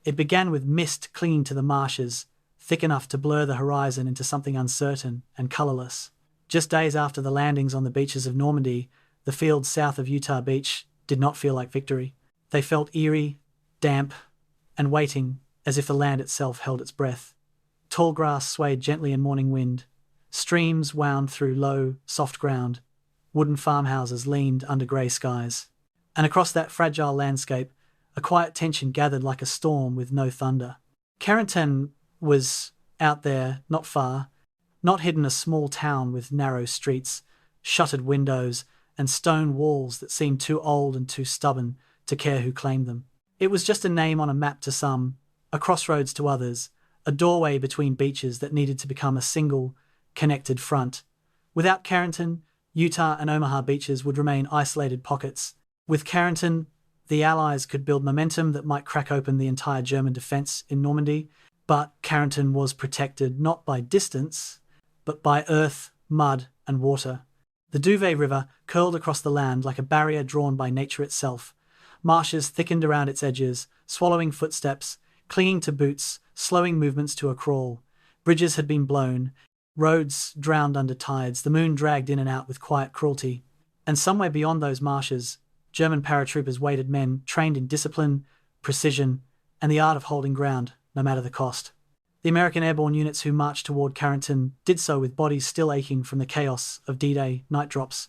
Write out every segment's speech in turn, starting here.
It began with mist clinging to the marshes, thick enough to blur the horizon into something uncertain and colourless. Just days after the landings on the beaches of Normandy, the fields south of Utah Beach did not feel like victory. They felt eerie, damp, and waiting, as if the land itself held its breath. Tall grass swayed gently in morning wind. Streams wound through low, soft ground. Wooden farmhouses leaned under grey skies. And across that fragile landscape, a quiet tension gathered like a storm with no thunder. Carentan was out there, not far, not hidden, a small town with narrow streets, shuttered windows, and stone walls that seemed too old and too stubborn to care who claimed them. It was just a name on a map to some, a crossroads to others, a doorway between beaches that needed to become a single, connected front. Without Carentan, Utah and Omaha Beaches would remain isolated pockets. With Carentan, the Allies could build momentum that might crack open the entire German defence in Normandy, but Carentan was protected not by distance, but by earth, mud, and water. The Duvet River curled across the land like a barrier drawn by nature itself. Marshes thickened around its edges, swallowing footsteps, clinging to boots, slowing movements to a crawl. Bridges had been blown, roads drowned under tides, the moon dragged in and out with quiet cruelty. And somewhere beyond those marshes, German paratroopers waited, men trained in discipline, precision, and the art of holding ground, no matter the cost. The American airborne units who marched toward Carentan did so with bodies still aching from the chaos of D-Day night drops.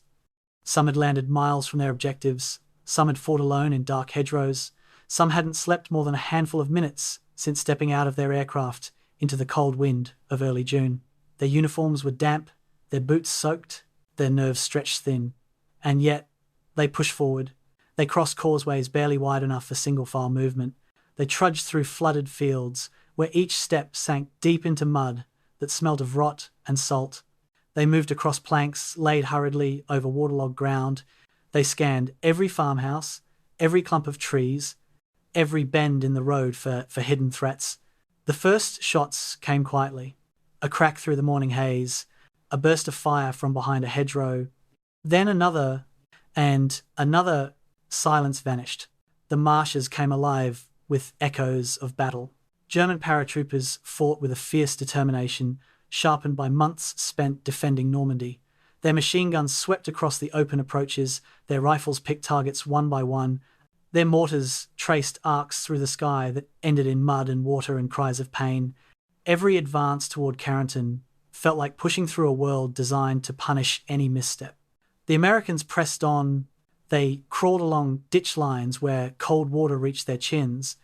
Some had landed miles from their objectives, some had fought alone in dark hedgerows, some hadn't slept more than a handful of minutes since stepping out of their aircraft into the cold wind of early June. Their uniforms were damp, their boots soaked, their nerves stretched thin, and yet they pushed forward. They crossed causeways barely wide enough for single-file movement. They trudged through flooded fields, where each step sank deep into mud that smelled of rot and salt. They moved across planks laid hurriedly over waterlogged ground. They scanned every farmhouse, every clump of trees, every bend in the road for hidden threats. The first shots came quietly. A crack through the morning haze, a burst of fire from behind a hedgerow, then another, and another. Silence vanished. The marshes came alive with echoes of battle. German paratroopers fought with a fierce determination, sharpened by months spent defending Normandy. Their machine guns swept across the open approaches, their rifles picked targets one by one, their mortars traced arcs through the sky that ended in mud and water and cries of pain. Every advance toward Carentan felt like pushing through a world designed to punish any misstep. The Americans pressed on. They crawled along ditch lines where cold water reached their chins.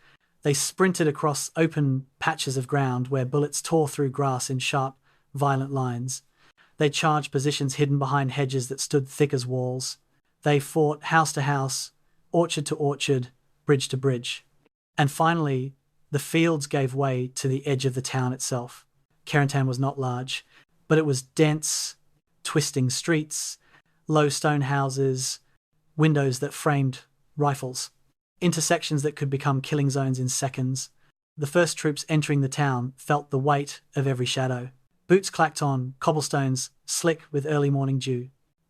They sprinted across open patches of ground where bullets tore through grass in sharp, violent lines. They charged positions hidden behind hedges that stood thick as walls. They fought house to house, orchard to orchard, bridge to bridge. And finally, the fields gave way to the edge of the town itself. Carentan was not large, but it was dense, twisting streets, low stone houses, windows that framed rifles, intersections that could become killing zones in seconds. The first troops entering the town felt the weight of every shadow. Boots clacked on cobblestones slick with early morning dew.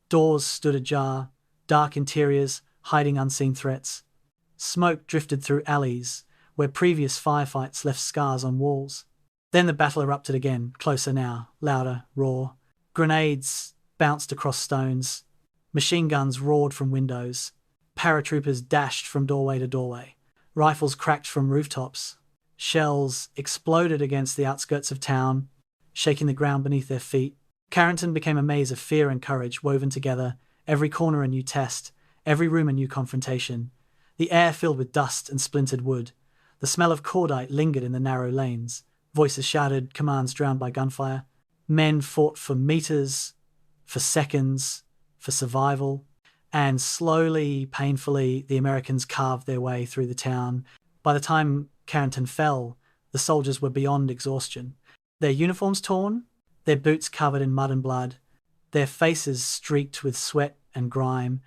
Doors stood ajar, dark interiors hiding unseen threats. Smoke drifted through alleys where previous firefights left scars on walls. Then the battle erupted again, closer now, louder, raw. Grenades bounced across stones. Machine guns roared from windows. Paratroopers dashed from doorway to doorway. Rifles cracked from rooftops. Shells exploded against the outskirts of town, shaking the ground beneath their feet. Carentan became a maze of fear and courage woven together, every corner a new test, every room a new confrontation. The air filled with dust and splintered wood. The smell of cordite lingered in the narrow lanes. Voices shouted, commands drowned by gunfire. Men fought for meters, for seconds, for survival, and slowly, painfully, the Americans carved their way through the town. By the time Carentan fell, the soldiers were beyond exhaustion. Their uniforms torn, their boots covered in mud and blood, their faces streaked with sweat and grime,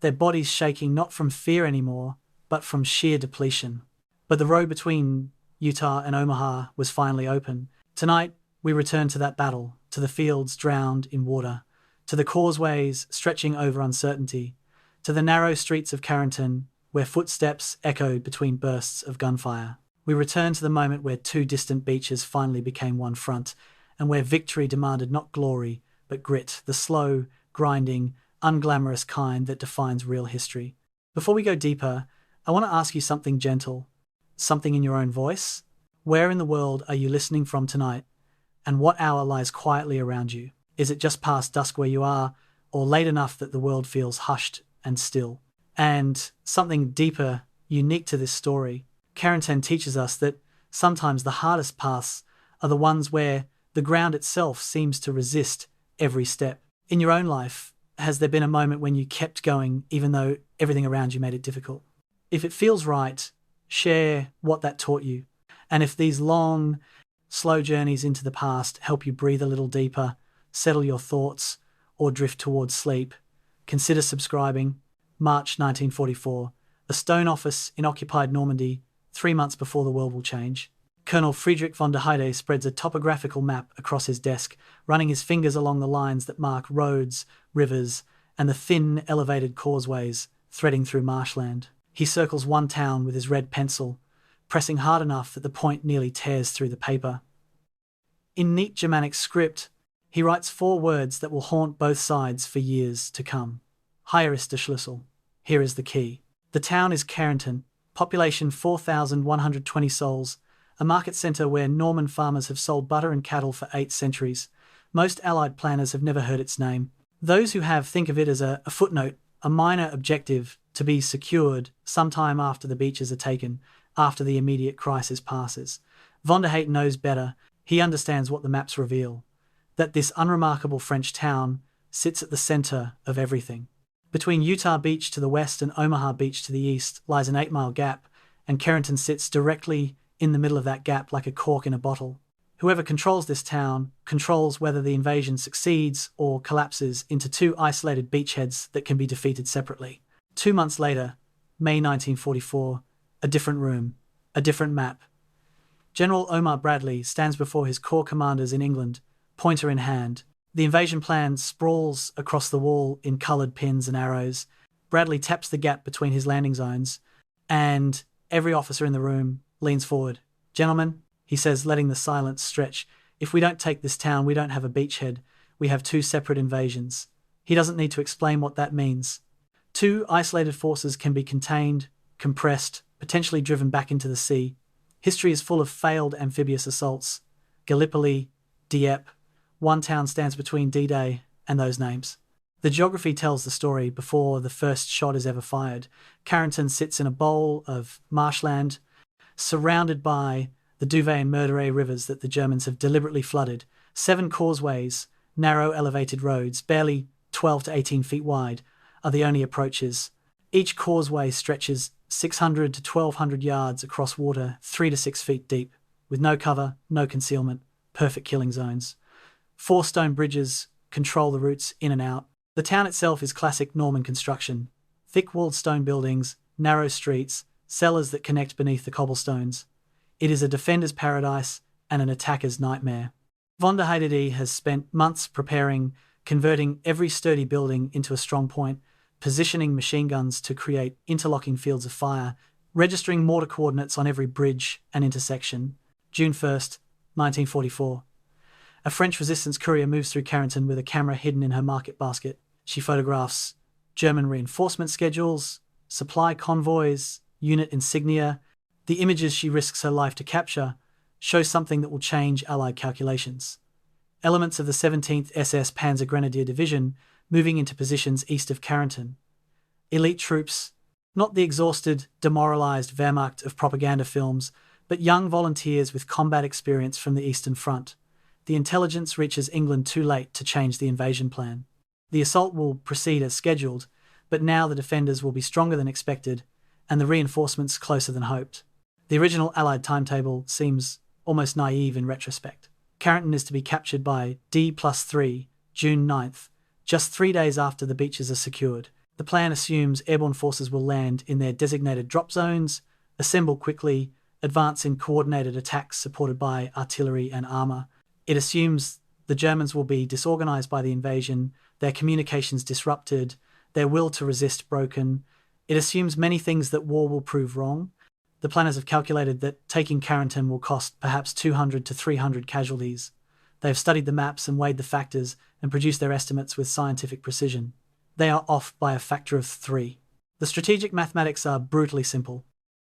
their bodies shaking not from fear anymore, but from sheer depletion. But the road between Utah and Omaha was finally open. Tonight, we return to that battle, to the fields drowned in water, to the causeways stretching over uncertainty, to the narrow streets of Carentan, where footsteps echoed between bursts of gunfire. We return to the moment where two distant beaches finally became one front, and where victory demanded not glory, but grit, the slow, grinding, unglamorous kind that defines real history. Before we go deeper, I want to ask you something gentle, something in your own voice. Where in the world are you listening from tonight, and what hour lies quietly around you? Is it just past dusk where you are, or late enough that the world feels hushed and still? And something deeper, unique to this story, Carentan teaches us that sometimes the hardest paths are the ones where the ground itself seems to resist every step. In your own life, has there been a moment when you kept going even though everything around you made it difficult? If it feels right, share what that taught you. And if these long, slow journeys into the past help you breathe a little deeper, settle your thoughts, or drift towards sleep, consider subscribing. March 1944, a stone office in occupied Normandy, 3 months before the world will change. Colonel Friedrich von der Heydte spreads a topographical map across his desk, running his fingers along the lines that mark roads, rivers, and the thin, elevated causeways threading through marshland. He circles one town with his red pencil, pressing hard enough that the point nearly tears through the paper. In neat Germanic script, he writes 4 words that will haunt both sides for years to come. Hier ist der Schlüssel. Here is the key. The town is Carentan, population 4,120 souls, a market centre where Norman farmers have sold butter and cattle for 8 centuries. Most Allied planners have never heard its name. Those who have think of it as a footnote, a minor objective to be secured sometime after the beaches are taken, after the immediate crisis passes. Von der Heydte knows better. He understands what the maps reveal, that this unremarkable French town sits at the centre of everything. Between Utah Beach to the west and Omaha Beach to the east lies an 8-mile gap, and Carentan sits directly in the middle of that gap like a cork in a bottle. Whoever controls this town controls whether the invasion succeeds or collapses into 2 isolated beachheads that can be defeated separately. 2 months later, May 1944, a different room, a different map. General Omar Bradley stands before his corps commanders in England, pointer in hand. The invasion plan sprawls across the wall in coloured pins and arrows. Bradley taps the gap between his landing zones, and every officer in the room leans forward. "Gentlemen," he says, letting the silence stretch, "if we don't take this town, we don't have a beachhead. We have 2 separate invasions." He doesn't need to explain what that means. 2 isolated forces can be contained, compressed, potentially driven back into the sea. History is full of failed amphibious assaults. Gallipoli, Dieppe. One town stands between D-Day and those names. The geography tells the story before the first shot is ever fired. Carentan sits in a bowl of marshland, surrounded by the Duvet and Merderet rivers that the Germans have deliberately flooded. 7 causeways, narrow elevated roads, barely 12 to 18 feet wide, are the only approaches. Each causeway stretches 600 to 1,200 yards across water 3 to 6 feet deep, with no cover, no concealment, perfect killing zones. 4 stone bridges control the routes in and out. The town itself is classic Norman construction. Thick-walled stone buildings, narrow streets, cellars that connect beneath the cobblestones. It is a defender's paradise and an attacker's nightmare. Von der Heydte has spent months preparing, converting every sturdy building into a strong point, positioning machine guns to create interlocking fields of fire, registering mortar coordinates on every bridge and intersection. June 1st, 1944. A French resistance courier moves through Carentan with a camera hidden in her market basket. She photographs German reinforcement schedules, supply convoys, unit insignia. The images she risks her life to capture show something that will change Allied calculations. Elements of the 17th SS Panzer Grenadier Division moving into positions east of Carentan. Elite troops, not the exhausted, demoralized Wehrmacht of propaganda films, but young volunteers with combat experience from the Eastern Front. The intelligence reaches England too late to change the invasion plan. The assault will proceed as scheduled, but now the defenders will be stronger than expected, and the reinforcements closer than hoped. The original Allied timetable seems almost naive in retrospect. Carentan is to be captured by D+3, June 9th, just 3 days after the beaches are secured. The plan assumes airborne forces will land in their designated drop zones, assemble quickly, advance in coordinated attacks supported by artillery and armour. It assumes the Germans will be disorganized by the invasion, their communications disrupted, their will to resist broken. It assumes many things that war will prove wrong, The planners have calculated that taking Carentan will cost perhaps 200 to 300 casualties. They have studied the maps and weighed the factors and produced their estimates with scientific precision. They are off by a factor of 3. The strategic mathematics are brutally simple.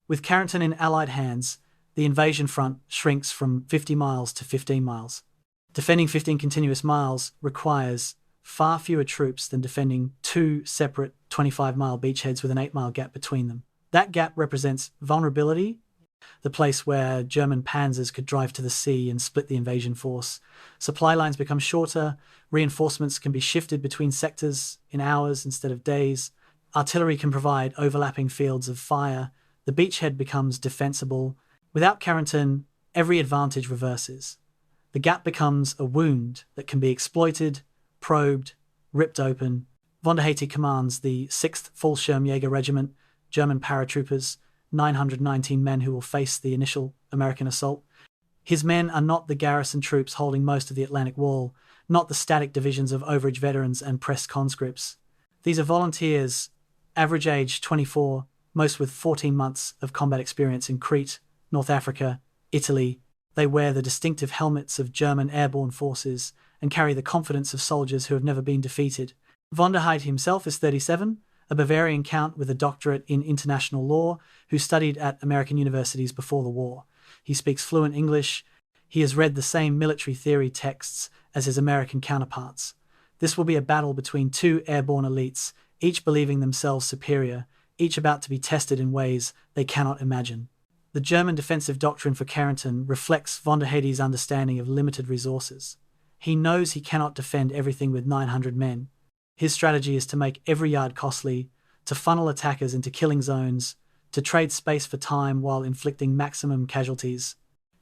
With Carentan in Allied hands, the invasion front shrinks from 50 miles to 15 miles. Defending 15 continuous miles requires far fewer troops than defending 2 separate 25-mile beachheads with an 8-mile gap between them. That gap represents vulnerability, the place where German panzers could drive to the sea and split the invasion force. Supply lines become shorter, reinforcements can be shifted between sectors in hours instead of days, artillery can provide overlapping fields of fire, the beachhead becomes defensible. Without Carentan, every advantage reverses. The gap becomes a wound that can be exploited, probed, ripped open. Von der Heydte commands the 6th Fallschirmjäger Regiment, German Paratroopers, 919 men who will face the initial American assault. His men are not the garrison troops holding most of the Atlantic Wall, not the static divisions of overage veterans and pressed conscripts. These are volunteers, average age 24, most with 14 months of combat experience in Crete, North Africa, Italy. They wear the distinctive helmets of German airborne forces and carry the confidence of soldiers who have never been defeated. Von der Heydte himself is 37, a Bavarian count with a doctorate in international law who studied at American universities before the war. He speaks fluent English. He has read the same military theory texts as his American counterparts. This will be a battle between 2 airborne elites, each believing themselves superior, each about to be tested in ways they cannot imagine. The German defensive doctrine for Carentan reflects von der Heydte's understanding of limited resources. He knows he cannot defend everything with 900 men. His strategy is to make every yard costly, to funnel attackers into killing zones, to trade space for time while inflicting maximum casualties.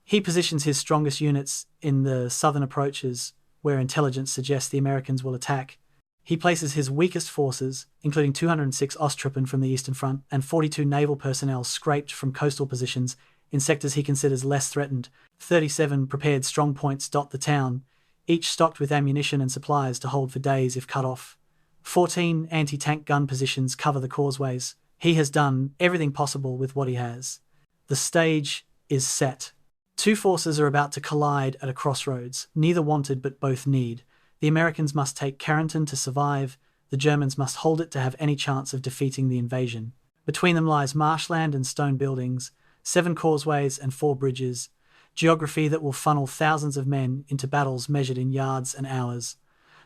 He positions his strongest units in the southern approaches, where intelligence suggests the Americans will attack. He places his weakest forces, including 206 Osttruppen from the Eastern Front and 42 naval personnel scraped from coastal positions, in sectors he considers less threatened. 37 prepared strongpoints dot the town, each stocked with ammunition and supplies to hold for days if cut off. 14 anti-tank gun positions cover the causeways. He has done everything possible with what he has. The stage is set. 2 forces are about to collide at a crossroads, neither wanted but both need. The Americans must take Carentan to survive, the Germans must hold it to have any chance of defeating the invasion. Between them lies marshland and stone buildings, 7 causeways and 4 bridges, geography that will funnel thousands of men into battles measured in yards and hours.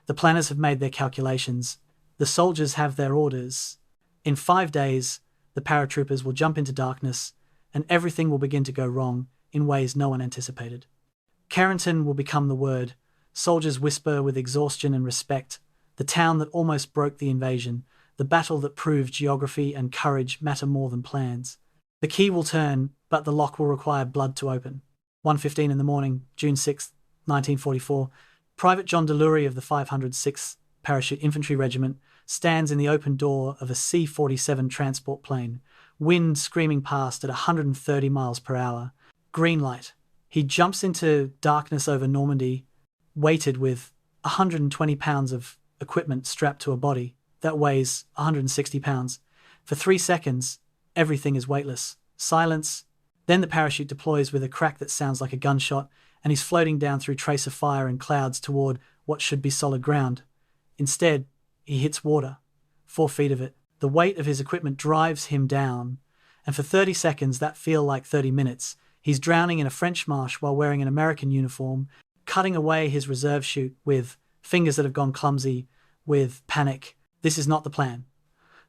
The planners have made their calculations. The soldiers have their orders. In 5 days, the paratroopers will jump into darkness, and everything will begin to go wrong in ways no one anticipated. Carentan will become the word. Soldiers whisper with exhaustion and respect. The town that almost broke the invasion, the battle that proved geography and courage matter more than plans. The key will turn, but the lock will require blood to open. 1:15 in the morning, June 6, 1944. Private John Delury of the 506th Parachute Infantry Regiment stands in the open door of a C-47 transport plane, wind screaming past at 130 miles per hour. Green light. He jumps into darkness over Normandy, weighted with 120 pounds of equipment strapped to a body that weighs 160 pounds. For 3 seconds, everything is weightless. Silence. Then the parachute deploys with a crack that sounds like a gunshot, and he's floating down through trace of fire and clouds toward what should be solid ground. Instead, he hits water, 4 feet of it. The weight of his equipment drives him down, and for 30 seconds that feel like 30 minutes. He's drowning in a French marsh while wearing an American uniform, cutting away his reserve chute with fingers that have gone clumsy, with panic. This is not the plan.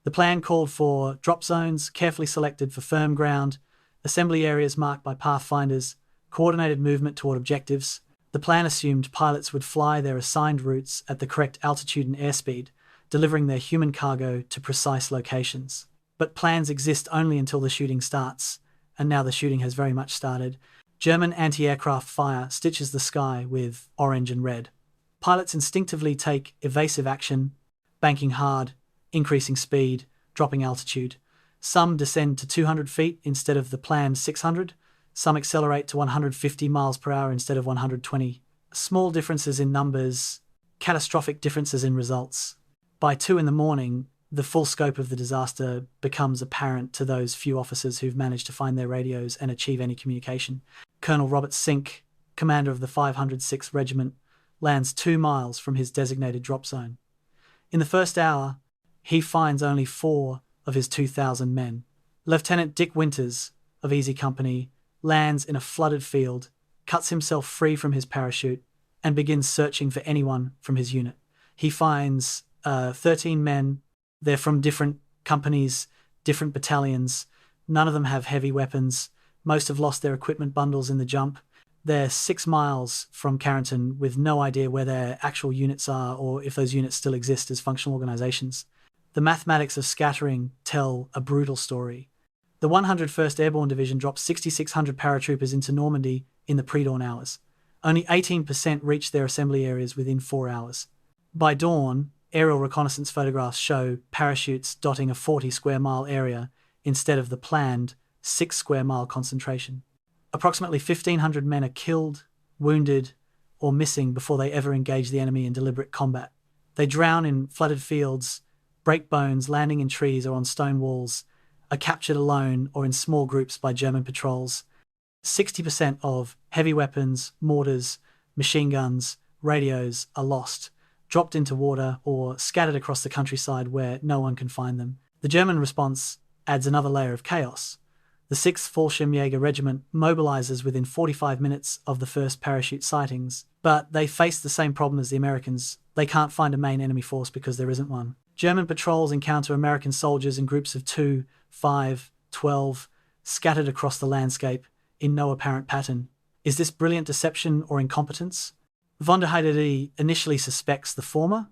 The plan called for drop zones, carefully selected for firm ground, assembly areas marked by pathfinders, coordinated movement toward objectives. The plan assumed pilots would fly their assigned routes at the correct altitude and airspeed, delivering their human cargo to precise locations. But plans exist only until the shooting starts, and now the shooting has very much started. German anti-aircraft fire stitches the sky with orange and red. Pilots instinctively take evasive action, banking hard, increasing speed, dropping altitude. Some descend to 200 feet instead of the planned 600. Some accelerate to 150 miles per hour instead of 120. Small differences in numbers, catastrophic differences in results. By 2 in the morning, The full scope of the disaster becomes apparent to those few officers who've managed to find their radios and achieve any communication. Colonel Robert Sink, commander of the 506th Regiment, lands 2 miles from his designated drop zone. In the first hour, he finds only 4 of his 2,000 men. Lieutenant Dick Winters, of Easy Company, lands in a flooded field, cuts himself free from his parachute, and begins searching for anyone from his unit. He finds 13 men. They're from different companies, different battalions. None of them have heavy weapons. Most have lost their equipment bundles in the jump. They're 6 miles from Carentan with no idea where their actual units are or if those units still exist as functional organizations. The mathematics of scattering tell a brutal story. The 101st Airborne Division dropped 6,600 paratroopers into Normandy in the pre-dawn hours. Only 18% reached their assembly areas within 4 hours. By dawn, aerial reconnaissance photographs show parachutes dotting a 40 square mile area instead of the planned 6 square mile concentration. Approximately 1,500 men are killed, wounded, or missing before they ever engage the enemy in deliberate combat. They drown in flooded fields, break bones landing in trees or on stone walls, are captured alone or in small groups by German patrols. 60% of heavy weapons, mortars, machine guns, radios are lost, dropped into water, or scattered across the countryside where no one can find them. The German response adds another layer of chaos. The 6th Fallschirmjäger Regiment mobilizes within 45 minutes of the first parachute sightings, but they face the same problem as the Americans. They can't find a main enemy force because there isn't one. German patrols encounter American soldiers in groups of 2, 5, 12, scattered across the landscape in no apparent pattern. Is this brilliant deception or incompetence? Von der Heydte initially suspects the former.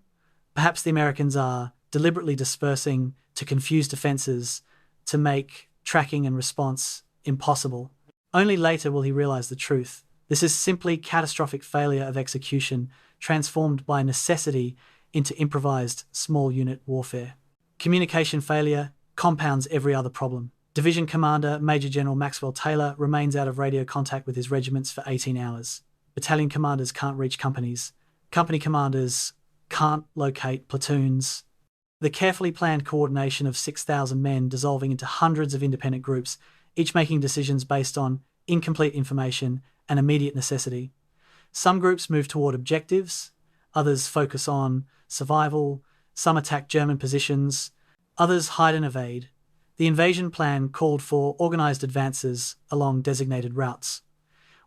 Perhaps the Americans are deliberately dispersing to confuse defenses to make tracking and response impossible. Only later will he realize the truth. This is simply catastrophic failure of execution, transformed by necessity into improvised small unit warfare. Communication failure compounds every other problem. Division Commander Major General Maxwell Taylor remains out of radio contact with his regiments for 18 hours. Battalion commanders can't reach companies. Company commanders can't locate platoons. The carefully planned coordination of 6,000 men dissolving into hundreds of independent groups, each making decisions based on incomplete information and immediate necessity. Some groups move toward objectives, others focus on survival, some attack German positions, others hide and evade. The invasion plan called for organized advances along designated routes.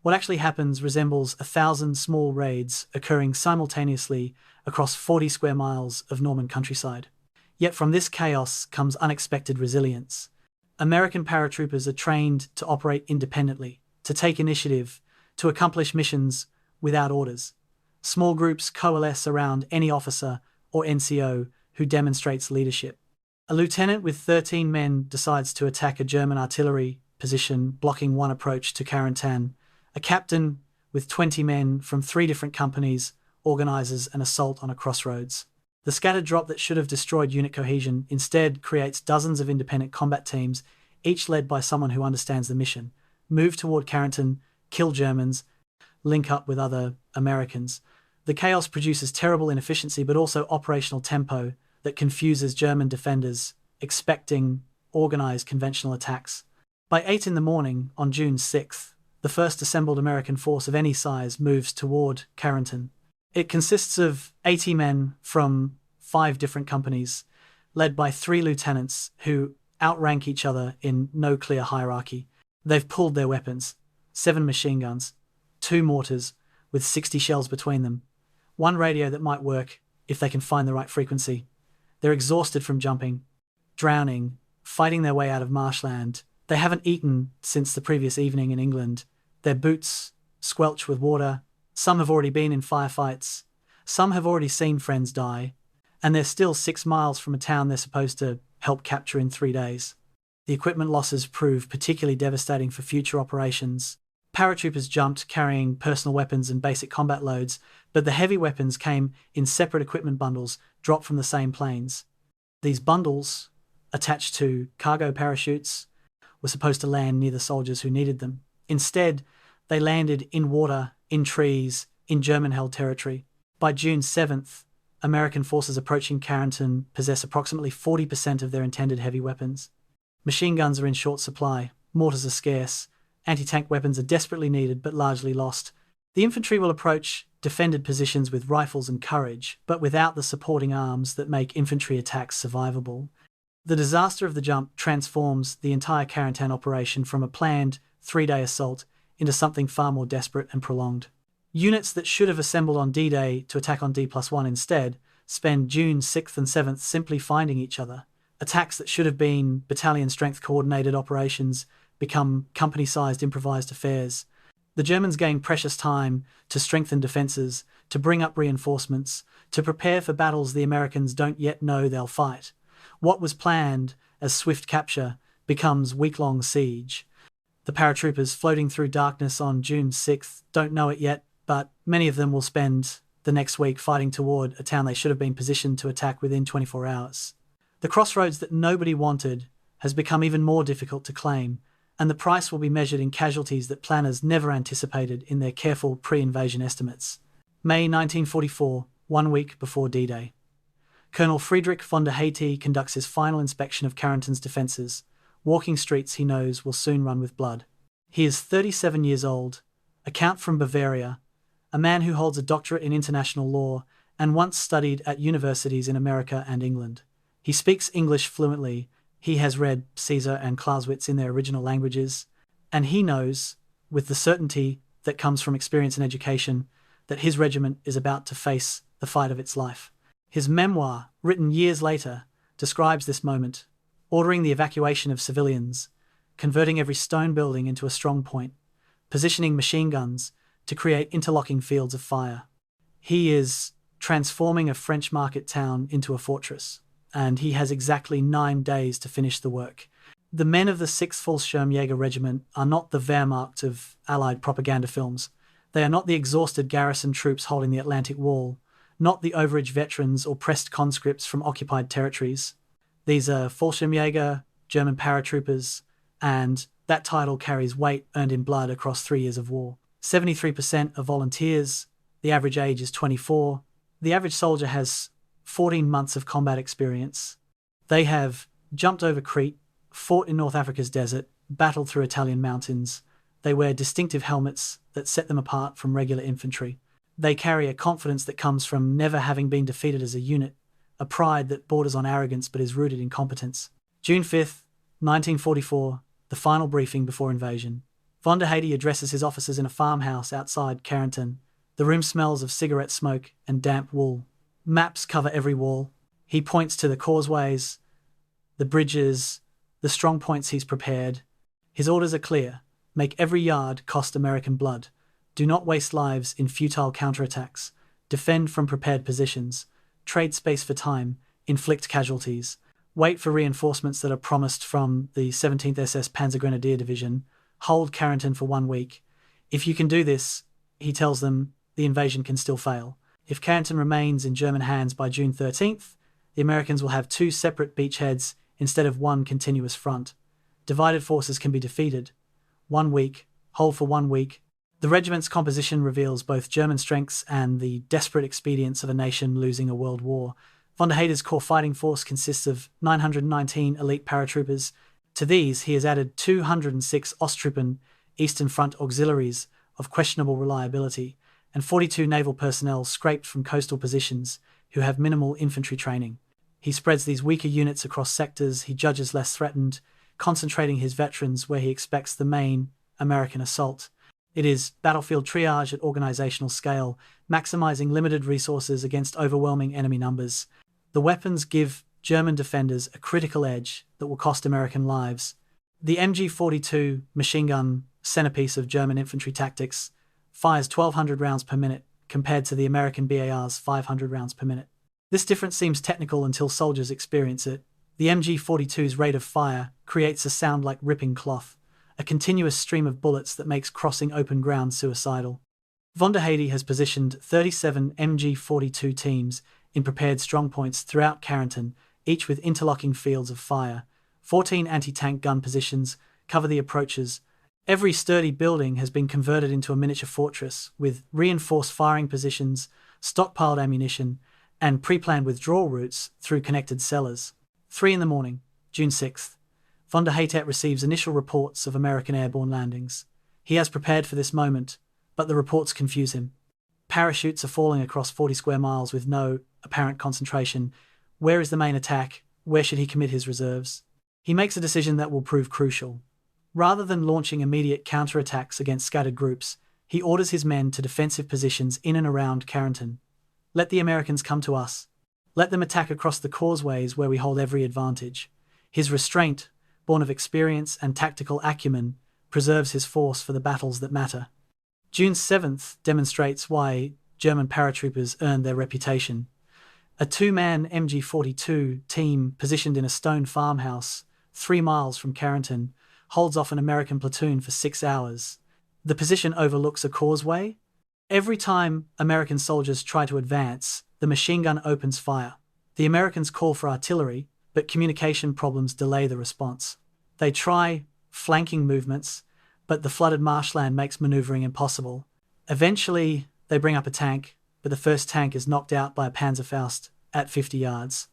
What actually happens resembles 1,000 small raids occurring simultaneously across 40 square miles of Norman countryside. Yet from this chaos comes unexpected resilience. American paratroopers are trained to operate independently, to take initiative, to accomplish missions without orders. Small groups coalesce around any officer or NCO who demonstrates leadership. A lieutenant with 13 men decides to attack a German artillery position blocking one approach to Carentan. A captain with 20 men from 3 different companies organizes an assault on a crossroads. The scattered drop that should have destroyed unit cohesion instead creates dozens of independent combat teams, each led by someone who understands the mission. Move toward Carentan, kill Germans, link up with other Americans. The chaos produces terrible inefficiency but also operational tempo that confuses German defenders, expecting organized conventional attacks. By 8 in the morning on June 6th, the first assembled American force of any size moves toward Carentan. It consists of 80 men from 5 different companies, led by 3 lieutenants who outrank each other in no clear hierarchy. They've pulled their weapons, 7 machine guns, 2 mortars with 60 shells between them, 1 radio that might work if they can find the right frequency. They're exhausted from jumping, drowning, fighting their way out of marshland. They haven't eaten since the previous evening in England. Their boots squelch with water. Some have already been in firefights. Some have already seen friends die. And they're still 6 miles from a town they're supposed to help capture in 3 days. The equipment losses prove particularly devastating for future operations. Paratroopers jumped carrying personal weapons and basic combat loads, but the heavy weapons came in separate equipment bundles dropped from the same planes. These bundles, attached to cargo parachutes, were supposed to land near the soldiers who needed them. Instead, they landed in water, in trees, in German-held territory. By June 7th, American forces approaching Carentan possess approximately 40% of their intended heavy weapons. Machine guns are in short supply, mortars are scarce, anti-tank weapons are desperately needed but largely lost. The infantry will approach defended positions with rifles and courage, but without the supporting arms that make infantry attacks survivable. The disaster of the jump transforms the entire Carentan operation from a planned 3-day assault into something far more desperate and prolonged. Units that should have assembled on D-Day to attack on D+1 instead spend June 6th and 7th simply finding each other. Attacks that should have been battalion-strength coordinated operations become company-sized improvised affairs. The Germans gain precious time to strengthen defences, to bring up reinforcements, to prepare for battles the Americans don't yet know they'll fight. What was planned as swift capture becomes week-long siege. The paratroopers floating through darkness on June 6th don't know it yet, but many of them will spend the next week fighting toward a town they should have been positioned to attack within 24 hours. The crossroads that nobody wanted has become even more difficult to claim, and the price will be measured in casualties that planners never anticipated in their careful pre-invasion estimates. May 1944, 1 week before D-Day. Colonel Friedrich von der Heydte conducts his final inspection of Carentan's defences, walking streets he knows will soon run with blood. He is 37 years old, a count from Bavaria, a man who holds a doctorate in international law and once studied at universities in America and England. He speaks English fluently, he has read Caesar and Clausewitz in their original languages, and he knows, with the certainty that comes from experience and education, that his regiment is about to face the fight of its life. His memoir, written years later, describes this moment, ordering the evacuation of civilians, converting every stone building into a strong point, positioning machine guns to create interlocking fields of fire. He is transforming a French market town into a fortress, and he has exactly 9 days to finish the work. The men of the 6th Fallschirmjäger Regiment are not the Wehrmacht of Allied propaganda films. They are not the exhausted garrison troops holding the Atlantic Wall, not the overage veterans or pressed conscripts from occupied territories. These are Fallschirmjäger, German Paratroopers, and that title carries weight earned in blood across 3 years of war. 73% are volunteers, the average age is 24, the average soldier has 14 months of combat experience. They have jumped over Crete, fought in North Africa's desert, battled through Italian mountains. They wear distinctive helmets that set them apart from regular infantry. They carry a confidence that comes from never having been defeated as a unit, a pride that borders on arrogance but is rooted in competence. June 5th, 1944, the final briefing before invasion. Von der Heydte addresses his officers in a farmhouse outside Carentan. The room smells of cigarette smoke and damp wool. Maps cover every wall. He points to the causeways, the bridges, the strong points he's prepared. His orders are clear. Make every yard cost American blood. Do not waste lives in futile counterattacks. Defend from prepared positions. Trade space for time. Inflict casualties. Wait for reinforcements that are promised from the 17th SS Panzergrenadier Division. Hold Carentan for 1 week. If you can do this, he tells them, the invasion can still fail. If Carentan remains in German hands by June 13th, the Americans will have 2 separate beachheads instead of 1 continuous front. Divided forces can be defeated. 1 week. Hold for 1 week. The regiment's composition reveals both German strengths and the desperate expedients of a nation losing a world war. Von der Heydte's core fighting force consists of 919 elite paratroopers. To these, he has added 206 Osttruppen, Eastern Front auxiliaries of questionable reliability, and 42 naval personnel scraped from coastal positions who have minimal infantry training. He spreads these weaker units across sectors he judges less threatened, concentrating his veterans where he expects the main American assault. It is battlefield triage at organizational scale, maximizing limited resources against overwhelming enemy numbers. The weapons give German defenders a critical edge that will cost American lives. The MG-42 machine gun, centerpiece of German infantry tactics, fires 1,200 rounds per minute compared to the American BAR's 500 rounds per minute. This difference seems technical until soldiers experience it. The MG-42's rate of fire creates a sound like ripping cloth, a continuous stream of bullets that makes crossing open ground suicidal. Von der Heydte has positioned 37 MG-42 teams in prepared strongpoints throughout Carentan, each with interlocking fields of fire. 14 anti-tank gun positions cover the approaches. Every sturdy building has been converted into a miniature fortress, with reinforced firing positions, stockpiled ammunition, and pre-planned withdrawal routes through connected cellars. 3 in the morning, June 6th. Von der Heydte receives initial reports of American airborne landings. He has prepared for this moment, but the reports confuse him. Parachutes are falling across 40 square miles with no apparent concentration. Where is the main attack? Where should he commit his reserves? He makes a decision that will prove crucial. Rather than launching immediate counterattacks against scattered groups, he orders his men to defensive positions in and around Carentan. Let the Americans come to us. Let them attack across the Causeways where we hold every advantage. His restraint, born of experience and tactical acumen, preserves his force for the battles that matter. June 7th demonstrates why German paratroopers earned their reputation. A 2-man MG-42 team positioned in a stone farmhouse 3 miles from Carentan holds off an American platoon for 6 hours. The position overlooks a causeway. Every time American soldiers try to advance, the machine gun opens fire. The Americans call for artillery, but communication problems delay the response. They try flanking movements, but the flooded marshland makes maneuvering impossible. Eventually, they bring up a tank, but the first tank is knocked out by a Panzerfaust at 50 yards.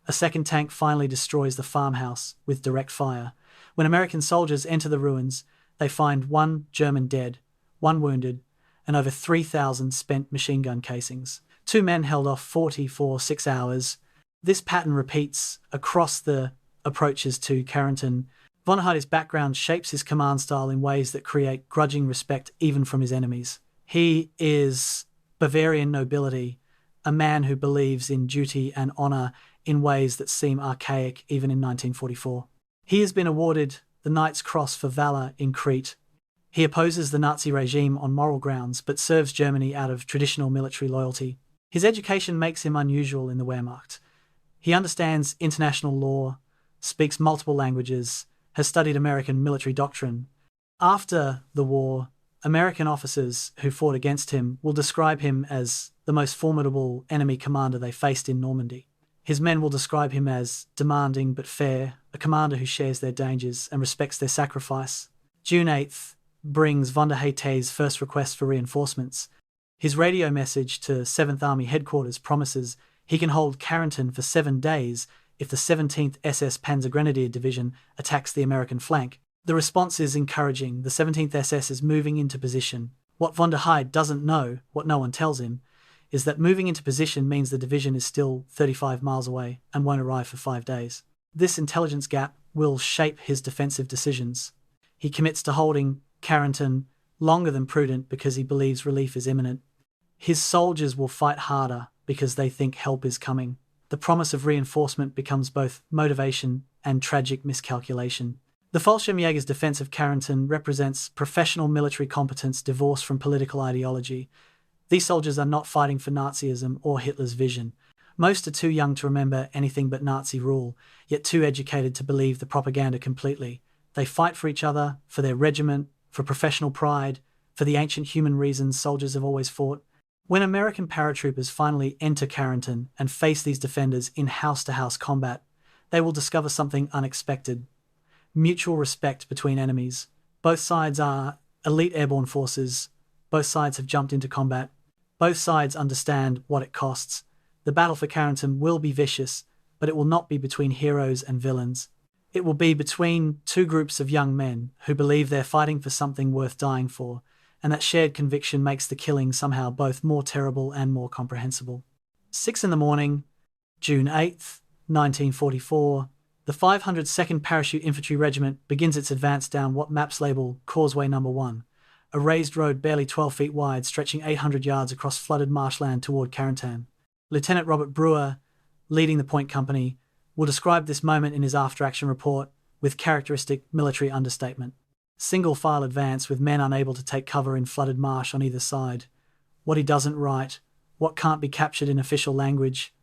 A second tank finally destroys the farmhouse with direct fire. When American soldiers enter the ruins, they find 1 German dead, 1 wounded, and over 3,000 spent machine gun casings. 2 men held off 40 for 6 hours. This pattern repeats across the approaches to Carentan. Von der Heydte's background shapes his command style in ways that create grudging respect even from his enemies. He is Bavarian nobility, a man who believes in duty and honor in ways that seem archaic even in 1944. He has been awarded the Knight's Cross for valor in Crete. He opposes the Nazi regime on moral grounds but serves Germany out of traditional military loyalty. His education makes him unusual in the Wehrmacht. He understands international law, speaks multiple languages, has studied American military doctrine. After the war, American officers who fought against him will describe him as the most formidable enemy commander they faced in Normandy. His men will describe him as demanding but fair, a commander who shares their dangers and respects their sacrifice. June 8th brings von der Heydte's first request for reinforcements. His radio message to 7th Army headquarters promises he can hold Carentan for 7 days if the 17th SS Panzergrenadier Division attacks the American flank. The response is encouraging. The 17th SS is moving into position. What von der Heydte doesn't know, what no one tells him, is that moving into position means the division is still 35 miles away and won't arrive for 5 days. This intelligence gap will shape his defensive decisions. He commits to holding Carentan longer than prudent because he believes relief is imminent. His soldiers will fight harder because they think help is coming. The promise of reinforcement becomes both motivation and tragic miscalculation. The Fallschirmjäger's defense of Carentan represents professional military competence divorced from political ideology. These soldiers are not fighting for Nazism or Hitler's vision. Most are too young to remember anything but Nazi rule, yet too educated to believe the propaganda completely. They fight for each other, for their regiment, for professional pride, for the ancient human reasons soldiers have always fought. When American paratroopers finally enter Carentan and face these defenders in house-to-house combat, they will discover something unexpected. Mutual respect between enemies. Both sides are elite airborne forces. Both sides have jumped into combat. Both sides understand what it costs. The battle for Carentan will be vicious, but it will not be between heroes and villains. It will be between 2 groups of young men who believe they're fighting for something worth dying for, and that shared conviction makes the killing somehow both more terrible and more comprehensible. 6 in the morning, June 8th, 1944, the 502nd Parachute Infantry Regiment begins its advance down what maps label Causeway No. 1, a raised road barely 12 feet wide stretching 800 yards across flooded marshland toward Carentan. Lieutenant Robert Brewer, leading the Point Company, will describe this moment in his after-action report with characteristic military understatement. Single-file advance with men unable to take cover in flooded marsh on either side. What he doesn't write, what can't be captured in official language,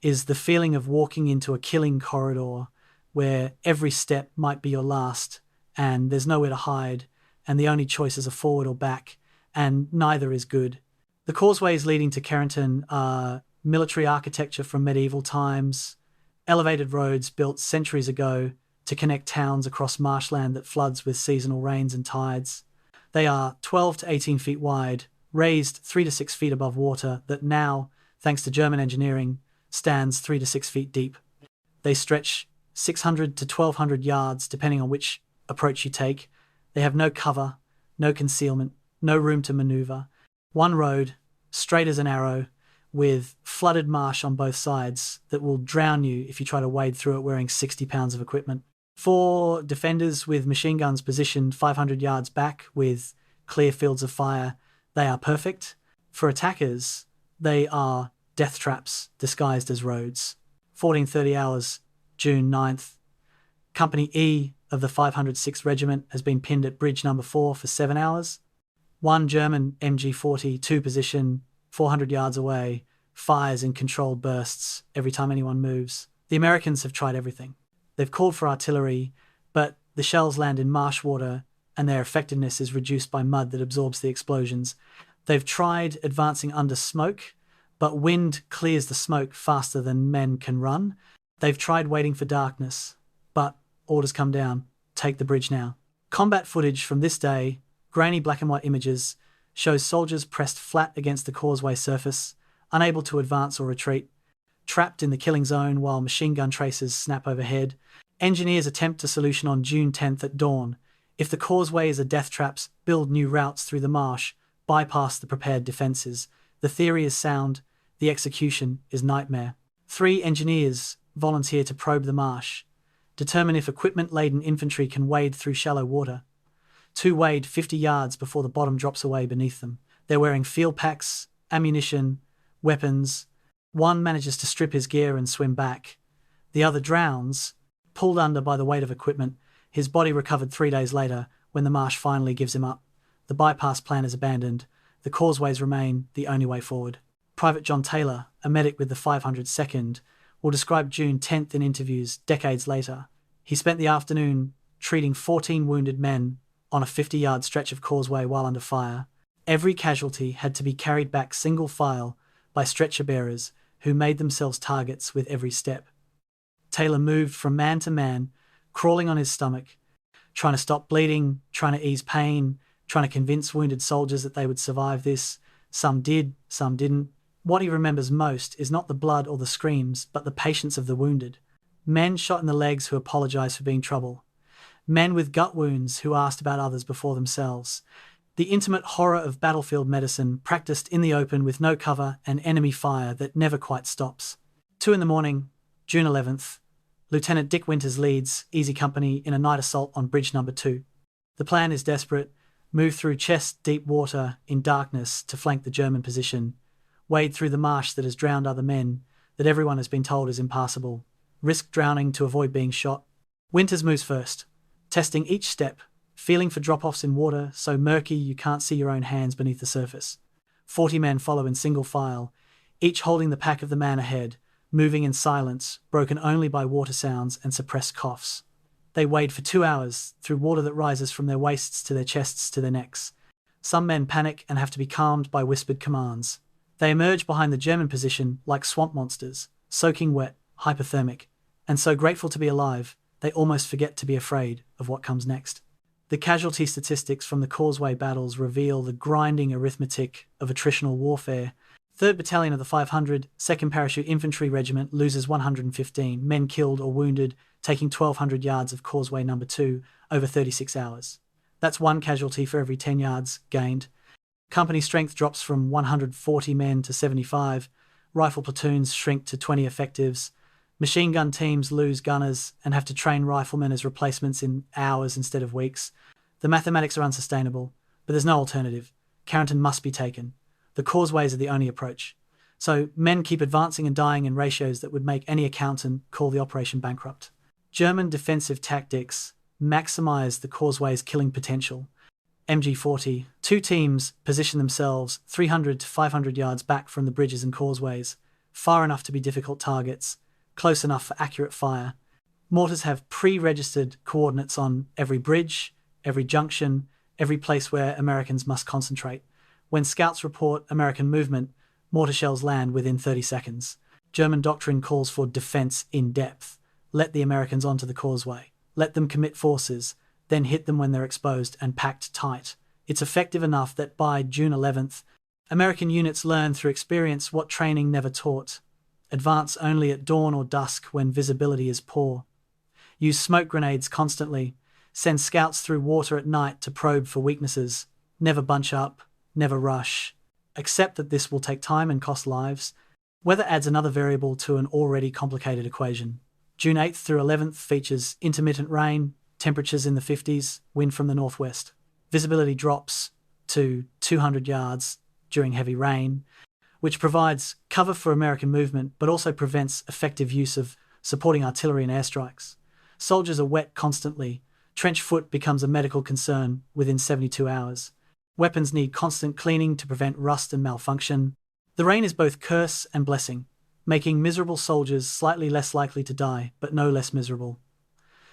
is the feeling of walking into a killing corridor where every step might be your last, and there's nowhere to hide, and the only choices are forward or back, and neither is good. The causeways leading to Carentan are military architecture from medieval times, elevated roads built centuries ago to connect towns across marshland that floods with seasonal rains and tides. They are 12 to 18 feet wide, raised 3 to 6 feet above water that now, thanks to German engineering, stands 3 to 6 feet deep. They stretch 600 to 1,200 yards depending on which approach you take. They have no cover, no concealment, no room to maneuver. One road, straight as an arrow, with flooded marsh on both sides that will drown you if you try to wade through it wearing 60 pounds of equipment. 4 defenders with machine guns positioned 500 yards back with clear fields of fire. They are perfect. For attackers, they are death traps disguised as roads. 1430 hours, June 9th. Company E of the 506th Regiment has been pinned at bridge number 4 for 7 hours. One German MG-40, position 400 yards away, fires in controlled bursts every time anyone moves. The Americans have tried everything. They've called for artillery, but the shells land in marsh water and their effectiveness is reduced by mud that absorbs the explosions. They've tried advancing under smoke, but wind clears the smoke faster than men can run. They've tried waiting for darkness, but orders come down. Take the bridge now. Combat footage from this day, grainy black and white images, shows soldiers pressed flat against the causeway surface, unable to advance or retreat, trapped in the killing zone while machine gun traces snap overhead. Engineers attempt a solution on June 10th at dawn. If the causeways are death traps, build new routes through the marsh, bypass the prepared defences. The theory is sound, the execution is nightmare. 3 engineers volunteer to probe the marsh, determine if equipment-laden infantry can wade through shallow water. 2 wade 50 yards before the bottom drops away beneath them. They're wearing field packs, ammunition, weapons. One manages to strip his gear and swim back. The other drowns, pulled under by the weight of equipment. His body recovered 3 days later when the marsh finally gives him up. The bypass plan is abandoned. The causeways remain the only way forward. Private John Taylor, a medic with the 502nd, will describe June 10th in interviews decades later. He spent the afternoon treating 14 wounded men on a 50-yard stretch of causeway while under fire. Every casualty had to be carried back single file by stretcher bearers who made themselves targets with every step. Taylor moved from man to man, crawling on his stomach, trying to stop bleeding, trying to ease pain, trying to convince wounded soldiers that they would survive this. Some did, some didn't. What he remembers most is not the blood or the screams, but the patience of the wounded. Men shot in the legs who apologized for being trouble. Men with gut wounds who asked about others before themselves. The intimate horror of battlefield medicine practiced in the open with no cover and enemy fire that never quite stops. 2 a.m, June 11th. Lieutenant Dick Winters leads Easy Company in a night assault on bridge number 2. The plan is desperate. Move through chest-deep water in darkness to flank the German position. Wade through the marsh that has drowned other men, that everyone has been told is impassable. Risk drowning to avoid being shot. Winters moves first, testing each step, feeling for drop-offs in water so murky you can't see your own hands beneath the surface. 40 men follow in single file, each holding the pack of the man ahead, moving in silence, broken only by water sounds and suppressed coughs. They wade for 2 hours through water that rises from their waists to their chests to their necks. Some men panic and have to be calmed by whispered commands. They emerge behind the German position like swamp monsters, soaking wet, hypothermic, and so grateful to be alive, they almost forget to be afraid of what comes next. The casualty statistics from the causeway battles reveal the grinding arithmetic of attritional warfare. 3rd Battalion of the 500, 2nd Parachute Infantry Regiment loses 115 men killed or wounded, taking 1,200 yards of causeway number 2 over 36 hours. That's 1 casualty for every 10 yards gained. Company strength drops from 140 men to 75. Rifle platoons shrink to 20 effectives. Machine gun teams lose gunners and have to train riflemen as replacements in hours instead of weeks. The mathematics are unsustainable, but there's no alternative. Carentan must be taken. The causeways are the only approach. So men keep advancing and dying in ratios that would make any accountant call the operation bankrupt. German defensive tactics maximize the causeway's killing potential. MG-40, 2 teams position themselves 300 to 500 yards back from the bridges and causeways, far enough to be difficult targets, close enough for accurate fire. Mortars have pre-registered coordinates on every bridge, every junction, every place where Americans must concentrate. When scouts report American movement, mortar shells land within 30 seconds. German doctrine calls for defense in depth. Let the Americans onto the causeway. Let them commit forces, then hit them when they're exposed and packed tight. It's effective enough that by June 11th, American units learn through experience what training never taught. Advance only at dawn or dusk when visibility is poor. Use smoke grenades constantly. Send scouts through water at night to probe for weaknesses. Never bunch up. Never rush. Accept that this will take time and cost lives. Weather adds another variable to an already complicated equation. June 8th through 11th features intermittent rain, temperatures in the 50s, wind from the northwest. Visibility drops to 200 yards during heavy rain, which provides cover for American movement but also prevents effective use of supporting artillery and airstrikes. Soldiers are wet constantly. Trench foot becomes a medical concern within 72 hours. Weapons need constant cleaning to prevent rust and malfunction. The rain is both curse and blessing, making miserable soldiers slightly less likely to die, but no less miserable.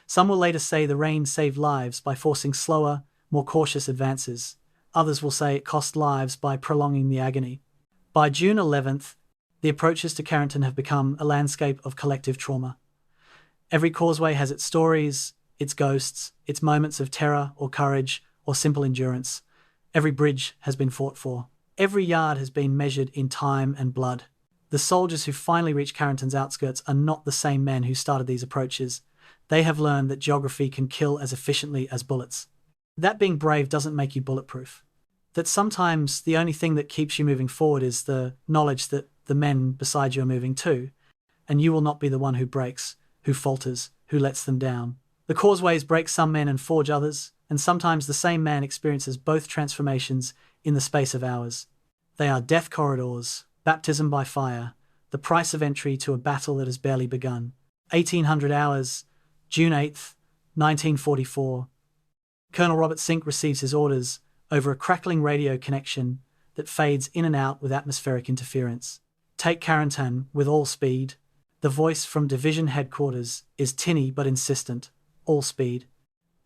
Some will later say the rain saved lives by forcing slower, more cautious advances. Others will say it cost lives by prolonging the agony. By June 11th, the approaches to Carentan have become a landscape of collective trauma. Every causeway has its stories, its ghosts, its moments of terror or courage or simple endurance. Every bridge has been fought for. Every yard has been measured in time and blood. The soldiers who finally reach Carentan's outskirts are not the same men who started these approaches. They have learned that geography can kill as efficiently as bullets. That being brave doesn't make you bulletproof. That sometimes the only thing that keeps you moving forward is the knowledge that the men beside you are moving too, and you will not be the one who breaks, who falters, who lets them down. The causeways break some men and forge others, and sometimes the same man experiences both transformations in the space of hours. They are death corridors, baptism by fire, the price of entry to a battle that has barely begun. 1800 hours, June 8th, 1944. Colonel Robert Sink receives his orders over a crackling radio connection that fades in and out with atmospheric interference. Take Carentan with all speed. The voice from division headquarters is tinny but insistent. All speed.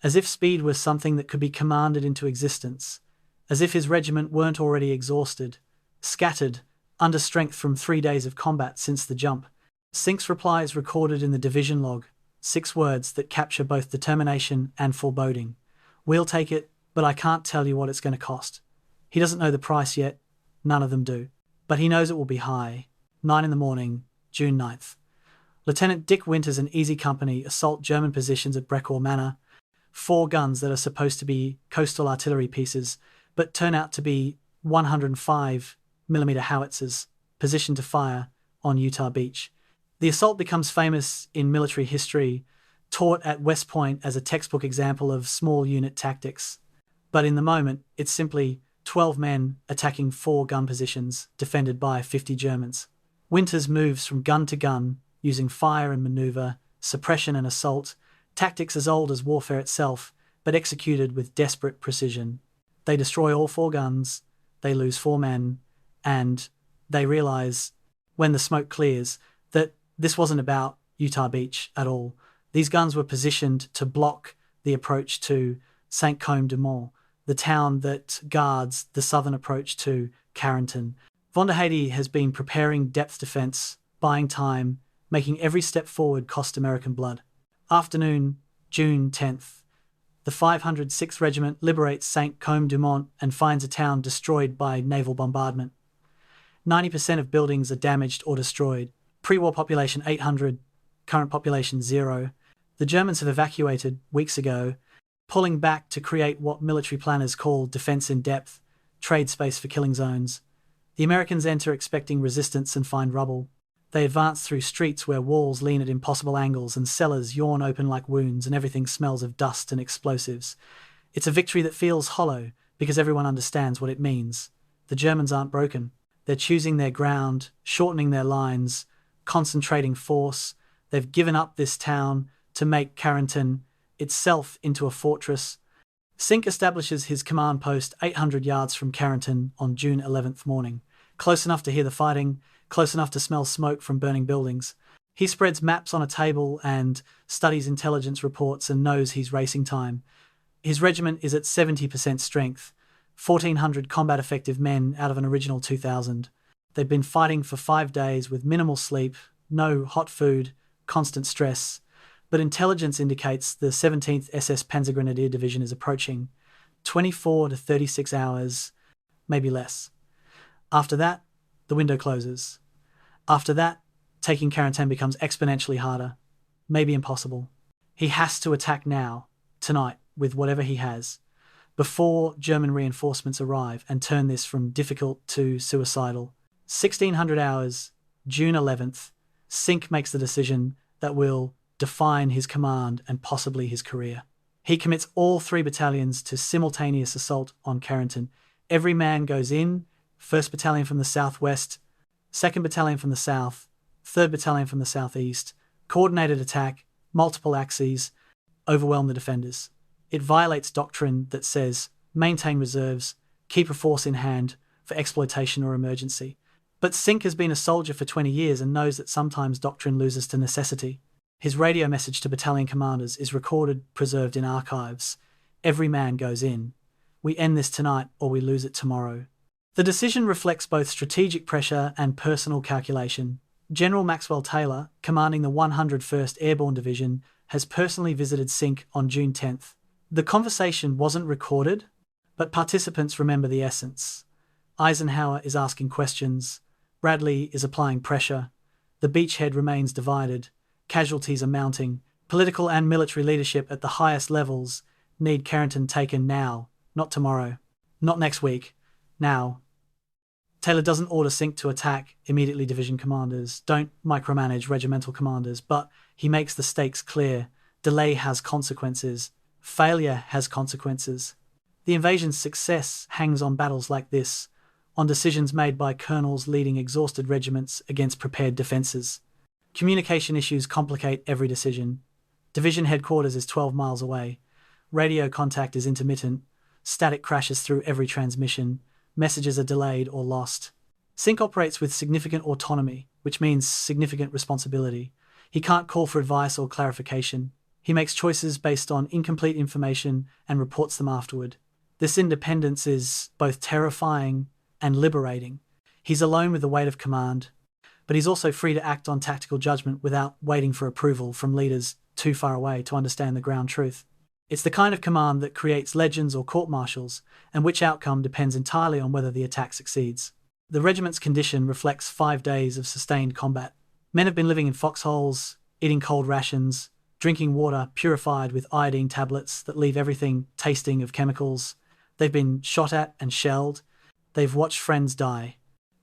As if speed was something that could be commanded into existence. As if his regiment weren't already exhausted, scattered, under strength from 3 days of combat since the jump. Sink's reply is recorded in the division log, 6 words that capture both determination and foreboding. We'll take it, but I can't tell you what it's going to cost. He doesn't know the price yet. None of them do. But he knows it will be high. 9 a.m, June 9th. Lieutenant Dick Winters and Easy Company assault German positions at Brécourt Manor. 4 guns that are supposed to be coastal artillery pieces, but turn out to be 105mm howitzers, positioned to fire on Utah Beach. The assault becomes famous in military history, taught at West Point as a textbook example of small unit tactics. But in the moment, it's simply 12 men attacking 4 gun positions, defended by 50 Germans. Winters moves from gun to gun, using fire and maneuver, suppression and assault, tactics as old as warfare itself, but executed with desperate precision. They destroy all 4 guns, they lose 4 men, and they realize, when the smoke clears, that this wasn't about Utah Beach at all. These guns were positioned to block the approach to Saint-Côme-du-Mont, the town that guards the southern approach to Carentan. Von der Heydte has been preparing depth defense, buying time, making every step forward cost American blood. Afternoon, June 10th. The 506th Regiment liberates Saint-Côme-du-Mont and finds a town destroyed by naval bombardment. 90% of buildings are damaged or destroyed. Pre-war population 800, current population 0. The Germans have evacuated weeks ago, pulling back to create what military planners call defense in depth, trade space for killing zones. The Americans enter expecting resistance and find rubble. They advance through streets where walls lean at impossible angles and cellars yawn open like wounds and everything smells of dust and explosives. It's a victory that feels hollow because everyone understands what it means. The Germans aren't broken. They're choosing their ground, shortening their lines, concentrating force. They've given up this town to make Carentan itself into a fortress. Sink establishes his command post 800 yards from Carentan on June 11th morning, close enough to hear the fighting, close enough to smell smoke from burning buildings. He spreads maps on a table and studies intelligence reports and knows he's racing time. His regiment is at 70% strength, 1,400 combat-effective men out of an original 2,000. They've been fighting for 5 days with minimal sleep, no hot food, constant stress. But intelligence indicates the 17th SS Panzergrenadier Division is approaching. 24 to 36 hours, maybe less. After that, the window closes. After that, taking Carentan becomes exponentially harder, maybe impossible. He has to attack now, tonight, with whatever he has, before German reinforcements arrive and turn this from difficult to suicidal. 1600 hours, June 11th, Cinque makes the decision that will define his command and possibly his career. He commits all 3 battalions to simultaneous assault on Carentan. Every man goes in, 1st Battalion from the southwest, 2nd Battalion from the south, 3rd Battalion from the southeast, coordinated attack, multiple axes, overwhelm the defenders. It violates doctrine that says, maintain reserves, keep a force in hand for exploitation or emergency. But Cinque has been a soldier for 20 years and knows that sometimes doctrine loses to necessity. His radio message to battalion commanders is recorded, preserved in archives. Every man goes in. We end this tonight or we lose it tomorrow. The decision reflects both strategic pressure and personal calculation. General Maxwell Taylor, commanding the 101st Airborne Division, has personally visited Cinque on June 10th. The conversation wasn't recorded, but participants remember the essence. Eisenhower is asking questions. Bradley is applying pressure. The beachhead remains divided. Casualties are mounting. Political and military leadership at the highest levels need Carentan taken now, not tomorrow, not next week, now. Taylor doesn't order Cinque to attack immediately. Division commanders don't micromanage regimental commanders, but he makes the stakes clear. Delay has consequences. Failure has consequences. The invasion's success hangs on battles like this, on decisions made by colonels leading exhausted regiments against prepared defences. Communication issues complicate every decision. Division headquarters is 12 miles away. Radio contact is intermittent. Static crashes through every transmission. Messages are delayed or lost. Cinque operates with significant autonomy, which means significant responsibility. He can't call for advice or clarification. He makes choices based on incomplete information and reports them afterward. This independence is both terrifying and liberating. He's alone with the weight of command, but he's also free to act on tactical judgment without waiting for approval from leaders too far away to understand the ground truth. It's the kind of command that creates legends or court-martials, and which outcome depends entirely on whether the attack succeeds. The regiment's condition reflects 5 days of sustained combat. Men have been living in foxholes, eating cold rations, drinking water purified with iodine tablets that leave everything tasting of chemicals. They've been shot at and shelled. They've watched friends die.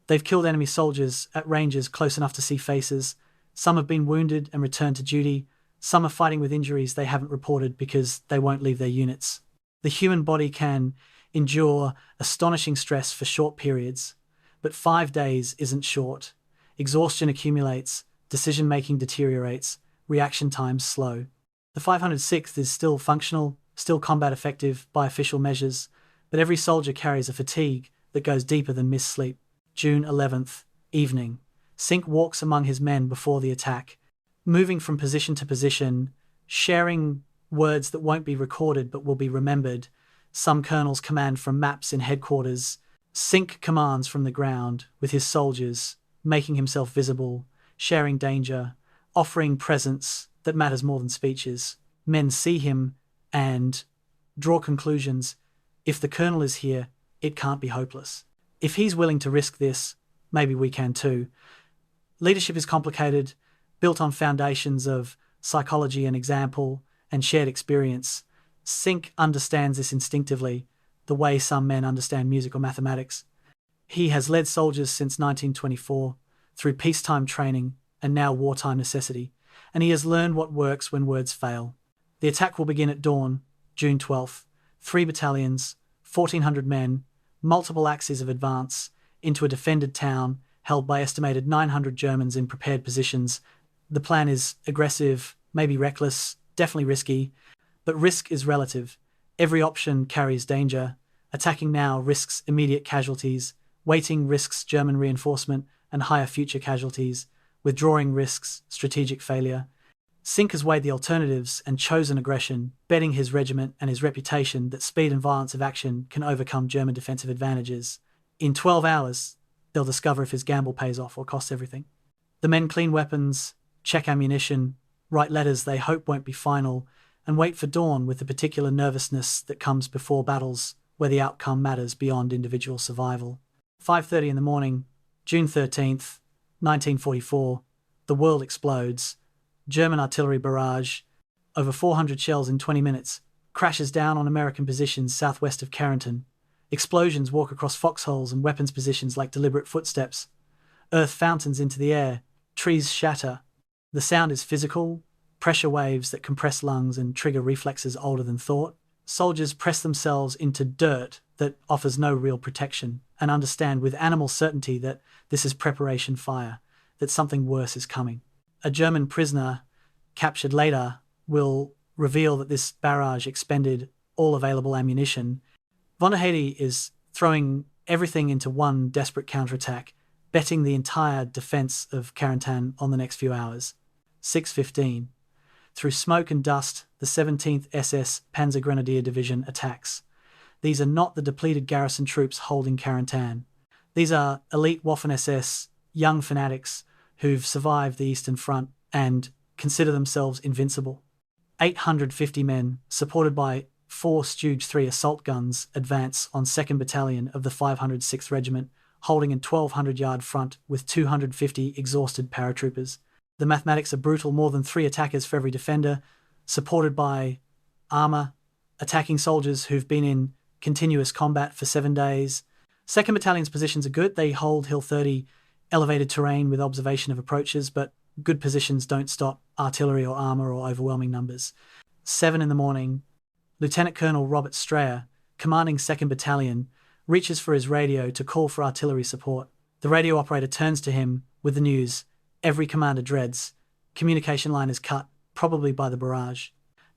They've killed enemy soldiers at ranges close enough to see faces. Some have been wounded and returned to duty. Some are fighting with injuries they haven't reported because they won't leave their units. The human body can endure astonishing stress for short periods, but 5 days isn't short. Exhaustion accumulates, decision-making deteriorates, reaction times slow. The 506th is still functional, still combat effective by official measures, but every soldier carries a fatigue that goes deeper than missed sleep. June 11th, evening. Cinque walks among his men before the attack, moving from position to position, sharing words that won't be recorded but will be remembered. Some colonels command from maps in headquarters. Cinque commands from the ground, with his soldiers, making himself visible, sharing danger, offering presence that matters more than speeches. Men see him and draw conclusions. If the colonel is here, it can't be hopeless. If he's willing to risk this, maybe we can too. Leadership is complicated, built on foundations of psychology and example and shared experience. Cinque understands this instinctively, the way some men understand music or mathematics. He has led soldiers since 1924, through peacetime training and now wartime necessity, and he has learned what works when words fail. The attack will begin at dawn, June 12th. 3 battalions, 1,400 men, multiple axes of advance, into a defended town held by estimated 900 Germans in prepared positions. The plan is aggressive, maybe reckless, definitely risky, but risk is relative. Every option carries danger. Attacking now risks immediate casualties. Waiting risks German reinforcement and higher future casualties. Withdrawing risks strategic failure. Cinque has weighed the alternatives and chosen aggression, betting his regiment and his reputation that speed and violence of action can overcome German defensive advantages. In 12 hours, they'll discover if his gamble pays off or costs everything. The men clean weapons, check ammunition, write letters they hope won't be final, and wait for dawn with the particular nervousness that comes before battles where the outcome matters beyond individual survival. 5:30 in the morning, June 13th, 1944, the world explodes. German artillery barrage, over 400 shells in 20 minutes, crashes down on American positions southwest of Carentan. Explosions walk across foxholes and weapons positions like deliberate footsteps. Earth fountains into the air, trees shatter. The sound is physical, pressure waves that compress lungs and trigger reflexes older than thought. Soldiers press themselves into dirt that offers no real protection and understand with animal certainty that this is preparation fire, that something worse is coming. A German prisoner, captured later, will reveal that this barrage expended all available ammunition. Von der Heydte is throwing everything into one desperate counterattack, betting the entire defence of Carentan on the next few hours. 6:15. Through smoke and dust, the 17th SS Panzergrenadier Division attacks. These are not the depleted garrison troops holding Carentan. These are elite Waffen-SS, young fanatics who've survived the Eastern Front and consider themselves invincible. 850 men, supported by 4 Stooge 3 assault guns, advance on 2nd Battalion of the 506th Regiment, holding a 1,200-yard front with 250 exhausted paratroopers. The mathematics are brutal, more than 3 attackers for every defender, supported by armour, attacking soldiers who've been in continuous combat for 7 days. 2nd Battalion's positions are good. They hold Hill 30, elevated terrain with observation of approaches, but good positions don't stop artillery or armour or overwhelming numbers. 7 in the morning, Lieutenant Colonel Robert Strayer, commanding 2nd Battalion, reaches for his radio to call for artillery support. The radio operator turns to him with the news every commander dreads. Communication line is cut, probably by the barrage.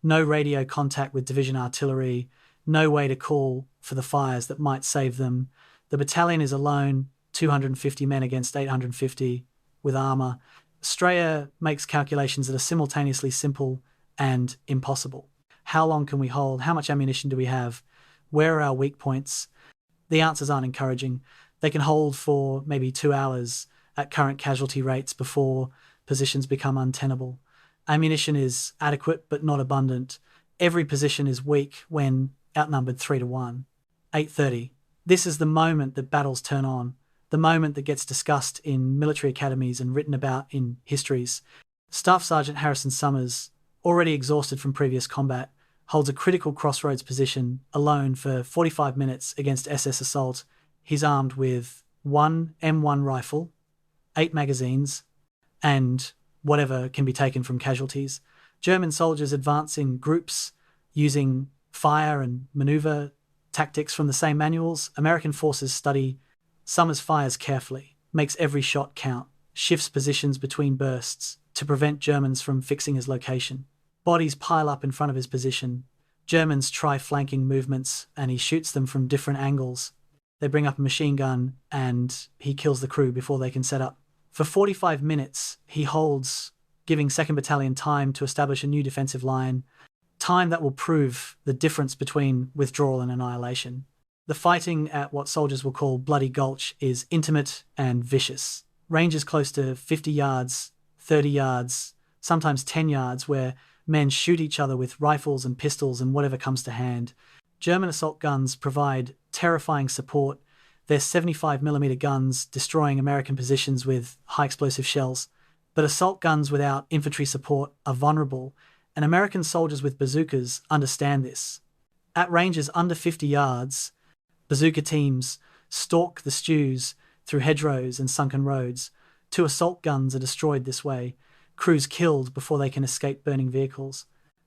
No radio contact with division artillery, no way to call for the fires that might save them. The battalion is alone, 250 men against 850, with armour. Strayer makes calculations that are simultaneously simple and impossible. How long can we hold? How much ammunition do we have? Where are our weak points? The answers aren't encouraging. They can hold for maybe 2 hours at current casualty rates before positions become untenable. Ammunition is adequate but not abundant. Every position is weak when outnumbered 3-1. 8:30. This is the moment that battles turn on, the moment that gets discussed in military academies and written about in histories. Staff Sergeant Harrison Summers, already exhausted from previous combat, holds a critical crossroads position alone for 45 minutes against SS assault. He's armed with 1 M1 rifle, 8 magazines, and whatever can be taken from casualties. German soldiers advance in groups using fire and maneuver tactics from the same manuals. American forces study. Summers fires carefully, makes every shot count, shifts positions between bursts to prevent Germans from fixing his location. Bodies pile up in front of his position. Germans try flanking movements and he shoots them from different angles. They bring up a machine gun and he kills the crew before they can set up. For 45 minutes, he holds, giving 2nd Battalion time to establish a new defensive line, time that will prove the difference between withdrawal and annihilation. The fighting at what soldiers will call Bloody Gulch is intimate and vicious. Ranges close to 50 yards, 30 yards, sometimes 10 yards, where men shoot each other with rifles and pistols and whatever comes to hand. German assault guns provide terrifying support, their 75mm guns destroying American positions with high explosive shells. But assault guns without infantry support are vulnerable, and American soldiers with bazookas understand this. At ranges under 50 yards, bazooka teams stalk the stews through hedgerows and sunken roads. 2 assault guns are destroyed this way, crews killed before they can escape burning vehicles.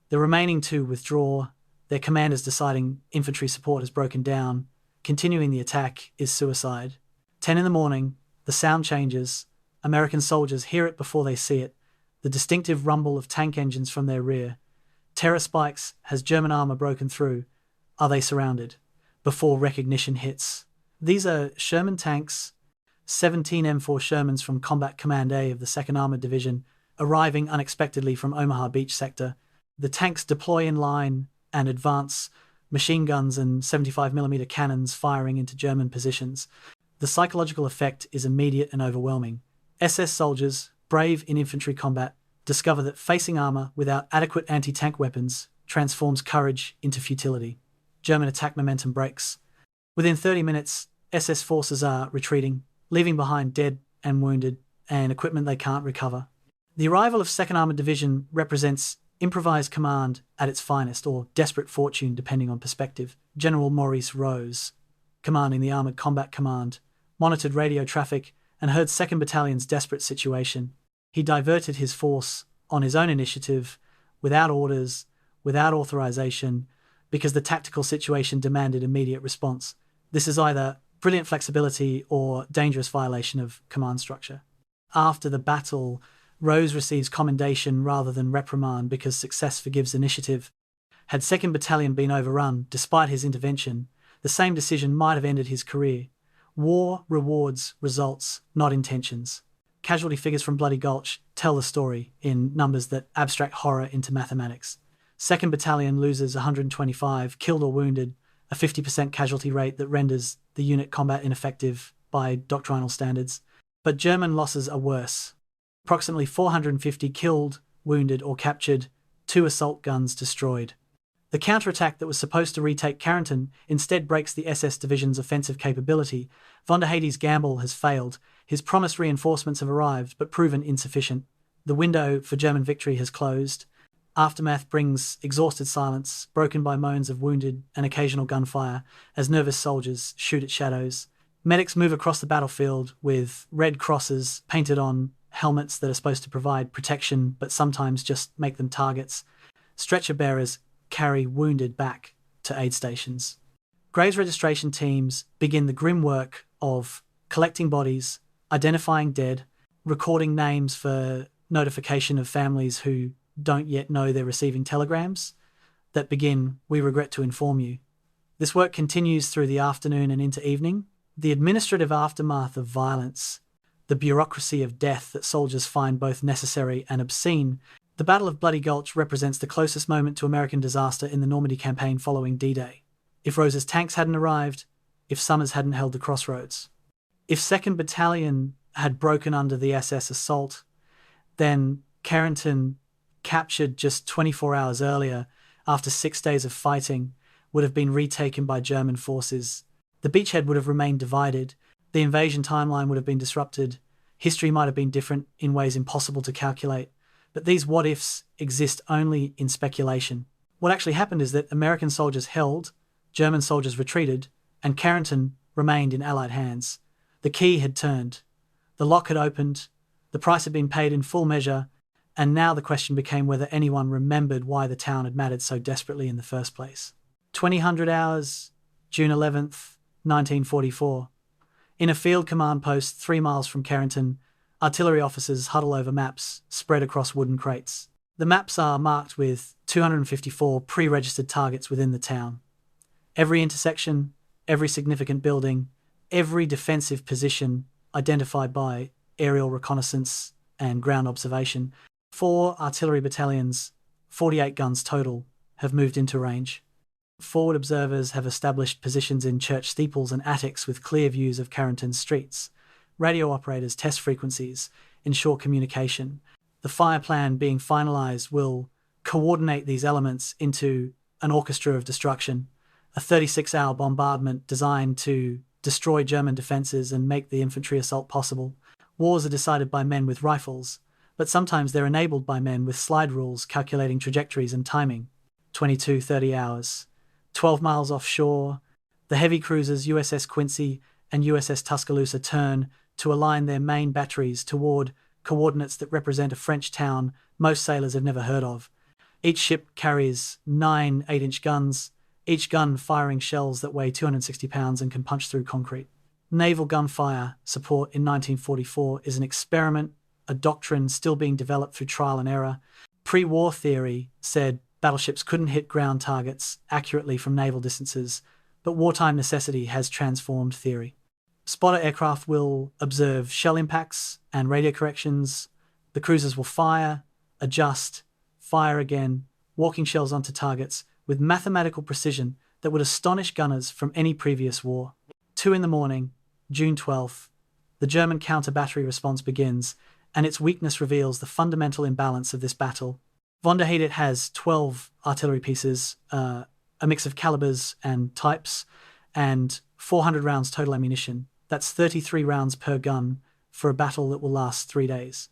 The remaining 2 withdraw, their commanders deciding infantry support has broken down. Continuing the attack is suicide. 10 in the morning, the sound changes. American soldiers hear it before they see it, the distinctive rumble of tank engines from their rear. Terror spikes. Has German armour broken through? Are they surrounded? Before recognition hits. These are Sherman tanks, 17 M4 Shermans from Combat Command A of the 2nd Armoured Division, arriving unexpectedly from Omaha Beach sector. The tanks deploy in line and advance, machine guns and 75mm cannons firing into German positions. The psychological effect is immediate and overwhelming. SS soldiers, brave in infantry combat, discover that facing armour without adequate anti-tank weapons transforms courage into futility. German attack momentum breaks. Within 30 minutes, SS forces are retreating, leaving behind dead and wounded and equipment they can't recover. The arrival of 2nd Armoured Division represents improvised command at its finest, or desperate fortune depending on perspective. General Maurice Rose, commanding the Armoured Combat Command, monitored radio traffic and heard 2nd Battalion's desperate situation. He diverted his force on his own initiative, without orders, without authorization, because the tactical situation demanded immediate response. This is either brilliant flexibility or dangerous violation of command structure. After the battle, Rose receives commendation rather than reprimand because success forgives initiative. Had 2nd Battalion been overrun, despite his intervention, the same decision might have ended his career. War rewards results, not intentions. Casualty figures from Bloody Gulch tell the story in numbers that abstract horror into mathematics. 2nd Battalion loses 125 killed or wounded, a 50% casualty rate that renders the unit combat ineffective by doctrinal standards. But German losses are worse. Approximately 450 killed, wounded or captured, 2 assault guns destroyed. The counterattack that was supposed to retake Carentan instead breaks the SS division's offensive capability. Von der Heydte's gamble has failed. His promised reinforcements have arrived but proven insufficient. The window for German victory has closed. Aftermath brings exhausted silence, broken by moans of wounded and occasional gunfire as nervous soldiers shoot at shadows. Medics move across the battlefield with red crosses painted on helmets that are supposed to provide protection but sometimes just make them targets. Stretcher bearers carry wounded back to aid stations. Graves registration teams begin the grim work of collecting bodies, identifying dead, recording names for notification of families who don't yet know they're receiving telegrams that begin, "We regret to inform you." This work continues through the afternoon and into evening. The administrative aftermath of violence, the bureaucracy of death that soldiers find both necessary and obscene. The Battle of Bloody Gulch represents the closest moment to American disaster in the Normandy campaign following D-Day. If Rose's tanks hadn't arrived, if Summers hadn't held the crossroads, if 2nd Battalion had broken under the SS assault, then Carentan, captured just 24 hours earlier after 6 days of fighting, would have been retaken by German forces. The beachhead would have remained divided. The invasion timeline would have been disrupted. History might have been different in ways impossible to calculate. But these what-ifs exist only in speculation. What actually happened is that American soldiers held, German soldiers retreated, and Carentan remained in Allied hands. The key had turned. The lock had opened. The price had been paid in full measure. And now the question became whether anyone remembered why the town had mattered so desperately in the first place. 2000 hours, June 11th, 1944. In a field command post 3 miles from Carentan, artillery officers huddle over maps spread across wooden crates. The maps are marked with 254 pre-registered targets within the town. Every intersection, every significant building, every defensive position identified by aerial reconnaissance and ground observation. 4 artillery battalions, 48 guns total, have moved into range. Forward observers have established positions in church steeples and attics with clear views of Carentan's streets. Radio operators test frequencies, ensure communication. The fire plan being finalized will coordinate these elements into an orchestra of destruction, a 36-hour bombardment designed to destroy German defenses and make the infantry assault possible. Wars are decided by men with rifles, but sometimes they're enabled by men with slide rules calculating trajectories and timing. 22-30 hours. 12 miles offshore, the heavy cruisers USS Quincy and USS Tuscaloosa turn to align their main batteries toward coordinates that represent a French town most sailors have never heard of. Each ship carries 9 8-inch guns, each gun firing shells that weigh 260 pounds and can punch through concrete. Naval gunfire support in 1944 is an experiment, a doctrine still being developed through trial and error. Pre-war theory said battleships couldn't hit ground targets accurately from naval distances, but wartime necessity has transformed theory. Spotter aircraft will observe shell impacts and radio corrections. The cruisers will fire, adjust, fire again, walking shells onto targets with mathematical precision that would astonish gunners from any previous war. 2 a.m, June 12th, the German counter-battery response begins, and its weakness reveals the fundamental imbalance of this battle. Von der Heydte has 12 artillery pieces, a mix of calibers and types, and 400 rounds total ammunition. That's 33 rounds per gun for a battle that will last 3 days.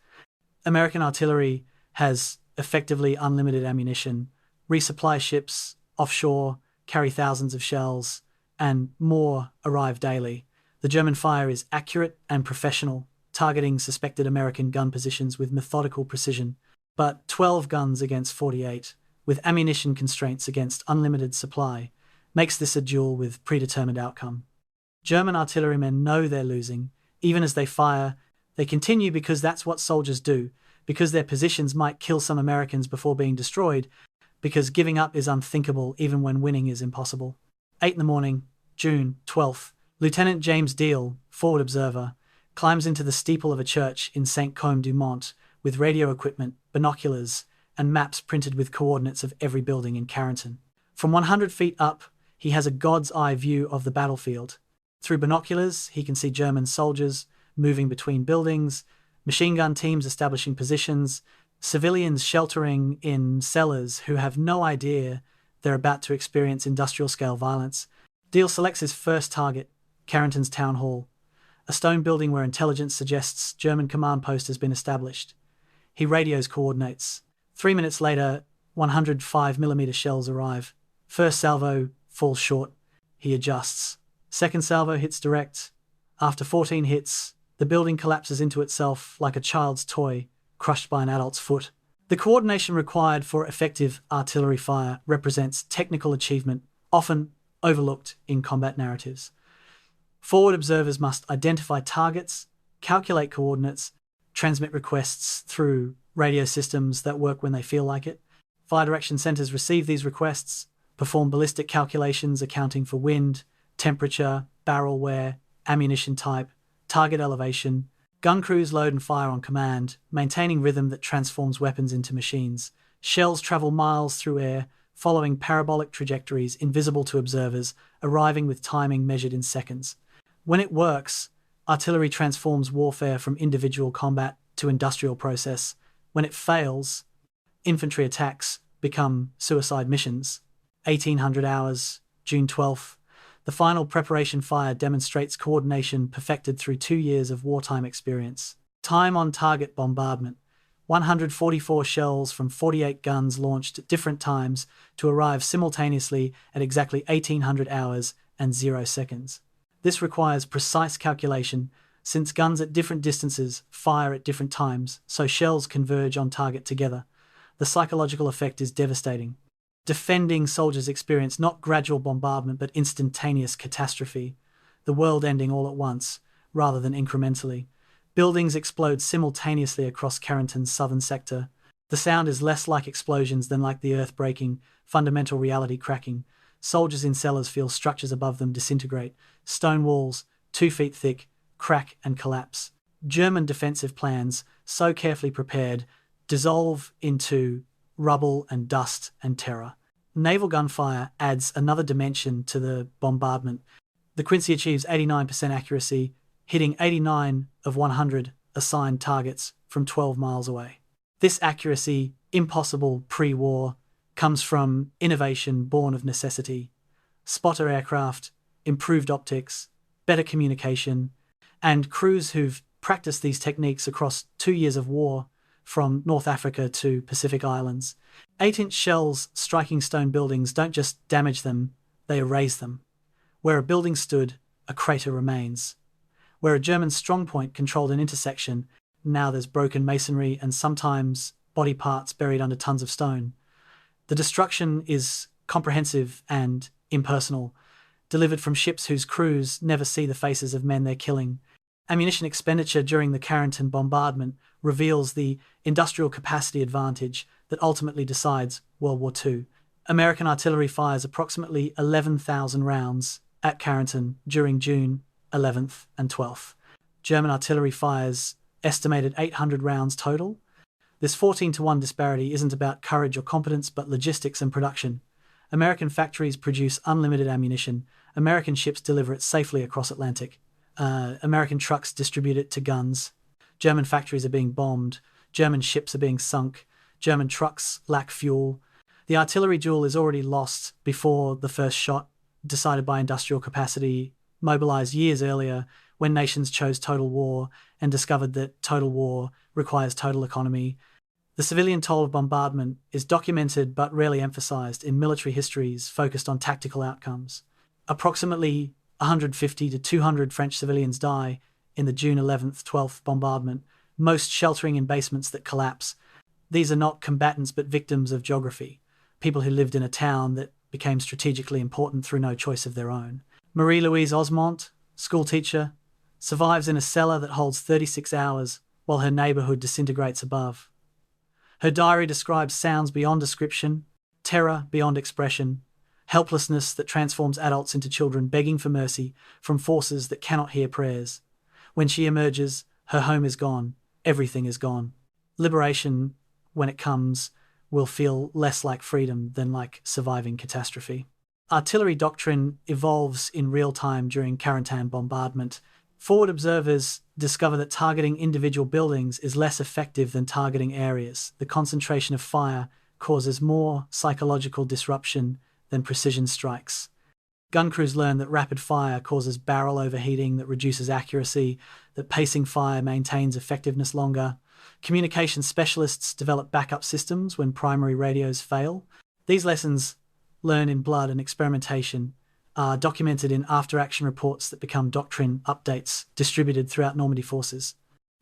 American artillery has effectively unlimited ammunition. Resupply ships offshore carry thousands of shells, and more arrive daily. The German fire is accurate and professional, targeting suspected American gun positions with methodical precision. But 12 guns against 48, with ammunition constraints against unlimited supply, makes this a duel with predetermined outcome. German artillerymen know they're losing. Even as they fire, they continue because that's what soldiers do, because their positions might kill some Americans before being destroyed, because giving up is unthinkable even when winning is impossible. 8 in the morning, June 12th, Lieutenant James Deal, forward observer, climbs into the steeple of a church in Saint-Côme-du-Mont with radio equipment, binoculars, and maps printed with coordinates of every building in Carentan. From 100 feet up, he has a god's eye view of the battlefield. Through binoculars, he can see German soldiers moving between buildings, machine gun teams establishing positions, civilians sheltering in cellars who have no idea they're about to experience industrial-scale violence. Deal selects his first target, Carentan's town hall, a stone building where intelligence suggests German command post has been established. He radios coordinates. 3 minutes later, 105mm shells arrive. First salvo falls short. He adjusts. Second salvo hits direct. After 14 hits, the building collapses into itself like a child's toy, crushed by an adult's foot. The coordination required for effective artillery fire represents technical achievement, often overlooked in combat narratives. Forward observers must identify targets, calculate coordinates, transmit requests through radio systems that work when they feel like it. Fire direction centers receive these requests, perform ballistic calculations accounting for wind, temperature, barrel wear, ammunition type, target elevation. Gun crews load and fire on command, maintaining rhythm that transforms weapons into machines. Shells travel miles through air, following parabolic trajectories invisible to observers, arriving with timing measured in seconds. When it works, artillery transforms warfare from individual combat to industrial process. When it fails, infantry attacks become suicide missions. 1800 hours, June 12th. The final preparation fire demonstrates coordination perfected through 2 years of wartime experience. Time on target bombardment. 144 shells from 48 guns launched at different times to arrive simultaneously at exactly 1800 hours and 0 seconds. This requires precise calculation, since guns at different distances fire at different times, so shells converge on target together. The psychological effect is devastating. Defending soldiers experience not gradual bombardment but instantaneous catastrophe, the world ending all at once, rather than incrementally. Buildings explode simultaneously across Carentan's southern sector. The sound is less like explosions than like the earth breaking, fundamental reality cracking. Soldiers in cellars feel structures above them disintegrate. Stone walls, 2 feet thick, crack and collapse. German defensive plans, so carefully prepared, dissolve into rubble and dust and terror. Naval gunfire adds another dimension to the bombardment. The Quincy achieves 89% accuracy, hitting 89 of 100 assigned targets from 12 miles away. This accuracy, impossible pre-war, comes from innovation born of necessity. Spotter aircraft, improved optics, better communication, and crews who've practiced these techniques across 2 years of war, from North Africa to Pacific Islands. 8-inch shells striking stone buildings don't just damage them, they erase them. Where a building stood, a crater remains. Where a German strongpoint controlled an intersection, now there's broken masonry and sometimes body parts buried under tons of stone. The destruction is comprehensive and impersonal, delivered from ships whose crews never see the faces of men they're killing. Ammunition expenditure during the Carentan bombardment reveals the industrial capacity advantage that ultimately decides World War II. American artillery fires approximately 11,000 rounds at Carentan during June 11th and 12th. German artillery fires estimated 800 rounds total. This 14-to-1 disparity isn't about courage or competence but logistics and production. American factories produce unlimited ammunition. American ships deliver it safely across Atlantic. American trucks distribute it to guns. German factories are being bombed. German ships are being sunk. German trucks lack fuel. The artillery duel is already lost before the first shot. decided by industrial capacity, mobilized years earlier when nations chose total war and discovered that total war requires total economy. The civilian toll of bombardment is documented but rarely emphasized in military histories focused on tactical outcomes. Approximately 150 to 200 French civilians die in the June 11th, 12th bombardment, most sheltering in basements that collapse. These are not combatants but victims of geography, people who lived in a town that became strategically important through no choice of their own. Marie-Louise Osmont, schoolteacher, survives in a cellar that holds 36 hours while her neighborhood disintegrates above. Her diary describes sounds beyond description, terror beyond expression, helplessness that transforms adults into children begging for mercy from forces that cannot hear prayers. When she emerges, her home is gone, everything is gone. Liberation, when it comes, will feel less like freedom than like surviving catastrophe. Artillery doctrine evolves in real time during Carentan bombardment. Forward observers discover that targeting individual buildings is less effective than targeting areas. The concentration of fire causes more psychological disruption than precision strikes. Gun crews learn that rapid fire causes barrel overheating that reduces accuracy, that pacing fire maintains effectiveness longer. Communication specialists develop backup systems when primary radios fail. These lessons, learned in blood and experimentation, are documented in after-action reports that become doctrine updates distributed throughout Normandy forces.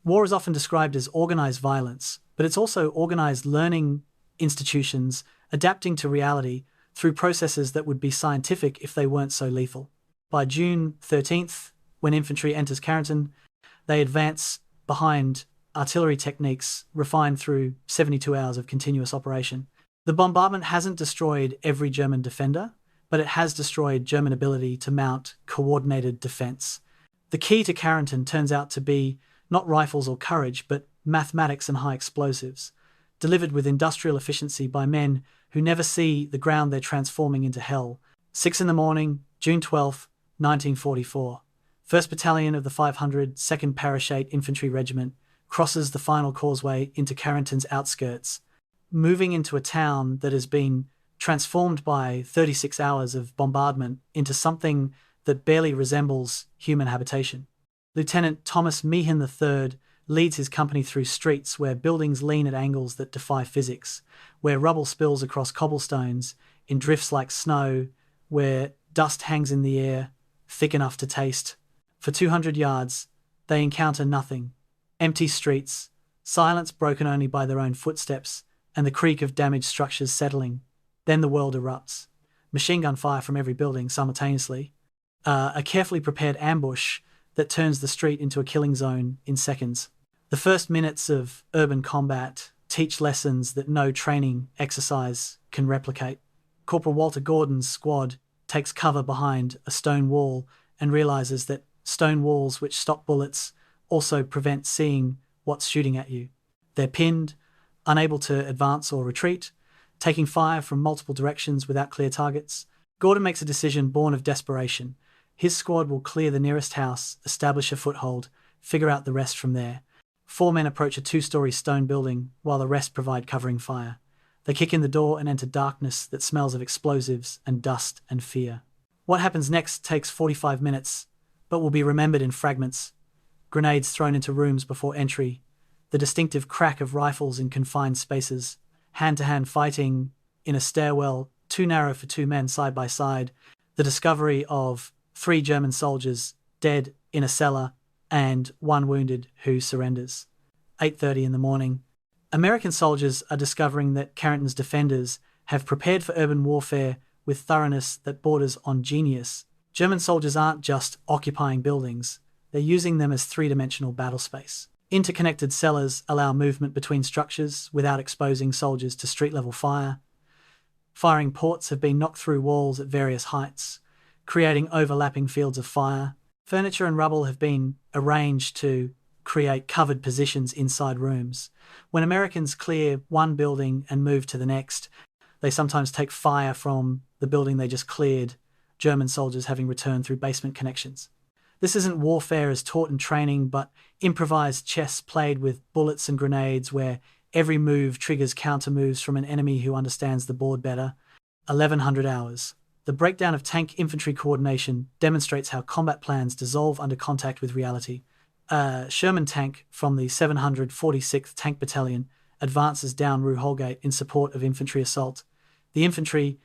War is often described as organized violence, but it's also organized learning institutions adapting to reality through processes that would be scientific if they weren't so lethal. By June 13th, when infantry enters Carentan, they advance behind artillery techniques refined through 72 hours of continuous operation. The bombardment hasn't destroyed every German defender, but it has destroyed German ability to mount coordinated defense. The key to Carentan turns out to be not rifles or courage, but mathematics and high explosives, delivered with industrial efficiency by men who never see the ground they're transforming into hell. 6 a.m, June 12, 1944. 1st Battalion of the 502nd Parachute Infantry Regiment crosses the final causeway into Carentan's outskirts, moving into a town that has been transformed by 36 hours of bombardment into something that barely resembles human habitation. Lieutenant Thomas Meehan III leads his company through streets where buildings lean at angles that defy physics, where rubble spills across cobblestones in drifts like snow, where dust hangs in the air, thick enough to taste. For 200 yards, they encounter nothing. Empty streets, silence broken only by their own footsteps, and the creak of damaged structures settling. Then the world erupts. Machine gun fire from every building simultaneously. A carefully prepared ambush that turns the street into a killing zone in seconds. The first minutes of urban combat teach lessons that no training exercise can replicate. Corporal Walter Gordon's squad takes cover behind a stone wall and realizes that stone walls which stop bullets also prevent seeing what's shooting at you. They're pinned, unable to advance or retreat, taking fire from multiple directions without clear targets. Gordon makes a decision born of desperation. His squad will clear the nearest house, establish a foothold, figure out the rest from there. 4 men approach a 2-story stone building while the rest provide covering fire. They kick in the door and enter darkness that smells of explosives and dust and fear. What happens next takes 45 minutes, but will be remembered in fragments. Grenades thrown into rooms before entry, the distinctive crack of rifles in confined spaces, hand-to-hand fighting in a stairwell too narrow for 2 men side by side, the discovery of 3 German soldiers dead in a cellar and 1 wounded who surrenders. 8:30 in the morning. American soldiers are discovering that Carentan's defenders have prepared for urban warfare with thoroughness that borders on genius. German soldiers aren't just occupying buildings, they're using them as 3-dimensional battle space. Interconnected cellars allow movement between structures without exposing soldiers to street-level fire. Firing ports have been knocked through walls at various heights, creating overlapping fields of fire. Furniture and rubble have been arranged to create covered positions inside rooms. When Americans clear one building and move to the next, they sometimes take fire from the building they just cleared, German soldiers having returned through basement connections. This isn't warfare as taught in training, but improvised chess played with bullets and grenades where every move triggers counter moves from an enemy who understands the board better. 1100 hours. The breakdown of tank infantry coordination demonstrates how combat plans dissolve under contact with reality. A Sherman tank from the 746th Tank Battalion advances down Rue Holgate in support of infantry assault. The infantry,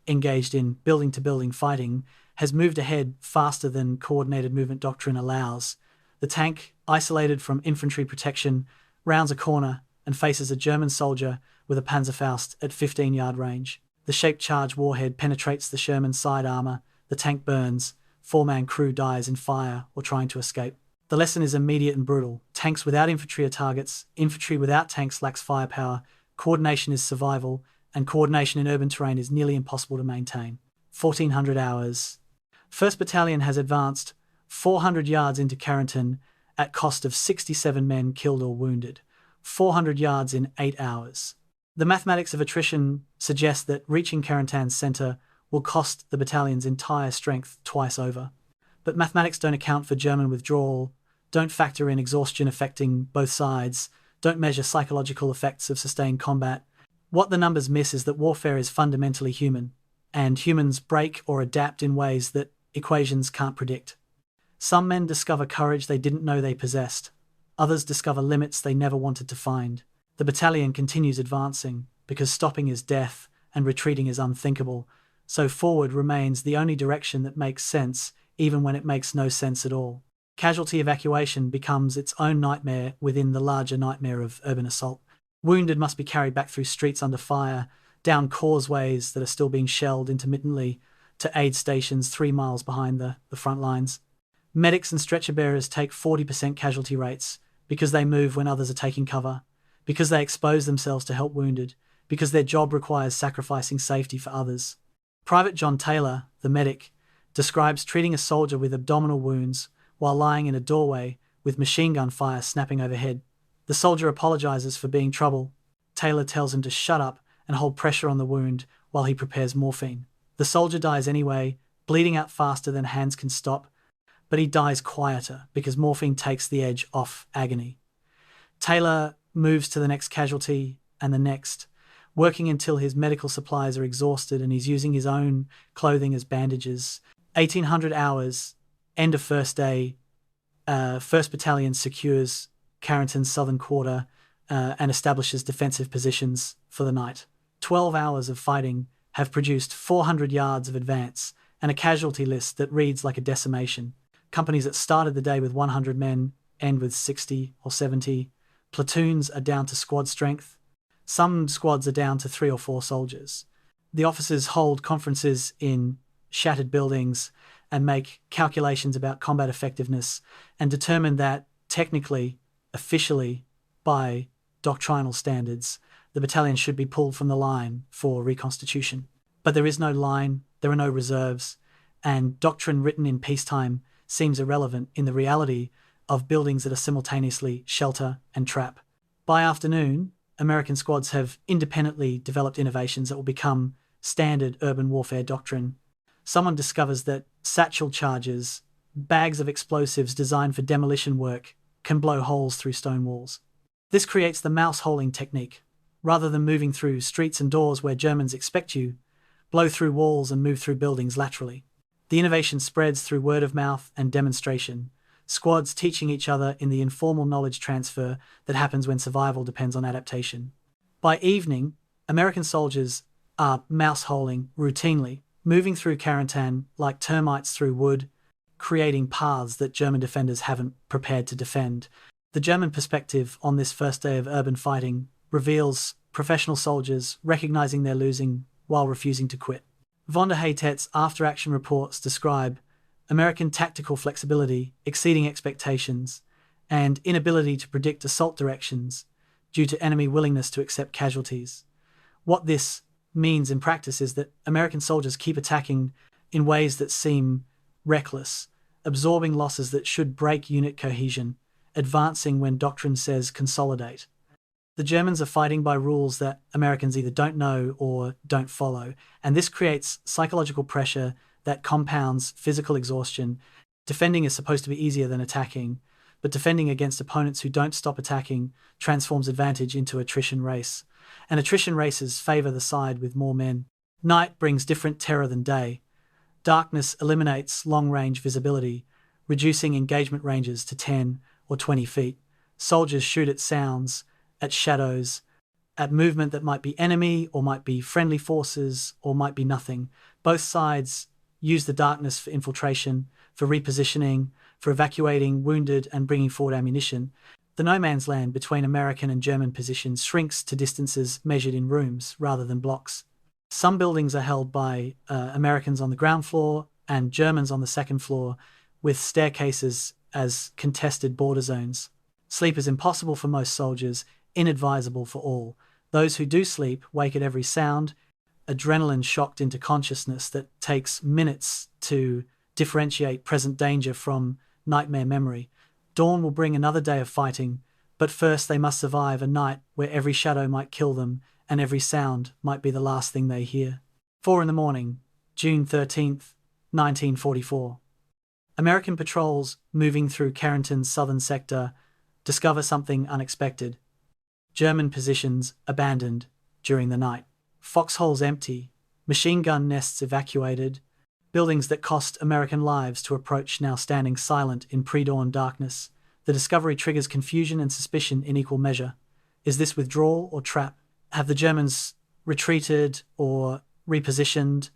engaged in building-to-building fighting, has moved ahead faster than coordinated movement doctrine allows. The tank, isolated from infantry protection, rounds a corner and faces a German soldier with a Panzerfaust at 15-yard range. The shaped charge warhead penetrates the Sherman side armor, the tank burns, four-man crew dies in fire or trying to escape. The lesson is immediate and brutal. Tanks without infantry are targets, infantry without tanks lacks firepower, coordination is survival, and coordination in urban terrain is nearly impossible to maintain. 1400 hours. 1st Battalion has advanced 400 yards into Carentan at cost of 67 men killed or wounded. 400 yards in 8 hours. The mathematics of attrition suggest that reaching Carentan's centre will cost the battalion's entire strength twice over. But mathematics don't account for German withdrawal, don't factor in exhaustion affecting both sides, don't measure psychological effects of sustained combat. What the numbers miss is that warfare is fundamentally human, and humans break or adapt in ways that equations can't predict. Some men discover courage they didn't know they possessed. Others discover limits they never wanted to find. The battalion continues advancing, because stopping is death and retreating is unthinkable, so forward remains the only direction that makes sense, even when it makes no sense at all. Casualty evacuation becomes its own nightmare within the larger nightmare of urban assault. Wounded must be carried back through streets under fire, down causeways that are still being shelled intermittently, to aid stations 3 miles behind the front lines. Medics and stretcher bearers take 40% casualty rates, because they move when others are taking cover, because they expose themselves to help wounded, because their job requires sacrificing safety for others. Private John Taylor, the medic, describes treating a soldier with abdominal wounds while lying in a doorway with machine gun fire snapping overhead. The soldier apologizes for being trouble. Taylor tells him to shut up and hold pressure on the wound while he prepares morphine. The soldier dies anyway, bleeding out faster than hands can stop, but he dies quieter because morphine takes the edge off agony. Taylor moves to the next casualty and the next, working until his medical supplies are exhausted and he's using his own clothing as bandages. 1800 hours, end of first day, 1st Battalion secures Carentan's southern quarter and establishes defensive positions for the night. 12 hours of fighting have produced 400 yards of advance and a casualty list that reads like a decimation. Companies that started the day with 100 men end with 60 or 70. Platoons are down to squad strength. Some squads are down to 3 or 4 soldiers. The officers hold conferences in shattered buildings and make calculations about combat effectiveness and determine that, technically, officially, by doctrinal standards, the battalion should be pulled from the line for reconstitution. But there is no line, there are no reserves, and doctrine written in peacetime seems irrelevant in the reality of buildings that are simultaneously shelter and trap. By afternoon, American squads have independently developed innovations that will become standard urban warfare doctrine. Someone discovers that satchel charges, bags of explosives designed for demolition work, can blow holes through stone walls. This creates the Mouseholing technique. Rather than moving through streets and doors where Germans expect you, blow through walls and move through buildings laterally. The innovation spreads through word of mouth and demonstration, squads teaching each other in the informal knowledge transfer that happens when survival depends on adaptation. By evening, American soldiers are mouseholing routinely, moving through Carentan like termites through wood, creating paths that German defenders haven't prepared to defend. The German perspective on this first day of urban fighting reveals professional soldiers recognizing they're losing while refusing to quit. Von der Heydte's after-action reports describe American tactical flexibility exceeding expectations and inability to predict assault directions due to enemy willingness to accept casualties. What this means in practice is that American soldiers keep attacking in ways that seem reckless, absorbing losses that should break unit cohesion, advancing when doctrine says consolidate. The Germans are fighting by rules that Americans either don't know or don't follow, and this creates psychological pressure that compounds physical exhaustion. Defending is supposed to be easier than attacking, but defending against opponents who don't stop attacking transforms advantage into attrition race, and attrition races favor the side with more men. Night brings different terror than day. Darkness eliminates long-range visibility, reducing engagement ranges to 10 or 20 feet. Soldiers shoot at sounds, at shadows, at movement that might be enemy or might be friendly forces or might be nothing. Both sides use the darkness for infiltration, for repositioning, for evacuating wounded and bringing forward ammunition. The no man's land between American and German positions shrinks to distances measured in rooms rather than blocks. Some buildings are held by Americans on the ground floor and Germans on the second floor, with staircases as contested border zones. Sleep is impossible for most soldiers, inadvisable for all. Those who do sleep wake at every sound, adrenaline shocked into consciousness that takes minutes to differentiate present danger from nightmare memory. Dawn will bring another day of fighting, but first they must survive a night where every shadow might kill them and every sound might be the last thing they hear. 4 a.m, June 13th, 1944. American patrols moving through Carentan's southern sector discover something unexpected. German positions abandoned during the night. Foxholes empty, machine gun nests evacuated, buildings that cost American lives to approach now standing silent in pre-dawn darkness. The discovery triggers confusion and suspicion in equal measure. Is this withdrawal or trap? Have the Germans retreated or repositioned?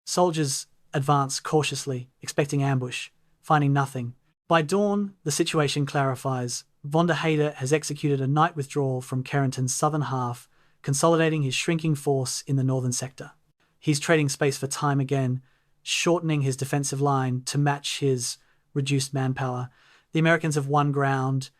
Soldiers advance cautiously, expecting ambush, finding nothing. By dawn, the situation clarifies. Von der Heydte has executed a night withdrawal from Carentan's southern half, consolidating his shrinking force in the northern sector. He's trading space for time again, shortening his defensive line to match his reduced manpower. The Americans have won ground,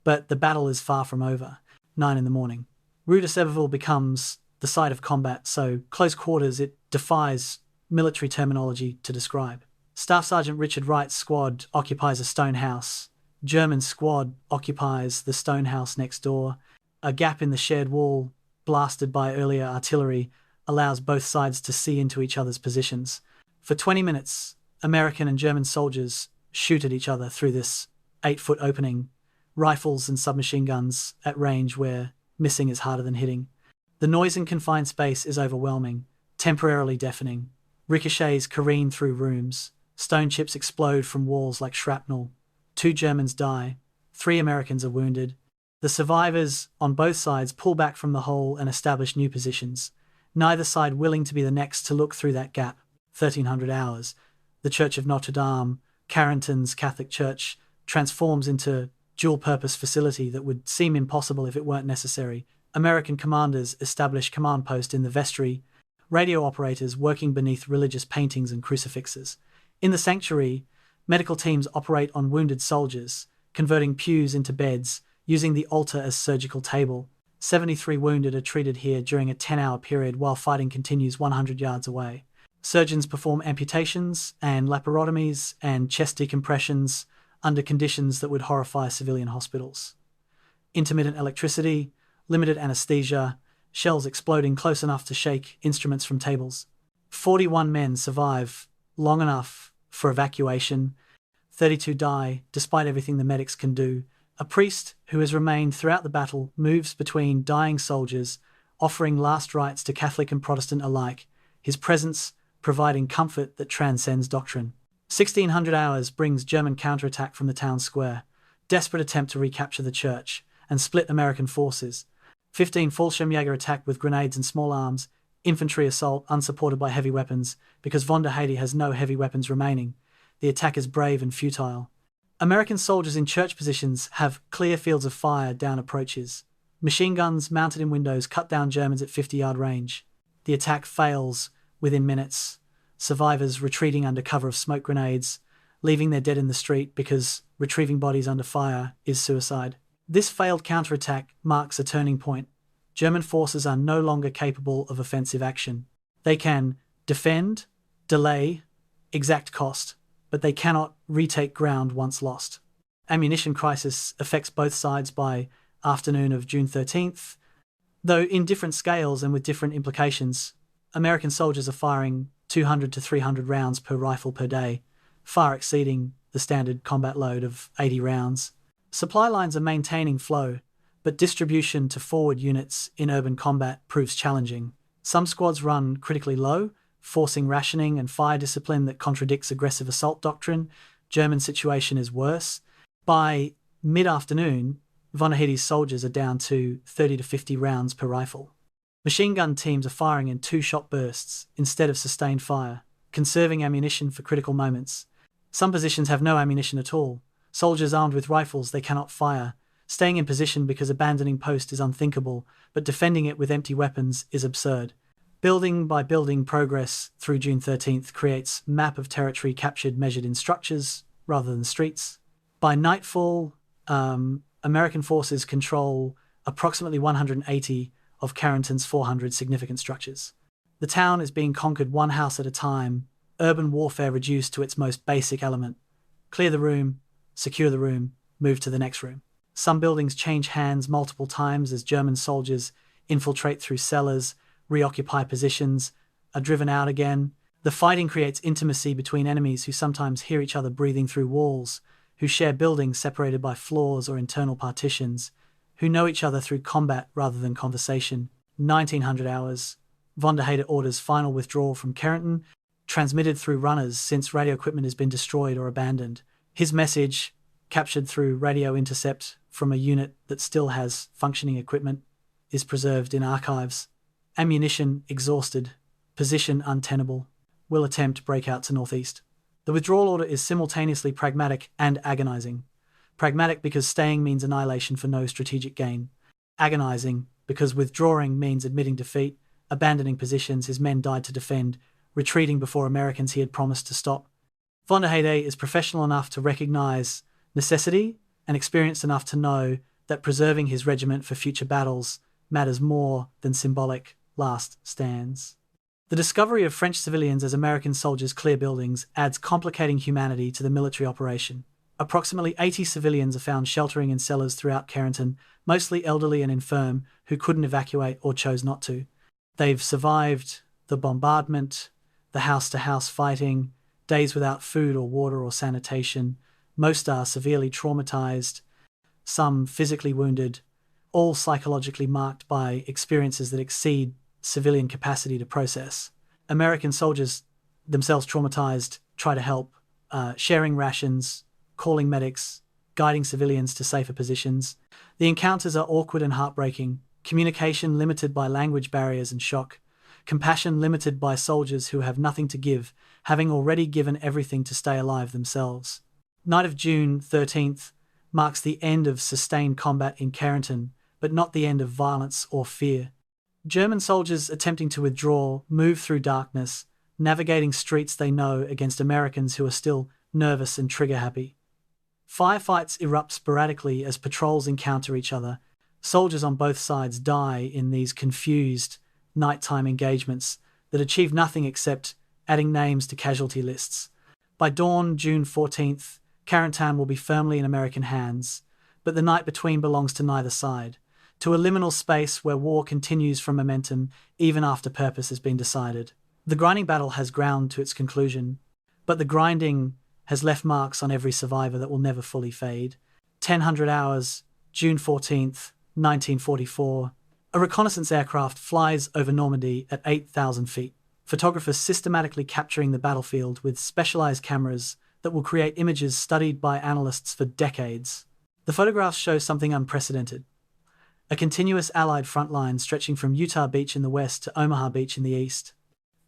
but the battle is far from over. 9 a.m. Rue de Severville becomes the site of combat, so close quarters it defies military terminology to describe. Staff Sergeant Richard Wright's squad occupies a stone house. German squad occupies the stone house next door. A gap in the shared wall, blasted by earlier artillery, allows both sides to see into each other's positions. For 20 minutes, American and German soldiers shoot at each other through this 8-foot opening, rifles and submachine guns at range where missing is harder than hitting. The noise in confined space is overwhelming, temporarily deafening. Ricochets careen through rooms. Stone chips explode from walls like shrapnel. 2 Germans die. 3 Americans are wounded. The survivors on both sides pull back from the hole and establish new positions, neither side willing to be the next to look through that gap. 1300 hours. The Church of Notre Dame, Carentan's Catholic Church, transforms into dual-purpose facility that would seem impossible if it weren't necessary. American commanders establish command post in the vestry, radio operators working beneath religious paintings and crucifixes. In the sanctuary, medical teams operate on wounded soldiers, converting pews into beds, using the altar as surgical table. 73 wounded are treated here during a 10-hour period while fighting continues 100 yards away. Surgeons perform amputations and laparotomies and chest decompressions under conditions that would horrify civilian hospitals. Intermittent electricity, limited anesthesia, shells exploding close enough to shake instruments from tables. 41 men survive long enough for evacuation. 32 die, despite everything the medics can do. A priest who has remained throughout the battle moves between dying soldiers, offering last rites to Catholic and Protestant alike, his presence providing comfort that transcends doctrine. 1600 hours brings German counterattack from the town square, desperate attempt to recapture the church, and split American forces. 15 Fallschirmjäger attack with grenades and small arms, infantry assault unsupported by heavy weapons, because von der Heydte has no heavy weapons remaining. The attack is brave and futile. American soldiers in church positions have clear fields of fire down approaches. Machine guns mounted in windows cut down Germans at 50-yard range. The attack fails within minutes, survivors retreating under cover of smoke grenades, leaving their dead in the street because retrieving bodies under fire is suicide. This failed counterattack marks a turning point. German forces are no longer capable of offensive action. They can defend, delay, exact cost, but they cannot retake ground once lost. Ammunition crisis affects both sides by afternoon of June 13th, though in different scales and with different implications. American soldiers are firing 200 to 300 rounds per rifle per day, far exceeding the standard combat load of 80 rounds. Supply lines are maintaining flow, but distribution to forward units in urban combat proves challenging. Some squads run critically low, forcing rationing and fire discipline that contradicts aggressive assault doctrine. German situation is worse. By mid-afternoon, von Heydte's soldiers are down to 30 to 50 rounds per rifle. Machine gun teams are firing in 2-shot bursts instead of sustained fire, conserving ammunition for critical moments. Some positions have no ammunition at all. Soldiers armed with rifles they cannot fire. Staying in position because abandoning post is unthinkable, but defending it with empty weapons is absurd. Building by building progress through June 13th creates map of territory captured measured in structures rather than streets. By nightfall, American forces control approximately 180 of Carentan's 400 significant structures. The town is being conquered one house at a time, urban warfare reduced to its most basic element. Clear the room, secure the room, move to the next room. Some buildings change hands multiple times as German soldiers infiltrate through cellars, reoccupy positions, are driven out again. The fighting creates intimacy between enemies who sometimes hear each other breathing through walls, who share buildings separated by floors or internal partitions, who know each other through combat rather than conversation. 1900 hours. Von der Heydte orders final withdrawal from Carentan, transmitted through runners since radio equipment has been destroyed or abandoned. His message, captured through radio intercept from a unit that still has functioning equipment, is preserved in archives. Ammunition exhausted, position untenable, will attempt breakout to northeast. The withdrawal order is simultaneously pragmatic and agonizing. Pragmatic because staying means annihilation for no strategic gain. Agonizing because withdrawing means admitting defeat, abandoning positions his men died to defend, retreating before Americans he had promised to stop. Von der Heydte is professional enough to recognize necessity and experienced enough to know that preserving his regiment for future battles matters more than symbolic last stands. The discovery of French civilians as American soldiers clear buildings adds complicating humanity to the military operation. Approximately 80 civilians are found sheltering in cellars throughout Carentan, mostly elderly and infirm who couldn't evacuate or chose not to. They've survived the bombardment, the house-to-house fighting, days without food or water or sanitation. Most are severely traumatized, some physically wounded, all psychologically marked by experiences that exceed civilian capacity to process. American soldiers, themselves traumatized, try to help, sharing rations, calling medics, guiding civilians to safer positions. The encounters are awkward and heartbreaking, communication limited by language barriers and shock, compassion limited by soldiers who have nothing to give, having already given everything to stay alive themselves. Night of June 13th marks the end of sustained combat in Carentan, but not the end of violence or fear. German soldiers attempting to withdraw move through darkness, navigating streets they know against Americans who are still nervous and trigger-happy. Firefights erupt sporadically as patrols encounter each other. Soldiers on both sides die in these confused, nighttime engagements that achieve nothing except adding names to casualty lists. By dawn, June 14th, Carentan will be firmly in American hands, but the night between belongs to neither side, to a liminal space where war continues from momentum even after purpose has been decided. The grinding battle has ground to its conclusion, but the grinding has left marks on every survivor that will never fully fade. 1000 hours, June 14th, 1944. A reconnaissance aircraft flies over Normandy at 8,000 feet. Photographers systematically capturing the battlefield with specialized cameras that will create images studied by analysts for decades. The photographs show something unprecedented. A continuous Allied front line stretching from Utah Beach in the west to Omaha Beach in the east.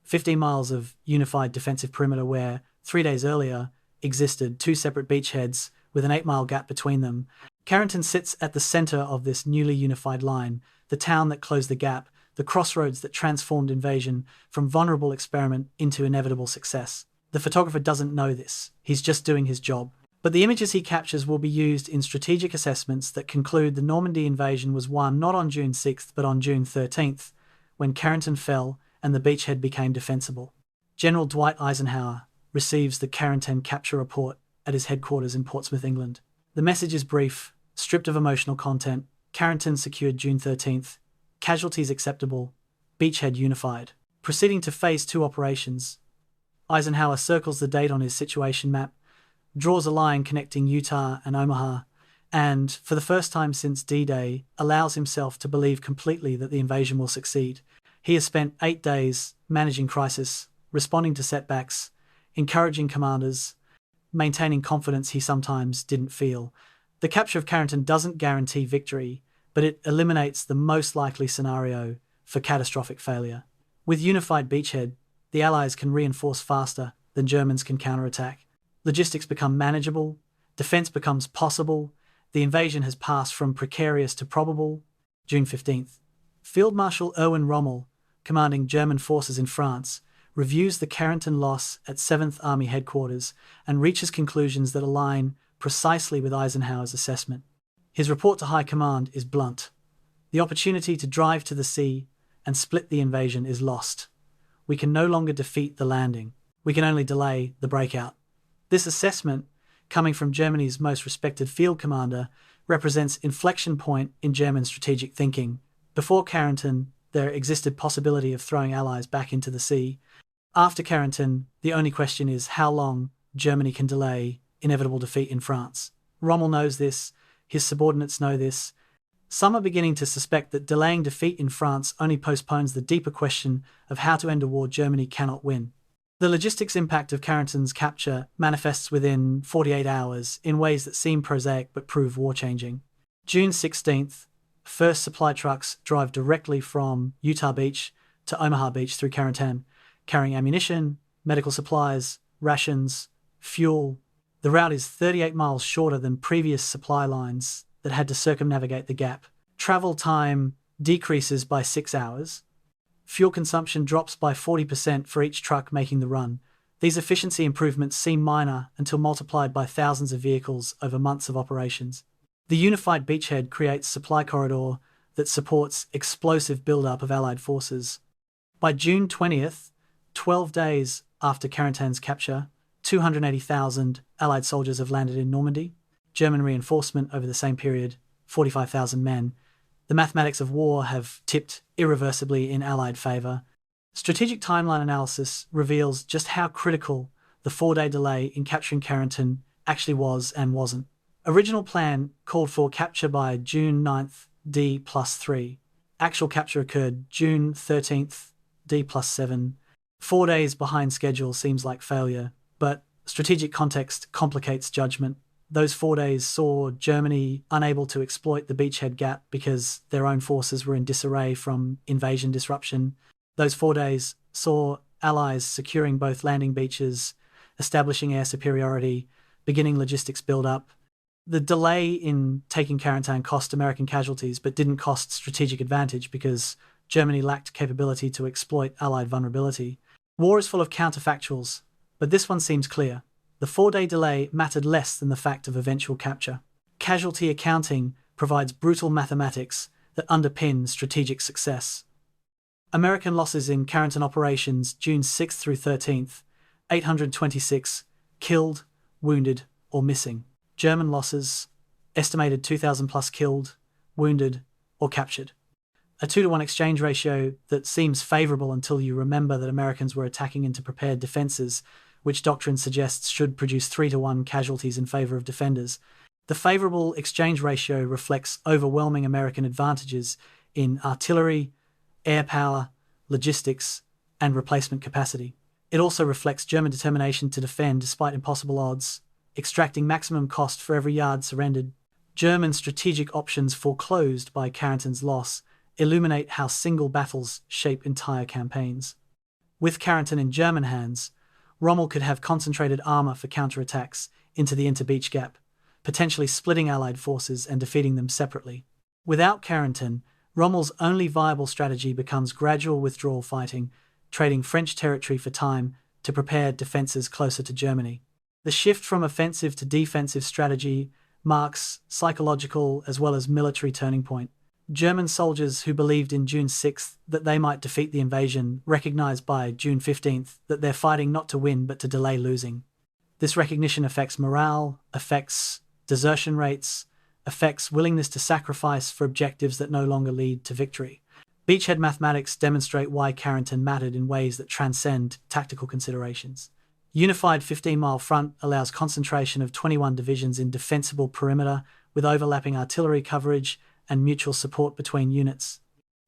15 miles of unified defensive perimeter where, 3 days earlier, existed 2 separate beachheads with an 8-mile gap between them. Carentan sits at the center of this newly unified line, the town that closed the gap, the crossroads that transformed invasion from vulnerable experiment into inevitable success. The photographer doesn't know this. He's just doing his job. But the images he captures will be used in strategic assessments that conclude the Normandy invasion was won not on June 6th but on June 13th, when Carentan fell and the beachhead became defensible. General Dwight Eisenhower receives the Carentan capture report at his headquarters in Portsmouth, England. The message is brief, stripped of emotional content. Carentan secured June 13th. Casualties acceptable. Beachhead unified. Proceeding to Phase 2 operations. Eisenhower circles the date on his situation map, draws a line connecting Utah and Omaha, and, for the first time since D-Day, allows himself to believe completely that the invasion will succeed. He has spent 8 days managing crisis, responding to setbacks, encouraging commanders, maintaining confidence he sometimes didn't feel. The capture of Carentan doesn't guarantee victory, but it eliminates the most likely scenario for catastrophic failure. With unified beachhead, the Allies can reinforce faster than Germans can counterattack. Logistics become manageable, defense becomes possible, the invasion has passed from precarious to probable. June 15th. Field Marshal Erwin Rommel, commanding German forces in France, reviews the Carentan loss at 7th Army headquarters and reaches conclusions that align precisely with Eisenhower's assessment. His report to High Command is blunt. The opportunity to drive to the sea and split the invasion is lost. We can no longer defeat the landing. We can only delay the breakout. This assessment, coming from Germany's most respected field commander, represents inflection point in German strategic thinking. Before Carentan, there existed possibility of throwing Allies back into the sea. After Carentan, the only question is how long Germany can delay inevitable defeat in France. Rommel knows this, his subordinates know this. Some are beginning to suspect that delaying defeat in France only postpones the deeper question of how to end a war Germany cannot win. The logistics impact of Carentan's capture manifests within 48 hours in ways that seem prosaic but prove war-changing. June 16th, first supply trucks drive directly from Utah Beach to Omaha Beach through Carentan, carrying ammunition, medical supplies, rations, fuel. The route is 38 miles shorter than previous supply lines that had to circumnavigate the gap. Travel time decreases by 6 hours. Fuel consumption drops by 40% for each truck making the run. These efficiency improvements seem minor until multiplied by thousands of vehicles over months of operations. The unified beachhead creates supply corridor that supports explosive buildup of Allied forces. By June 20th, 12 days after Carentan's capture, 280,000 Allied soldiers have landed in Normandy. German reinforcement over the same period, 45,000 men. The mathematics of war have tipped irreversibly in Allied favour. Strategic timeline analysis reveals just how critical the 4-day delay in capturing Carentan actually was and wasn't. Original plan called for capture by June 9th, D+3. Actual capture occurred June 13th, D+7. 4 days behind schedule seems like failure, but strategic context complicates judgment. Those 4 days saw Germany unable to exploit the beachhead gap because their own forces were in disarray from invasion disruption. Those 4 days saw Allies securing both landing beaches, establishing air superiority, beginning logistics build-up. The delay in taking Carentan cost American casualties but didn't cost strategic advantage because Germany lacked capability to exploit Allied vulnerability. War is full of counterfactuals, but this one seems clear. The 4-day delay mattered less than the fact of eventual capture. Casualty accounting provides brutal mathematics that underpin strategic success. American losses in Carentan operations June 6th through 13th, 826 killed, wounded, or missing. German losses, estimated 2,000 plus killed, wounded, or captured. A 2-to-1 exchange ratio that seems favourable until you remember that Americans were attacking into prepared defences, which doctrine suggests should produce 3-to-1 casualties in favour of defenders. The favourable exchange ratio reflects overwhelming American advantages in artillery, air power, logistics, and replacement capacity. It also reflects German determination to defend despite impossible odds, extracting maximum cost for every yard surrendered. German strategic options foreclosed by Carentan's loss illuminate how single battles shape entire campaigns. With Carentan in German hands, Rommel could have concentrated armour for counterattacks into the inter-beach gap, potentially splitting Allied forces and defeating them separately. Without Carentan, Rommel's only viable strategy becomes gradual withdrawal fighting, trading French territory for time to prepare defences closer to Germany. The shift from offensive to defensive strategy marks psychological as well as military turning point. German soldiers who believed in June 6th that they might defeat the invasion recognized by June 15th that they're fighting not to win but to delay losing. This recognition affects morale, affects desertion rates, affects willingness to sacrifice for objectives that no longer lead to victory. Beachhead mathematics demonstrate why Carentan mattered in ways that transcend tactical considerations. Unified 15-mile front allows concentration of 21 divisions in defensible perimeter with overlapping artillery coverage and mutual support between units.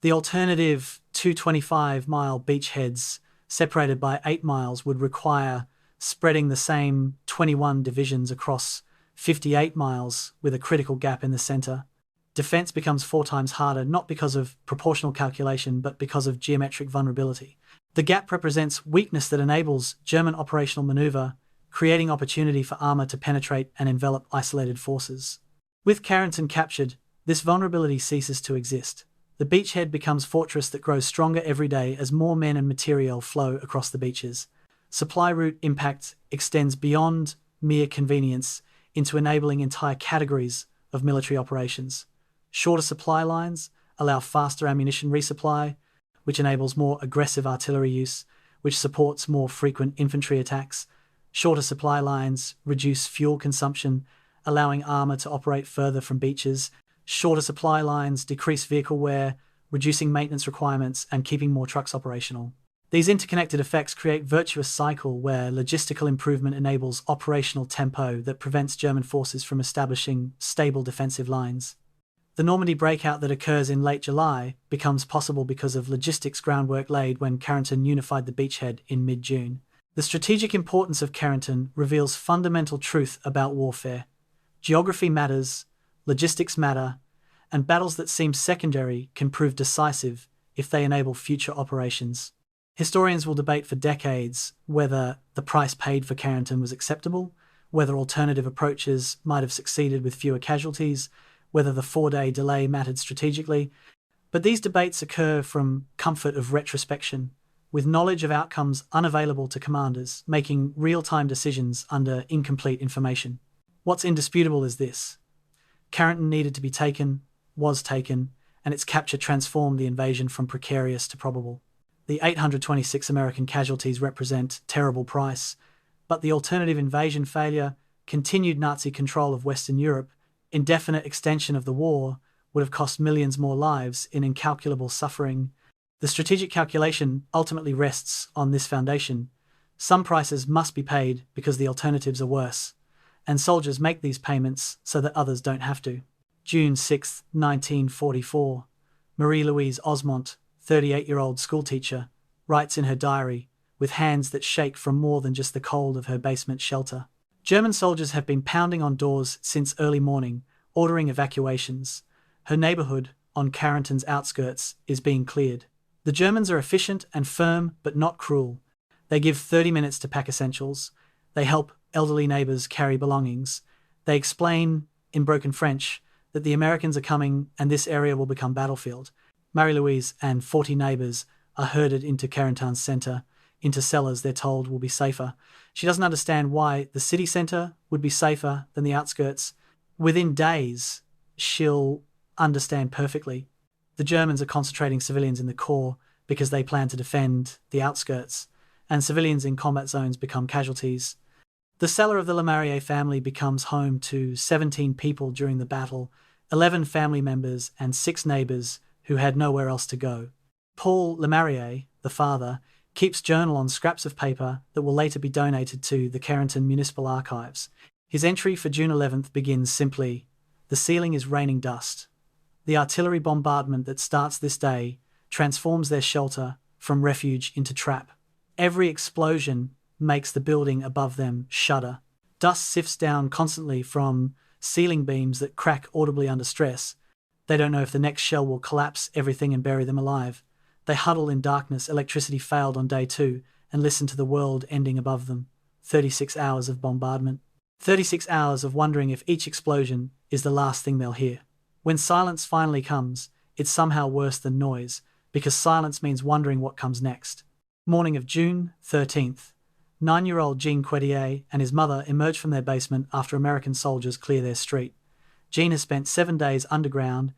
The alternative 225-mile beachheads separated by 8 miles, would require spreading the same 21 divisions across 58 miles with a critical gap in the center. Defense becomes 4 times harder, not because of proportional calculation, but because of geometric vulnerability. The gap represents weakness that enables German operational maneuver, creating opportunity for armor to penetrate and envelop isolated forces. With Carentan captured, this vulnerability ceases to exist. The beachhead becomes a fortress that grows stronger every day as more men and material flow across the beaches. Supply route impact extends beyond mere convenience into enabling entire categories of military operations. Shorter supply lines allow faster ammunition resupply, which enables more aggressive artillery use, which supports more frequent infantry attacks. Shorter supply lines reduce fuel consumption, allowing armor to operate further from beaches. Shorter supply lines decrease vehicle wear, reducing maintenance requirements and keeping more trucks operational. These interconnected effects create a virtuous cycle where logistical improvement enables operational tempo that prevents German forces from establishing stable defensive lines. The Normandy breakout that occurs in late July becomes possible because of logistics groundwork laid when Carentan unified the beachhead in mid-June. The strategic importance of Carentan reveals fundamental truth about warfare. Geography matters, logistics matter, and battles that seem secondary can prove decisive if they enable future operations. Historians will debate for decades whether the price paid for Carentan was acceptable, whether alternative approaches might have succeeded with fewer casualties, whether the 4-day delay mattered strategically. But these debates occur from comfort of retrospection, with knowledge of outcomes unavailable to commanders, making real-time decisions under incomplete information. What's indisputable is this: Carentan needed to be taken, was taken, and its capture transformed the invasion from precarious to probable. The 826 American casualties represent terrible price, but the alternative invasion failure, continued Nazi control of Western Europe, indefinite extension of the war would have cost millions more lives in incalculable suffering. The strategic calculation ultimately rests on this foundation. Some prices must be paid because the alternatives are worse, and soldiers make these payments so that others don't have to. June 6, 1944. Marie-Louise Osmont, 38-year-old schoolteacher, writes in her diary, with hands that shake from more than just the cold of her basement shelter. German soldiers have been pounding on doors since early morning, ordering evacuations. Her neighborhood, on Carentan's outskirts, is being cleared. The Germans are efficient and firm, but not cruel. They give 30 minutes to pack essentials. They help elderly neighbors carry belongings. They explain, in broken French, that the Americans are coming and this area will become battlefield. Marie-Louise and 40 neighbors are herded into Carentan's center. Into Cellars, they're told, will be safer. She doesn't understand why the city center would be safer than the outskirts. Within days, she'll understand perfectly. The Germans are concentrating civilians in the core because they plan to defend the outskirts, and civilians in combat zones become casualties. The cellar of the Lemarrier family becomes home to 17 people during the battle, 11 family members and 6 neighbors who had nowhere else to go. Paul Lemarrier, the father, keeps journal on scraps of paper that will later be donated to the Carentan Municipal Archives. His entry for June 11th begins simply: "The ceiling is raining dust." The artillery bombardment that starts this day transforms their shelter from refuge into trap. Every explosion makes the building above them shudder. Dust sifts down constantly from ceiling beams that crack audibly under stress. They don't know if the next shell will collapse everything and bury them alive. They huddle in darkness. Electricity failed on day 2 and listen to the world ending above them. 36 hours of bombardment. 36 hours of wondering if each explosion is the last thing they'll hear. When silence finally comes, it's somehow worse than noise, because silence means wondering what comes next. Morning of June 13th. 9-year-old Jean Quetier and his mother emerge from their basement after American soldiers clear their street. Jean has spent 7 days underground,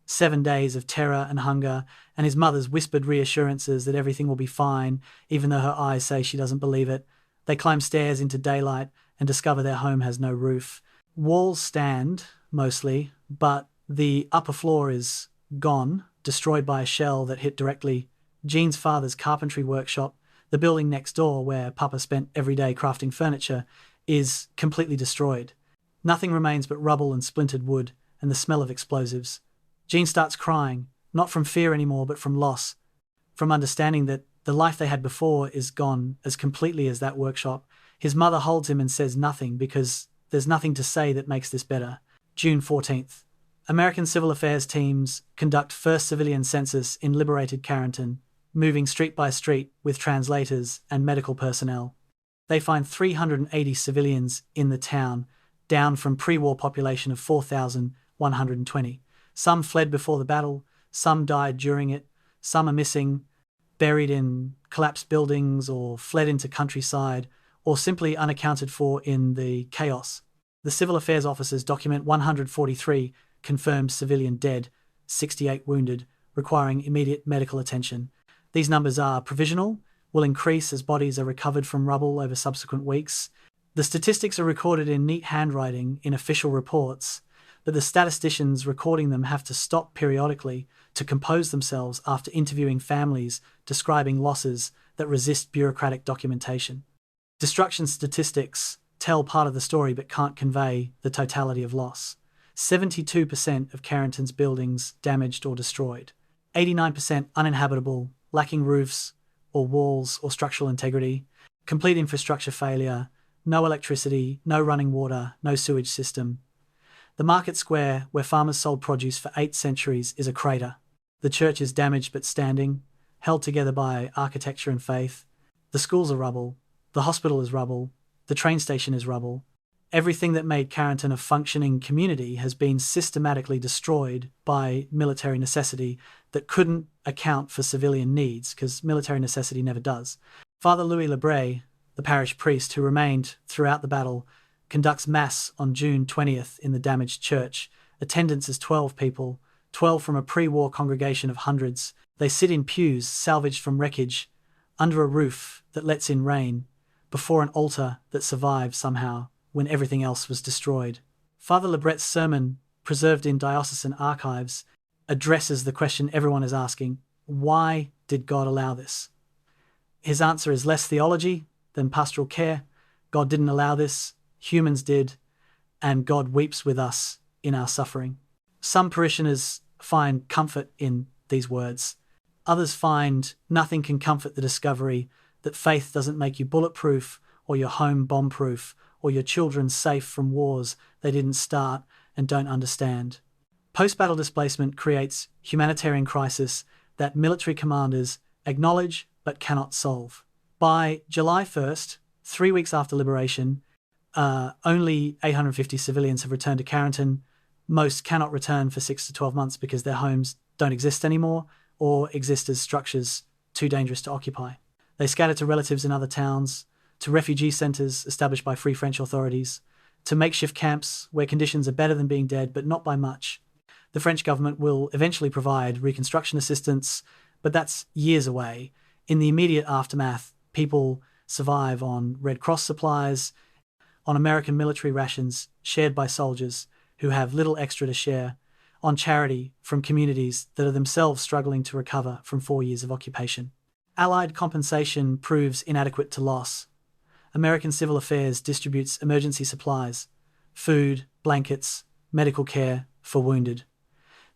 7 days of terror and hunger, and his mother's whispered reassurances that everything will be fine, even though her eyes say she doesn't believe it. They climb stairs into daylight and discover their home has no roof. Walls stand, mostly, but the upper floor is gone, destroyed by a shell that hit directly. Jean's father's carpentry workshop, the building next door where Papa spent every day crafting furniture, is completely destroyed. Nothing remains but rubble and splintered wood and the smell of explosives. Jean starts crying, not from fear anymore but from loss, from understanding that The life they had before is gone as completely as that workshop. His mother holds him and says nothing because there's nothing to say that makes this better. June 14th. American civil affairs teams conduct first civilian census in liberated Carentan, moving street by street with translators and medical personnel. They find 380 civilians in the town, down from pre-war population of 4,120. Some fled before the battle, some died during it, some are missing, buried in collapsed buildings or fled into countryside, or simply unaccounted for in the chaos. The civil affairs officers document 143 confirmed civilian dead, 68 wounded, requiring immediate medical attention. These numbers are provisional, will increase as bodies are recovered from rubble over subsequent weeks. The statistics are recorded in neat handwriting in official reports, but the statisticians recording them have to stop periodically to compose themselves after interviewing families describing losses that resist bureaucratic documentation. Destruction statistics tell part of the story but can't convey the totality of loss. 72% of Carentan's buildings damaged or destroyed. 89% uninhabitable, lacking roofs or walls or structural integrity. Complete infrastructure failure. No electricity, no running water, no sewage system. The market square, where farmers sold produce for 8 centuries, is a crater. The church is damaged but standing, held together by architecture and faith. The schools are rubble. The hospital is rubble. The train station is rubble. Everything that made Carentan a functioning community has been systematically destroyed by military necessity that couldn't account for civilian needs, because military necessity never does. Father Louis Lebray, the parish priest who remained throughout the battle, conducts Mass on June 20th in the damaged church. Attendance is 12 people, 12 from a pre-war congregation of hundreds. They sit in pews salvaged from wreckage, under a roof that lets in rain, before an altar that survived somehow when everything else was destroyed. Father Lebray's sermon, preserved in diocesan archives, addresses the question everyone is asking: why did God allow this? His answer is less theology than pastoral care. God didn't allow this, humans did, and God weeps with us in our suffering. Some parishioners find comfort in these words. Others find nothing can comfort the discovery that faith doesn't make you bulletproof or your home bomb-proof or your children safe from wars they didn't start and don't understand. Post-battle displacement creates humanitarian crisis that military commanders acknowledge but cannot solve. By July 1st, 3 weeks after liberation, only 850 civilians have returned to Carentan. Most cannot return for 6 to 12 months because their homes don't exist anymore or exist as structures too dangerous to occupy. They scatter to relatives in other towns, to refugee centres established by Free French authorities, to makeshift camps where conditions are better than being dead, but not by much. The French government will eventually provide reconstruction assistance, but that's years away. In the immediate aftermath, people survive on Red Cross supplies, on American military rations shared by soldiers who have little extra to share, on charity from communities that are themselves struggling to recover from 4 years of occupation. Allied compensation proves inadequate to loss. American Civil Affairs distributes emergency supplies, food, blankets, medical care for wounded.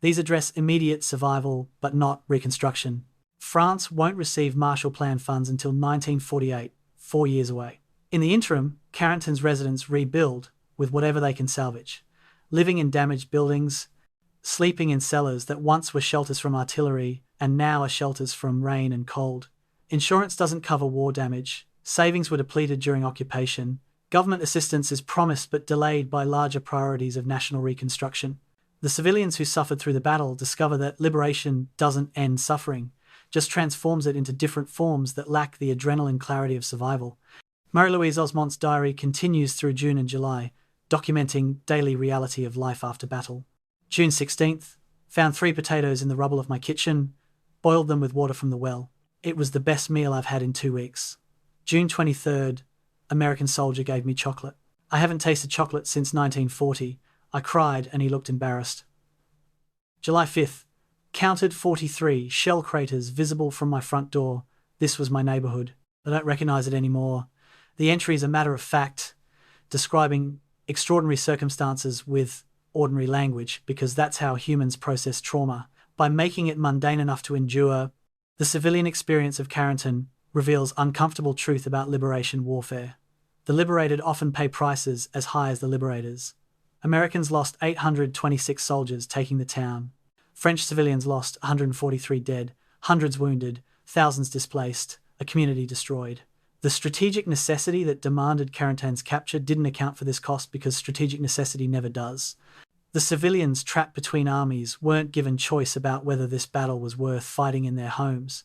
These address immediate survival but not reconstruction. France won't receive Marshall Plan funds until 1948, 4 years away. In the interim, Carentan's residents rebuild with whatever they can salvage, living in damaged buildings, sleeping in cellars that once were shelters from artillery and now are shelters from rain and cold. Insurance doesn't cover war damage. Savings were depleted during occupation. Government assistance is promised but delayed by larger priorities of national reconstruction. The civilians who suffered through the battle discover that liberation doesn't end suffering, just transforms it into different forms that lack the adrenaline clarity of survival. Marie-Louise Osmont's diary continues through June and July, documenting daily reality of life after battle. June 16th, found 3 potatoes in the rubble of my kitchen, boiled them with water from the well. It was the best meal I've had in 2 weeks. June 23rd, American soldier gave me chocolate. I haven't tasted chocolate since 1940. I cried and he looked embarrassed. July 5th, counted 43 shell craters visible from my front door. This was my neighbourhood. I don't recognise it anymore. The entry is a matter of fact, describing extraordinary circumstances with ordinary language, because that's how humans process trauma, by making it mundane enough to endure. The civilian experience of Carentan reveals uncomfortable truth about liberation warfare. The liberated often pay prices as high as the liberators. Americans lost 826 soldiers taking the town. French civilians lost 143 dead, hundreds wounded, thousands displaced, a community destroyed. The strategic necessity that demanded Carentan's capture didn't account for this cost because strategic necessity never does. The civilians trapped between armies weren't given choice about whether this battle was worth fighting in their homes.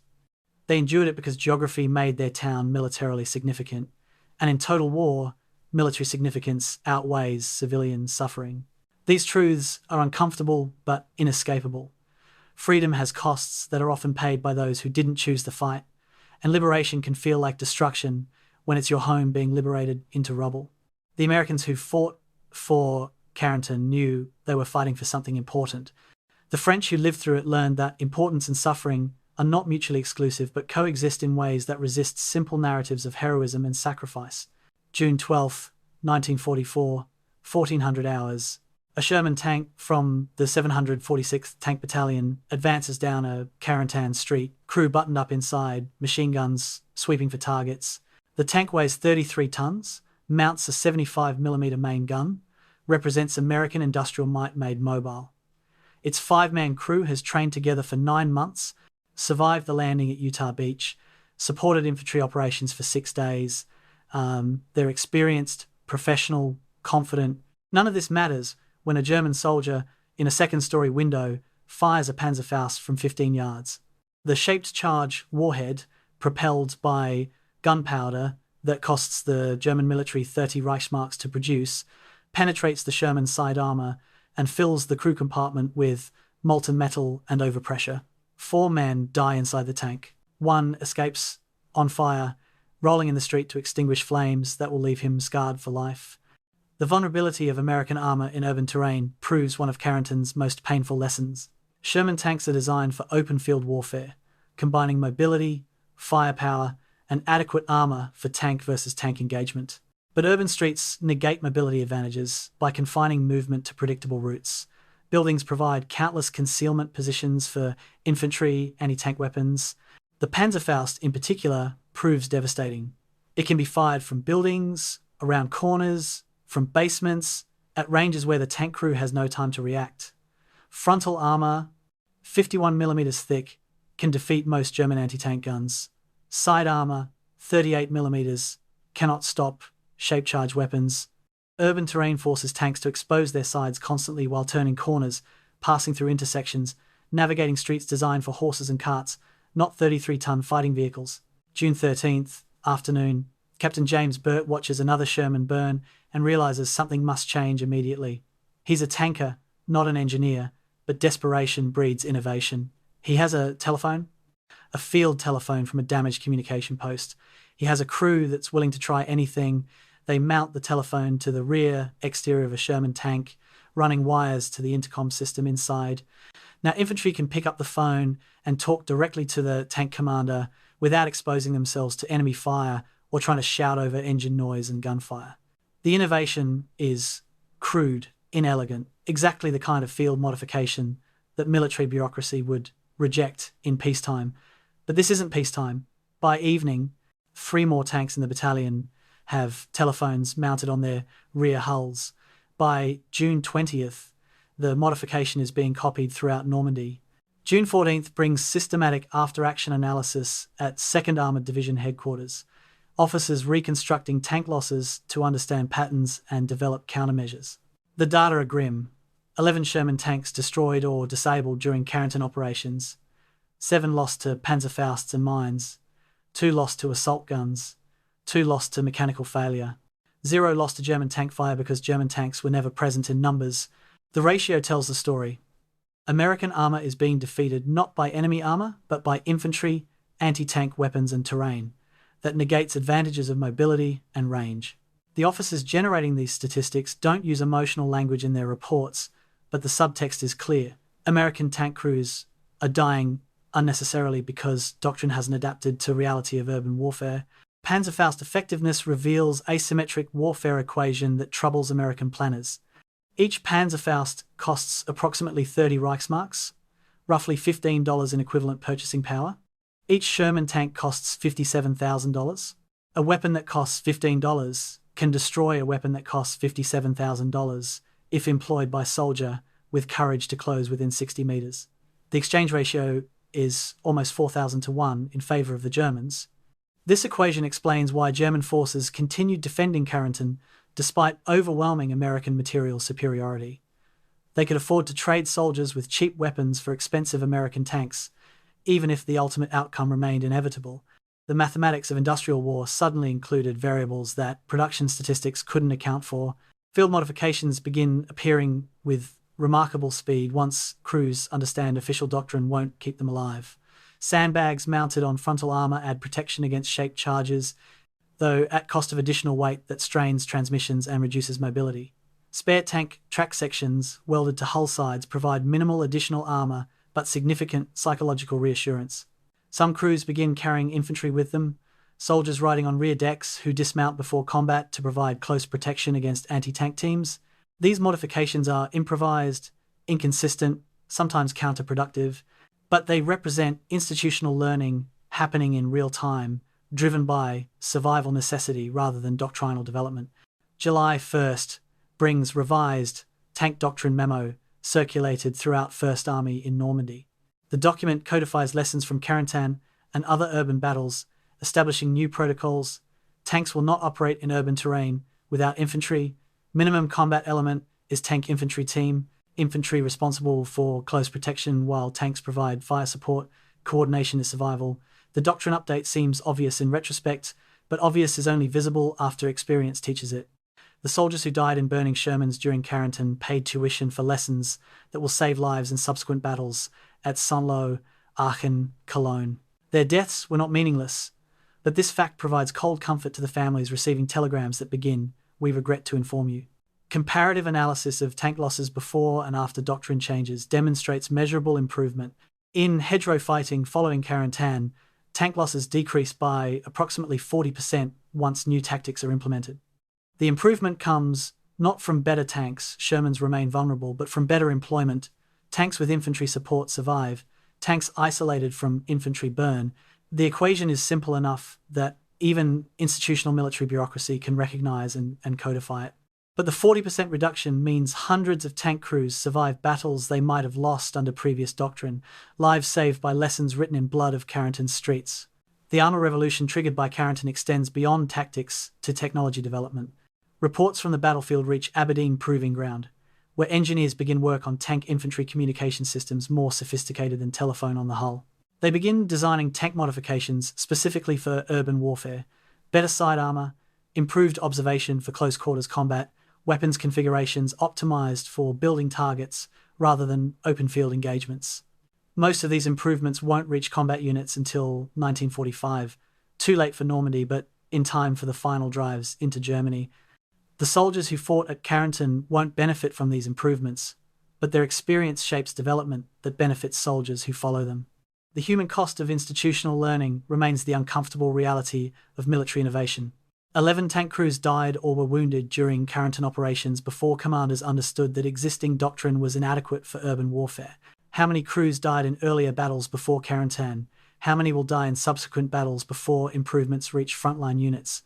They endured it because geography made their town militarily significant, and in total war, military significance outweighs civilian suffering. These truths are uncomfortable but inescapable. Freedom has costs that are often paid by those who didn't choose the fight, and liberation can feel like destruction when it's your home being liberated into rubble. The Americans who fought for Carentan knew they were fighting for something important. The French who lived through it learned that importance and suffering are not mutually exclusive but coexist in ways that resist simple narratives of heroism and sacrifice. June 12, 1944, 1400 hours. A Sherman tank from the 746th Tank Battalion advances down a Carentan street, crew buttoned up inside, machine guns sweeping for targets. The tank weighs 33 tons, mounts a 75mm main gun, represents American industrial might made mobile. Its 5-man crew has trained together for 9 months, survived the landing at Utah Beach, supported infantry operations for 6 days. They're experienced, professional, confident. None of this matters when a German soldier in a second-story window fires a Panzerfaust from 15 yards. The shaped charge warhead, propelled by gunpowder that costs the German military 30 Reichsmarks to produce, penetrates the Sherman side armor and fills the crew compartment with molten metal and overpressure. 4 men die inside the tank. 1 escapes on fire, rolling in the street to extinguish flames that will leave him scarred for life. The vulnerability of American armor in urban terrain proves one of Carentan's most painful lessons. Sherman tanks are designed for open field warfare, combining mobility, firepower, and adequate armor for tank versus tank engagement. But urban streets negate mobility advantages by confining movement to predictable routes. Buildings provide countless concealment positions for infantry, anti-tank weapons. The Panzerfaust, in particular, proves devastating. It can be fired from buildings, around corners, from basements, at ranges where the tank crew has no time to react. Frontal armor, 51mm thick, can defeat most German anti-tank guns. Side armor, 38mm, cannot stop shape charge weapons. Urban terrain forces tanks to expose their sides constantly while turning corners, passing through intersections, navigating streets designed for horses and carts, not 33-ton fighting vehicles. June 13th, afternoon. Captain James Burt watches another Sherman burn and realizes something must change immediately. He's a tanker, not an engineer, but desperation breeds innovation. He has a telephone, a field telephone from a damaged communication post. He has a crew that's willing to try anything. They mount the telephone to the rear exterior of a Sherman tank, running wires to the intercom system inside. Now, infantry can pick up the phone and talk directly to the tank commander without exposing themselves to enemy fire or trying to shout over engine noise and gunfire. The innovation is crude, inelegant, exactly the kind of field modification that military bureaucracy would reject in peacetime. But this isn't peacetime. By evening, 3 more tanks in the battalion have telephones mounted on their rear hulls. By June 20th, the modification is being copied throughout Normandy. June 14th brings systematic after-action analysis at 2nd Armoured Division headquarters. Officers reconstructing tank losses to understand patterns and develop countermeasures. The data are grim. 11 Sherman tanks destroyed or disabled during Carentan operations. 7 lost to Panzerfausts and mines. 2 lost to assault guns. 2 lost to mechanical failure. 0 lost to German tank fire because German tanks were never present in numbers. The ratio tells the story. American armor is being defeated not by enemy armor, but by infantry, anti-tank weapons and terrain that negates advantages of mobility and range. The officers generating these statistics don't use emotional language in their reports, but the subtext is clear. American tank crews are dying unnecessarily because doctrine hasn't adapted to reality of urban warfare. Panzerfaust effectiveness reveals asymmetric warfare equation that troubles American planners. Each Panzerfaust costs approximately 30 Reichsmarks, roughly $15 in equivalent purchasing power. Each Sherman tank costs $57,000. A weapon that costs $15 can destroy a weapon that costs $57,000 if employed by a soldier with courage to close within 60 meters. The exchange ratio is almost 4,000 to 1 in favor of the Germans. This equation explains why German forces continued defending Carentan despite overwhelming American material superiority. They could afford to trade soldiers with cheap weapons for expensive American tanks, even if the ultimate outcome remained inevitable. The mathematics of industrial war suddenly included variables that production statistics couldn't account for. Field modifications begin appearing with remarkable speed once crews understand official doctrine won't keep them alive. Sandbags mounted on frontal armor add protection against shaped charges, though at cost of additional weight that strains transmissions and reduces mobility. Spare tank track sections welded to hull sides provide minimal additional armor but significant psychological reassurance. Some crews begin carrying infantry with them, soldiers riding on rear decks who dismount before combat to provide close protection against anti-tank teams. These modifications are improvised, inconsistent, sometimes counterproductive, but they represent institutional learning happening in real time, driven by survival necessity rather than doctrinal development. July 1st brings revised tank doctrine memo circulated throughout First Army in Normandy. The document codifies lessons from Carentan and other urban battles, establishing new protocols. Tanks will not operate in urban terrain without infantry. Minimum combat element is tank infantry team. Infantry responsible for close protection while tanks provide fire support. Coordination is survival. The doctrine update seems obvious in retrospect, but obvious is only visible after experience teaches it. The soldiers who died in burning Shermans during Carentan paid tuition for lessons that will save lives in subsequent battles at Saint-Lô, Aachen, Cologne. Their deaths were not meaningless, but this fact provides cold comfort to the families receiving telegrams that begin, "We regret to inform you." Comparative analysis of tank losses before and after doctrine changes demonstrates measurable improvement. In hedgerow fighting following Carentan, tank losses decreased by approximately 40% once new tactics are implemented. The improvement comes not from better tanks, Shermans remain vulnerable, but from better employment. Tanks with infantry support survive, tanks isolated from infantry burn. The equation is simple enough that even institutional military bureaucracy can recognize and codify it. But the 40% reduction means hundreds of tank crews survive battles they might have lost under previous doctrine, lives saved by lessons written in blood of Carentan's streets. The armor revolution triggered by Carentan extends beyond tactics to technology development. Reports from the battlefield reach Aberdeen Proving Ground, where engineers begin work on tank infantry communication systems more sophisticated than telephone on the hull. They begin designing tank modifications specifically for urban warfare, better side armor, improved observation for close quarters combat, weapons configurations optimized for building targets rather than open field engagements. Most of these improvements won't reach combat units until 1945, too late for Normandy but in time for the final drives into Germany. The soldiers who fought at Carentan won't benefit from these improvements, but their experience shapes development that benefits soldiers who follow them. The human cost of institutional learning remains the uncomfortable reality of military innovation. 11 tank crews died or were wounded during Carentan operations before commanders understood that existing doctrine was inadequate for urban warfare. How many crews died in earlier battles before Carentan? How many will die in subsequent battles before improvements reach frontline units?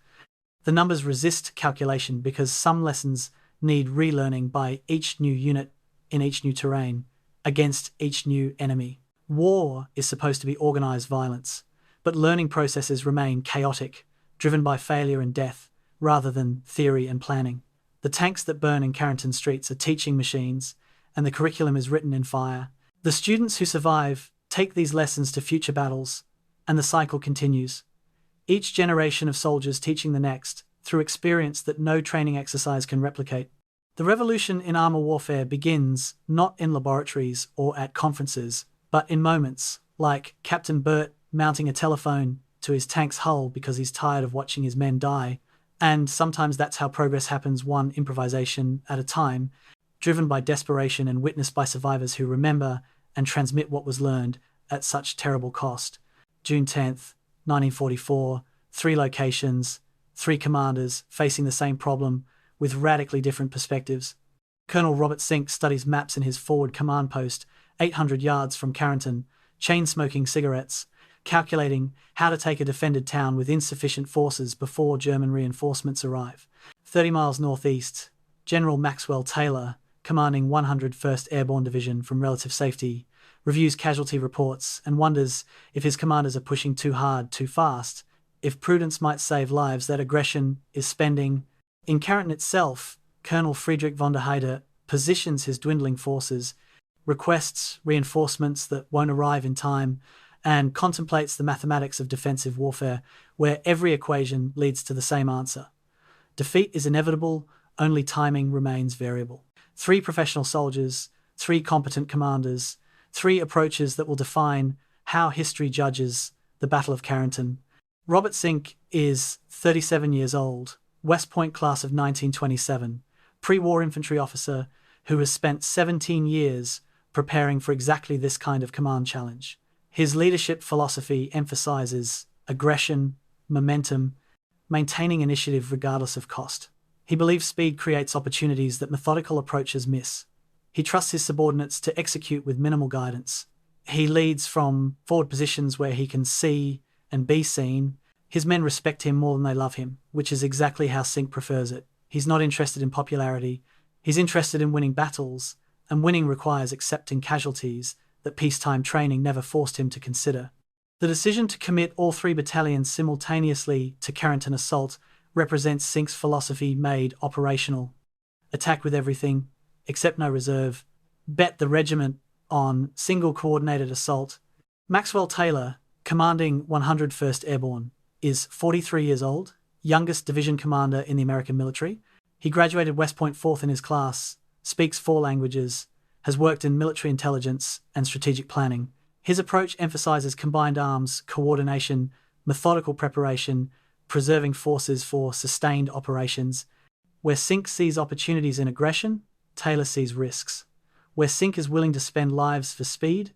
The numbers resist calculation because some lessons need relearning by each new unit in each new terrain against each new enemy. War is supposed to be organized violence, but learning processes remain chaotic, driven by failure and death, rather than theory and planning. The tanks that burn in Carentan streets are teaching machines, and the curriculum is written in fire. The students who survive take these lessons to future battles, and the cycle continues. Each generation of soldiers teaching the next, through experience that no training exercise can replicate. The revolution in armor warfare begins not in laboratories or at conferences, but in moments, like Captain Burt mounting a telephone to his tank's hull because he's tired of watching his men die, and sometimes that's how progress happens, one improvisation at a time, driven by desperation and witnessed by survivors who remember and transmit what was learned at such terrible cost. June 10th, 1944, 3 locations, 3 commanders facing the same problem with radically different perspectives. Colonel Robert Sink studies maps in his forward command post, 800 yards from Carentan, chain-smoking cigarettes. calculating how to take a defended town with insufficient forces before German reinforcements arrive. 30 miles northeast, General Maxwell Taylor, commanding 101st Airborne Division from relative safety, reviews casualty reports and wonders if his commanders are pushing too hard, too fast, if prudence might save lives that aggression is spending. In Carentan itself, Colonel Friedrich von der Heydte positions his dwindling forces, requests reinforcements that won't arrive in time, and contemplates the mathematics of defensive warfare, where every equation leads to the same answer. Defeat is inevitable, only timing remains variable. 3 professional soldiers, 3 competent commanders, 3 approaches that will define how history judges the Battle of Carentan. Robert Sink is 37 years old, West Point class of 1927, pre-war infantry officer who has spent 17 years preparing for exactly this kind of command challenge. His leadership philosophy emphasizes aggression, momentum, maintaining initiative regardless of cost. He believes speed creates opportunities that methodical approaches miss. He trusts his subordinates to execute with minimal guidance. He leads from forward positions where he can see and be seen. His men respect him more than they love him, which is exactly how Sink prefers it. He's not interested in popularity. He's interested in winning battles, and winning requires accepting casualties that peacetime training never forced him to consider. The decision to commit all 3 battalions simultaneously to Carentan assault represents Sink's philosophy made operational. Attack with everything, except no reserve. Bet the regiment on single coordinated assault. Maxwell Taylor, commanding 101st Airborne, is 43 years old, youngest division commander in the American military. He graduated West Point 4th in his class, speaks 4 languages, has worked in military intelligence and strategic planning. His approach emphasizes combined arms, coordination, methodical preparation, preserving forces for sustained operations. Where Sink sees opportunities in aggression, Taylor sees risks. Where Sink is willing to spend lives for speed,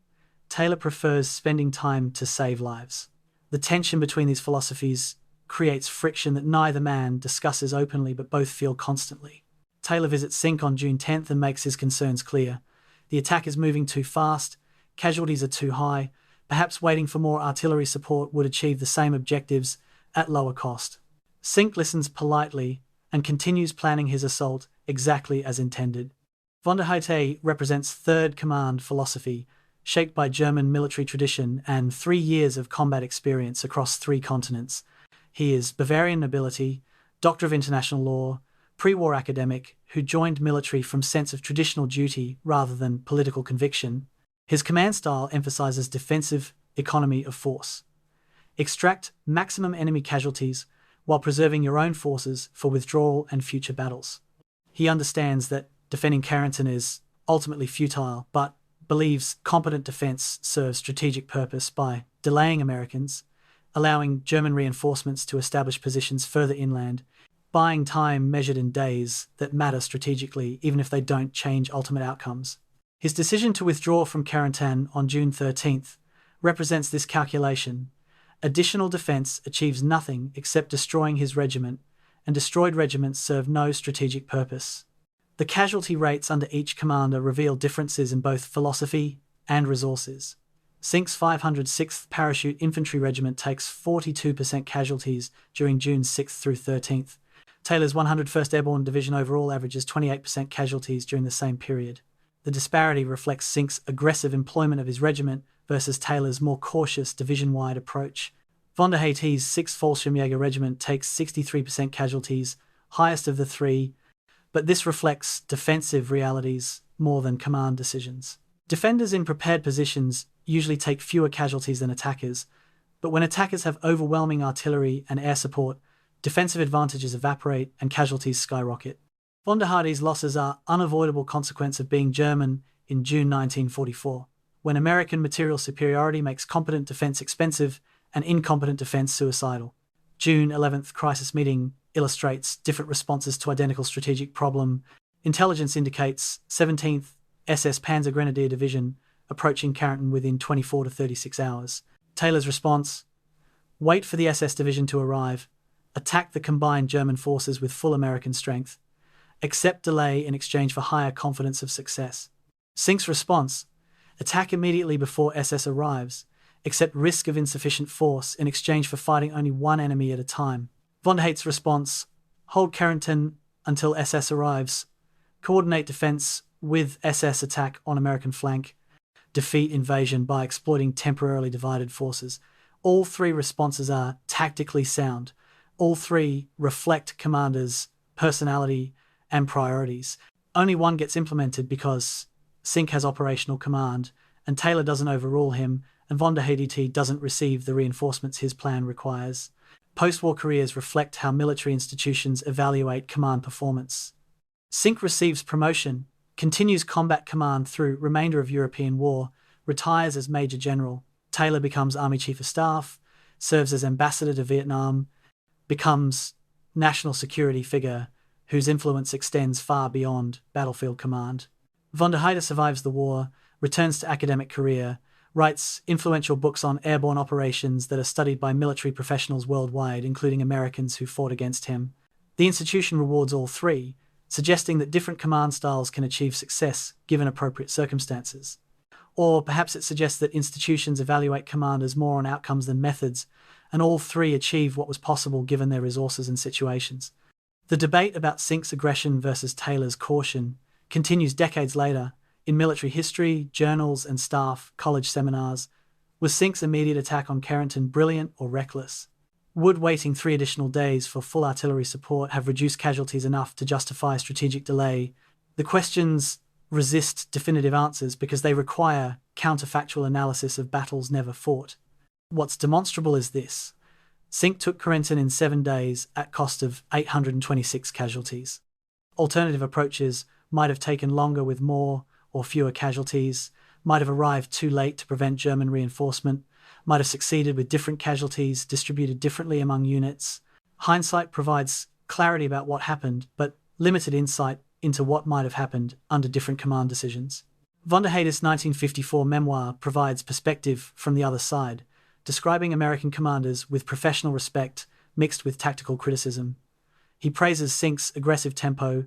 Taylor prefers spending time to save lives. The tension between these philosophies creates friction that neither man discusses openly but both feel constantly. Taylor visits Sink on June 10th and makes his concerns clear. The attack is moving too fast, casualties are too high, perhaps waiting for more artillery support would achieve the same objectives at lower cost. Sink listens politely and continues planning his assault exactly as intended. Von der Heydte represents Third Command philosophy, shaped by German military tradition and 3 years of combat experience across 3 continents. He is Bavarian nobility, Doctor of International Law, pre-war academic who joined military from sense of traditional duty rather than political conviction. His command style emphasizes defensive economy of force. Extract maximum enemy casualties while preserving your own forces for withdrawal and future battles. He understands that defending Carentan is ultimately futile, but believes competent defense serves strategic purpose by delaying Americans, allowing German reinforcements to establish positions further inland, buying time measured in days that matter strategically even if they don't change ultimate outcomes. His decision to withdraw from Carentan on June 13th represents this calculation. Additional defense achieves nothing except destroying his regiment, and destroyed regiments serve no strategic purpose. The casualty rates under each commander reveal differences in both philosophy and resources. Sink's 506th Parachute Infantry Regiment takes 42% casualties during June 6th through 13th. Taylor's 101st Airborne Division overall averages 28% casualties during the same period. The disparity reflects Sink's aggressive employment of his regiment versus Taylor's more cautious division-wide approach. Von der Heydte's 6th Fallschirmjäger Regiment takes 63% casualties, highest of the 3, but this reflects defensive realities more than command decisions. Defenders in prepared positions usually take fewer casualties than attackers, but when attackers have overwhelming artillery and air support, defensive advantages evaporate and casualties skyrocket. Von der Heydte's losses are unavoidable consequence of being German in June 1944, when American material superiority makes competent defense expensive and incompetent defense suicidal. June 11th crisis meeting illustrates different responses to identical strategic problem. Intelligence indicates 17th SS Panzer Grenadier Division approaching Carentan within 24 to 36 hours. Taylor's response: wait for the SS Division to arrive, attack the combined German forces with full American strength, accept delay in exchange for higher confidence of success. Sink's response: attack immediately before SS arrives, accept risk of insufficient force in exchange for fighting only one enemy at a time. Von der Heydte's response: hold Carentan until SS arrives, coordinate defense with SS attack on American flank, defeat invasion by exploiting temporarily divided forces. All three responses are tactically sound. All three reflect commanders' personality and priorities. Only one gets implemented because Cinque has operational command, and Taylor doesn't overrule him, and von der Heydte doesn't receive the reinforcements his plan requires. Post-war careers reflect how military institutions evaluate command performance. Cinque receives promotion, continues combat command through remainder of European war, retires as Major General. Taylor becomes Army Chief of Staff, serves as ambassador to Vietnam, becomes national security figure whose influence extends far beyond battlefield command. Von der Heydte survives the war, returns to academic career, writes influential books on airborne operations that are studied by military professionals worldwide, including Americans who fought against him. The institution rewards all three, suggesting that different command styles can achieve success given appropriate circumstances. Or perhaps it suggests that institutions evaluate commanders more on outcomes than methods, and all three achieve what was possible given their resources and situations. The debate about Cinque's aggression versus Taylor's caution continues decades later in military history, journals, and staff college seminars. Was Cinque's immediate attack on Carentan brilliant or reckless? Would waiting 3 additional days for full artillery support have reduced casualties enough to justify strategic delay? The questions resist definitive answers because they require counterfactual analysis of battles never fought. What's demonstrable is this: Cinque took Carentan in 7 days at cost of 826 casualties. Alternative approaches might have taken longer with more or fewer casualties, might have arrived too late to prevent German reinforcement, might have succeeded with different casualties distributed differently among units. Hindsight provides clarity about what happened, but limited insight into what might have happened under different command decisions. Von der Heydte's 1954 memoir provides perspective from the other side, describing American commanders with professional respect mixed with tactical criticism. He praises Cinque's aggressive tempo,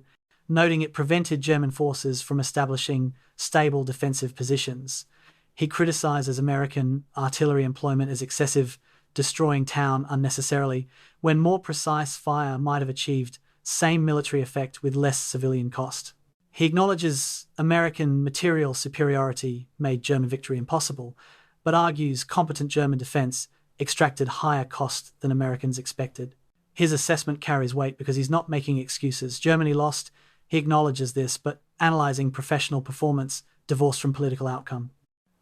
noting it prevented German forces from establishing stable defensive positions. He criticizes American artillery employment as excessive, destroying town unnecessarily, when more precise fire might have achieved same military effect with less civilian cost. He acknowledges American material superiority made German victory impossible, but argues competent German defense extracted higher cost than Americans expected. His assessment carries weight because he's not making excuses. Germany lost, he acknowledges this, but analyzing professional performance divorced from political outcome.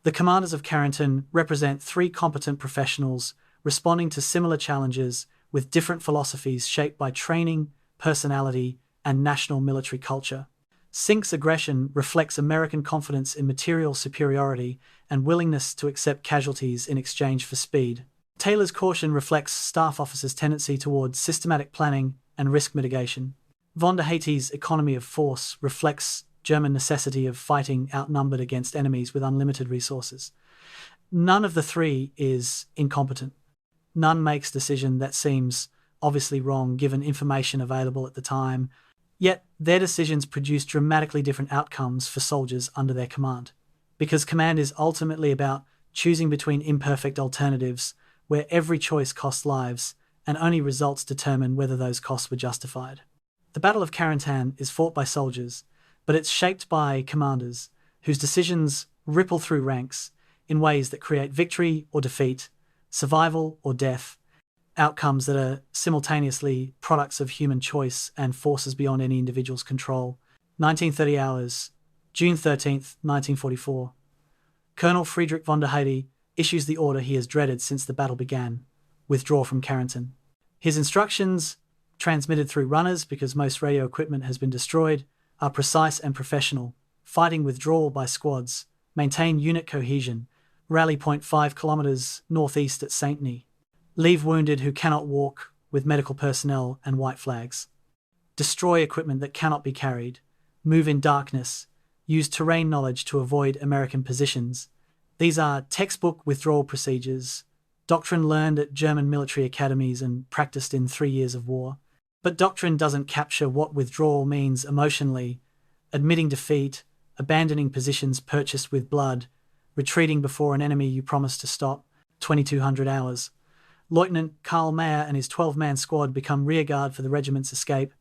The commanders of Carentan represent 3 competent professionals responding to similar challenges with different philosophies shaped by training, personality, and national military culture. Cinque's aggression reflects American confidence in material superiority and willingness to accept casualties in exchange for speed. Taylor's caution reflects staff officers' tendency towards systematic planning and risk mitigation. Von der Heydte's economy of force reflects German necessity of fighting outnumbered against enemies with unlimited resources. None of the 3 is incompetent. None makes decision that seems obviously wrong given information available at the time, yet their decisions produce dramatically different outcomes for soldiers under their command. Because command is ultimately about choosing between imperfect alternatives where every choice costs lives and only results determine whether those costs were justified. The Battle of Carentan is fought by soldiers, but it's shaped by commanders whose decisions ripple through ranks in ways that create victory or defeat, survival or death, outcomes that are simultaneously products of human choice and forces beyond any individual's control. 1930 hours, June 13th, 1944. Colonel Friedrich von der Heydte issues the order he has dreaded since the battle began: withdraw from Carentan. His instructions, transmitted through runners because most radio equipment has been destroyed, are precise and professional: fighting withdrawal by squads, maintain unit cohesion, rally point 5 kilometers northeast at Saint-Côme, leave wounded who cannot walk with medical personnel and white flags, destroy equipment that cannot be carried, move in darkness, use terrain knowledge to avoid American positions. These are textbook withdrawal procedures, doctrine learned at German military academies and practiced in 3 years of war. But doctrine doesn't capture what withdrawal means emotionally: admitting defeat, abandoning positions purchased with blood, retreating before an enemy you promised to stop. 2,200 hours. Lieutenant Karl Mayer and his 12-man squad become rearguard for the regiment's escape,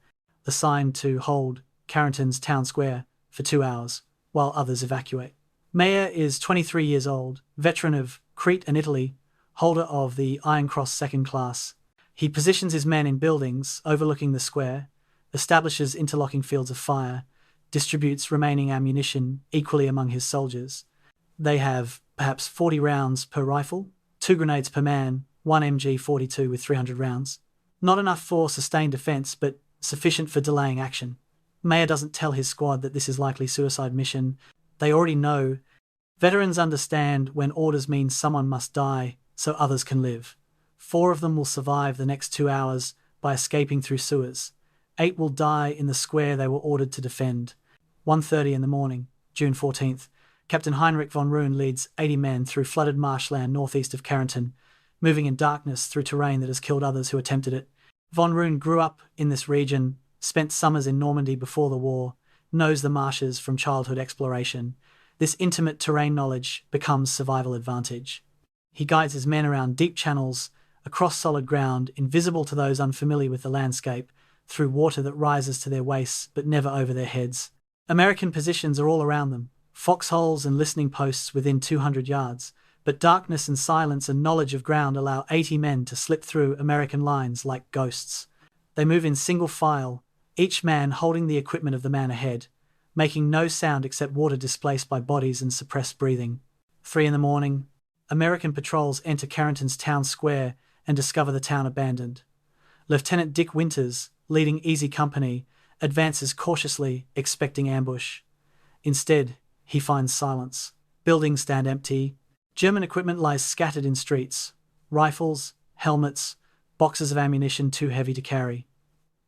assigned to hold Carentan's town square for 2 hours, while others evacuate. Mayer is 23 years old, veteran of Crete and Italy, holder of the Iron Cross Second Class. He positions his men in buildings overlooking the square, establishes interlocking fields of fire, distributes remaining ammunition equally among his soldiers. They have perhaps 40 rounds per rifle, 2 grenades per man, 1 MG-42 with 300 rounds. Not enough for sustained defense, but sufficient for delaying action. Mayer doesn't tell his squad that this is likely suicide mission. They already know. Veterans understand when orders mean someone must die so others can live. 4 of them will survive the next 2 hours by escaping through sewers. 8 will die in the square they were ordered to defend. 1:30 in the morning, June 14th, Captain Heinrich von Roon leads 80 men through flooded marshland northeast of Carentan, moving in darkness through terrain that has killed others who attempted it. Von Roon grew up in this region, spent summers in Normandy before the war, knows the marshes from childhood exploration. This intimate terrain knowledge becomes survival advantage. He guides his men around deep channels, across solid ground, invisible to those unfamiliar with the landscape, through water that rises to their waists but never over their heads. American positions are all around them, foxholes and listening posts within 200 yards, but darkness and silence and knowledge of ground allow 80 men to slip through American lines like ghosts. They move in single file, each man holding the equipment of the man ahead, making no sound except water displaced by bodies and suppressed breathing. 3 in the morning, American patrols enter Carentan's town square and discover the town abandoned. Lieutenant Dick Winters, leading Easy Company, advances cautiously, expecting ambush. Instead, he finds silence. Buildings stand empty. German equipment lies scattered in streets. Rifles, helmets, boxes of ammunition too heavy to carry.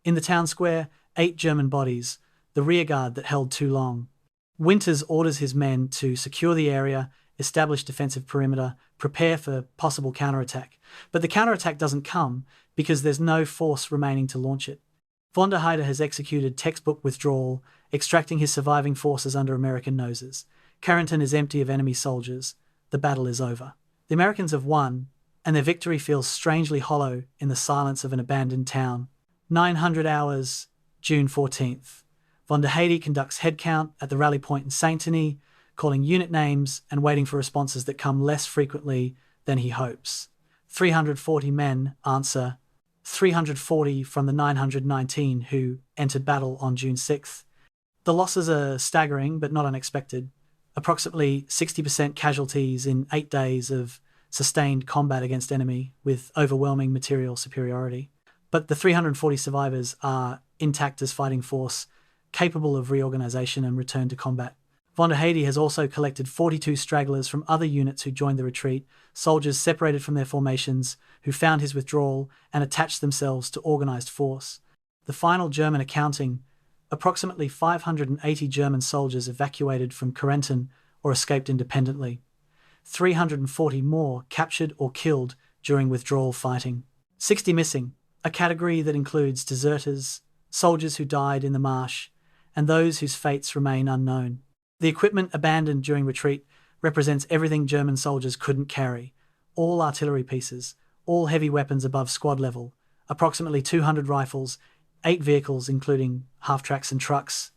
In the town square, 8 German bodies, the rearguard that held too long. Winters orders his men to secure the area, establish defensive perimeter, prepare for possible counterattack. But the counterattack doesn't come because there's no force remaining to launch it. Von der Heydte has executed textbook withdrawal, extracting his surviving forces under American noses. Carentan is empty of enemy soldiers. The battle is over. The Americans have won, and their victory feels strangely hollow in the silence of an abandoned town. 900 hours, June 14th. Von der Heydte conducts headcount at the rally point in Saint-Denis, calling unit names and waiting for responses that come less frequently than he hopes. 340 men answer, 340 from the 919 who entered battle on June 6th. The losses are staggering but not unexpected. Approximately 60% casualties in 8 days of sustained combat against enemy with overwhelming material superiority. But the 340 survivors are intact as fighting force, capable of reorganization and return to combat. Von der Heydte has also collected 42 stragglers from other units who joined the retreat, soldiers separated from their formations who found his withdrawal and attached themselves to organized force. The final German accounting, approximately 580 German soldiers evacuated from Carentan or escaped independently. 340 more captured or killed during withdrawal fighting. 60 missing, a category that includes deserters, soldiers who died in the marsh, and those whose fates remain unknown. The equipment abandoned during retreat represents everything German soldiers couldn't carry. All artillery pieces, all heavy weapons above squad level, approximately 200 rifles, 8 vehicles including half-tracks and trucks.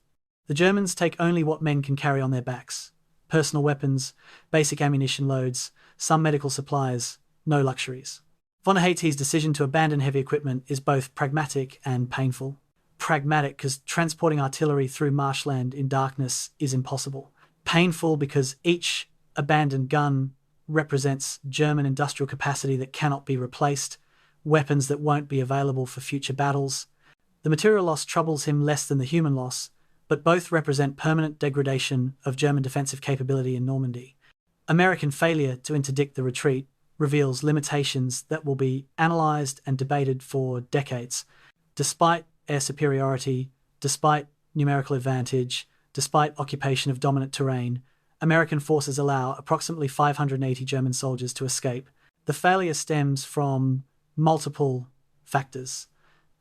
The Germans take only what men can carry on their backs. Personal weapons, basic ammunition loads, some medical supplies, no luxuries. Von der Heydte's decision to abandon heavy equipment is both pragmatic and painful. Pragmatic because transporting artillery through marshland in darkness is impossible. Painful because each abandoned gun represents German industrial capacity that cannot be replaced, weapons that won't be available for future battles. The material loss troubles him less than the human loss, but both represent permanent degradation of German defensive capability in Normandy. American failure to interdict the retreat reveals limitations that will be analysed and debated for decades. Despite air superiority, despite numerical advantage, despite occupation of dominant terrain, American forces allow approximately 580 German soldiers to escape. The failure stems from multiple factors.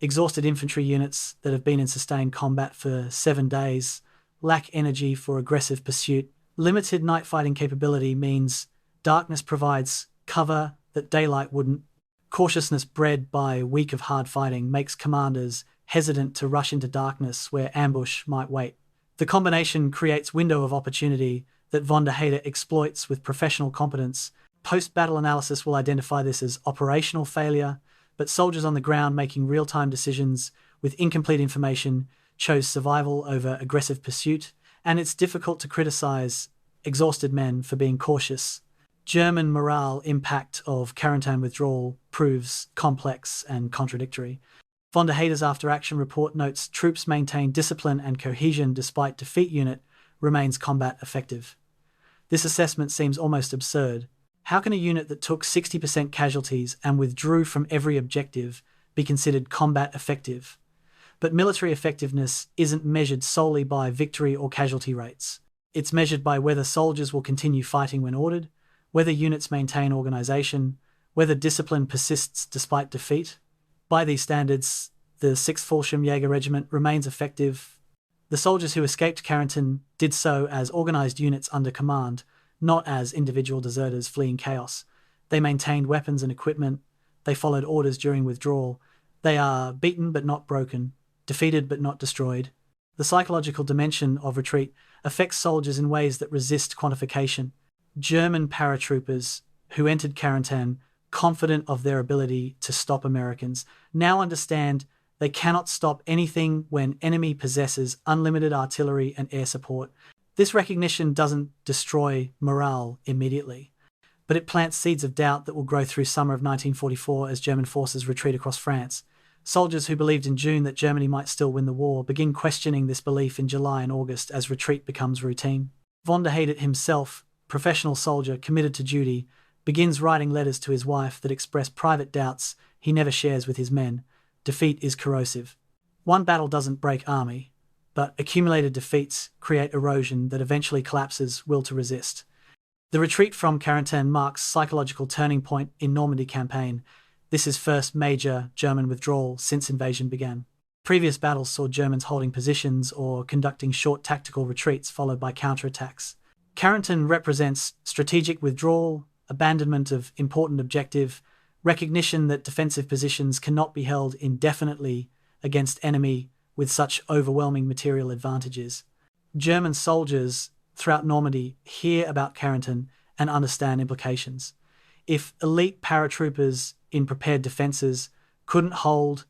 Exhausted infantry units that have been in sustained combat for 7 days, lack energy for aggressive pursuit. Limited night fighting capability means darkness provides cover that daylight wouldn't. Cautiousness bred by a week of hard fighting makes commanders hesitant to rush into darkness where ambush might wait. The combination creates window of opportunity that von der Heydte exploits with professional competence. Post-battle analysis will identify this as operational failure, but soldiers on the ground making real-time decisions with incomplete information chose survival over aggressive pursuit, and it's difficult to criticize exhausted men for being cautious. German morale impact of Carentan withdrawal proves complex and contradictory. Von der Heydte's after-action report notes troops maintain discipline and cohesion despite defeat. Unit remains combat effective. This assessment seems almost absurd. How can a unit that took 60% casualties and withdrew from every objective be considered combat effective? But military effectiveness isn't measured solely by victory or casualty rates. It's measured by whether soldiers will continue fighting when ordered, whether units maintain organization, whether discipline persists despite defeat. By these standards, the 6th Fallschirmjäger Regiment remains effective. The soldiers who escaped Carentan did so as organized units under command, not as individual deserters fleeing chaos. They maintained weapons and equipment. They followed orders during withdrawal. They are beaten but not broken, defeated but not destroyed. The psychological dimension of retreat affects soldiers in ways that resist quantification. German paratroopers who entered Carentan, confident of their ability to stop Americans, now understand they cannot stop anything when enemy possesses unlimited artillery and air support. This recognition doesn't destroy morale immediately, but it plants seeds of doubt that will grow through summer of 1944 as German forces retreat across France. Soldiers who believed in June that Germany might still win the war begin questioning this belief in July and August as retreat becomes routine. Von der Heydte himself, professional soldier committed to duty, begins writing letters to his wife that express private doubts he never shares with his men. Defeat is corrosive. One battle doesn't break army, but accumulated defeats create erosion that eventually collapses will to resist. The retreat from Carentan marks psychological turning point in Normandy campaign. This is first major German withdrawal since invasion began. Previous battles saw Germans holding positions or conducting short tactical retreats followed by counterattacks. Carentan represents strategic withdrawal, abandonment of important objective, recognition that defensive positions cannot be held indefinitely against enemy with such overwhelming material advantages. German soldiers throughout Normandy hear about Carentan and understand implications. If elite paratroopers in prepared defences couldn't hold,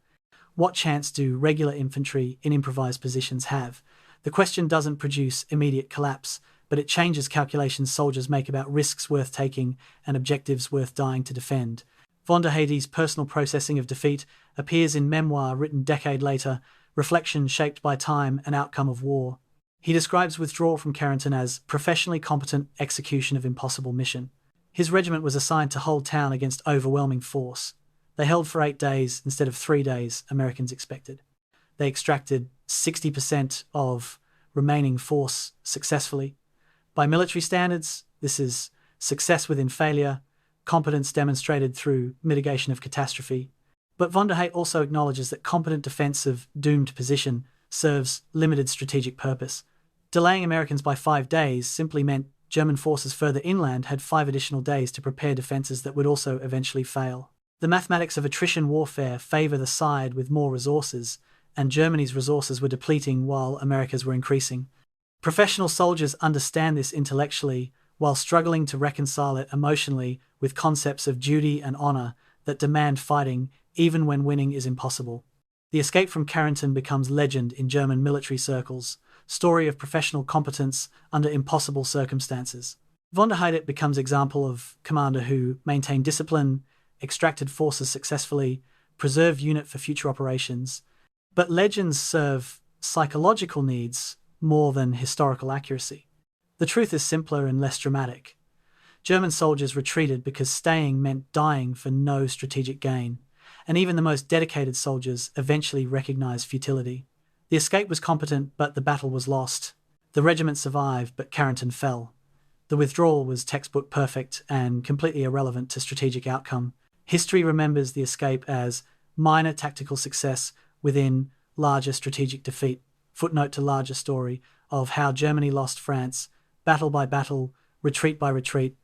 what chance do regular infantry in improvised positions have? The question doesn't produce immediate collapse, but it changes calculations soldiers make about risks worth taking and objectives worth dying to defend. Von der Heydte's personal processing of defeat appears in memoir written decade later, Reflection Shaped by Time and Outcome of War. He describes withdrawal from Carentan as professionally competent execution of impossible mission. His regiment was assigned to hold town against overwhelming force. They held for 8 days instead of 3 days Americans expected. They extracted 60% of remaining force successfully. By military standards, this is success within failure, competence demonstrated through mitigation of catastrophe. But von der Heydte also acknowledges that competent defense of doomed position serves limited strategic purpose. Delaying Americans by 5 days simply meant German forces further inland had 5 additional days to prepare defenses that would also eventually fail. The mathematics of attrition warfare favor the side with more resources, and Germany's resources were depleting while America's were increasing. Professional soldiers understand this intellectually while struggling to reconcile it emotionally with concepts of duty and honor that demand fighting even when winning is impossible. The escape from Carentan becomes legend in German military circles, story of professional competence under impossible circumstances. Von der Heydte becomes example of commander who maintained discipline, extracted forces successfully, preserved unit for future operations. But legends serve psychological needs more than historical accuracy. The truth is simpler and less dramatic. German soldiers retreated because staying meant dying for no strategic gain, and even the most dedicated soldiers eventually recognized futility. The escape was competent, but the battle was lost. The regiment survived, but Carentan fell. The withdrawal was textbook perfect and completely irrelevant to strategic outcome. History remembers the escape as minor tactical success within larger strategic defeat. Footnote to larger story of how Germany lost France, battle by battle, retreat by retreat.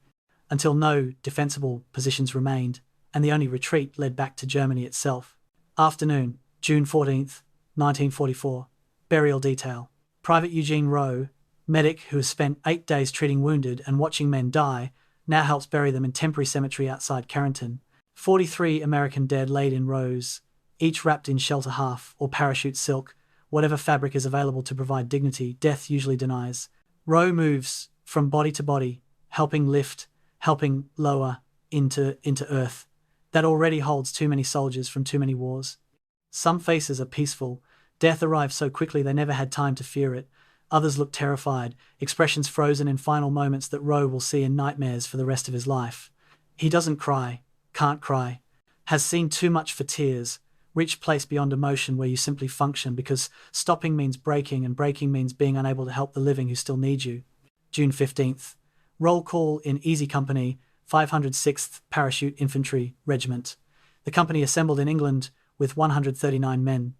until no defensible positions remained, and the only retreat led back to Germany itself. Afternoon, June 14th, 1944. Burial detail. Private Eugene Rowe, medic who has spent 8 days treating wounded and watching men die, now helps bury them in temporary cemetery outside Carentan. 43 American dead laid in rows, each wrapped in shelter half or parachute silk, whatever fabric is available to provide dignity, death usually denies. Rowe moves from body to body, helping lift, helping lower into earth. That already holds too many soldiers from too many wars. Some faces are peaceful. Death arrives so quickly they never had time to fear it. Others look terrified, expressions frozen in final moments that Rowe will see in nightmares for the rest of his life. He doesn't cry, can't cry, has seen too much for tears, reached place beyond emotion where you simply function because stopping means breaking and breaking means being unable to help the living who still need you. June 15th. Roll call in Easy Company, 506th Parachute Infantry Regiment. The company assembled in England with 139 men.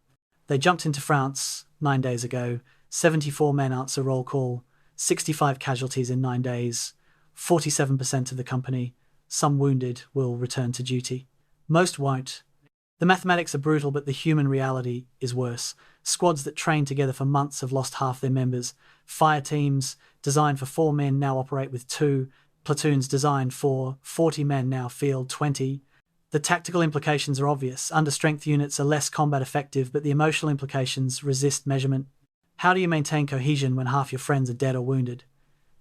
They jumped into France 9 days ago. 74 men answer roll call, 65 casualties in 9 days, 47% of the company, some wounded, will return to duty. Most won't. The mathematics are brutal, but the human reality is worse. Squads that trained together for months have lost half their members. Fire teams designed for 4 men now operate with 2. Platoons designed for 40 men now field 20. The tactical implications are obvious. Understrength units are less combat effective, but the emotional implications resist measurement. How do you maintain cohesion when half your friends are dead or wounded?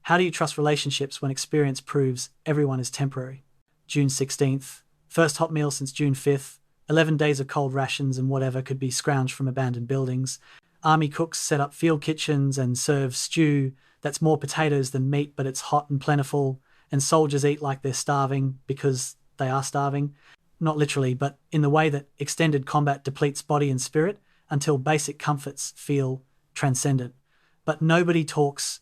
How do you trust relationships when experience proves everyone is temporary? June 16th. First hot meal since June 5th. 11 days of cold rations and whatever could be scrounged from abandoned buildings. Army cooks set up field kitchens and serve stew that's more potatoes than meat, but it's hot and plentiful, and soldiers eat like they're starving because they are starving. Not literally, but in the way that extended combat depletes body and spirit until basic comforts feel transcendent. But nobody talks.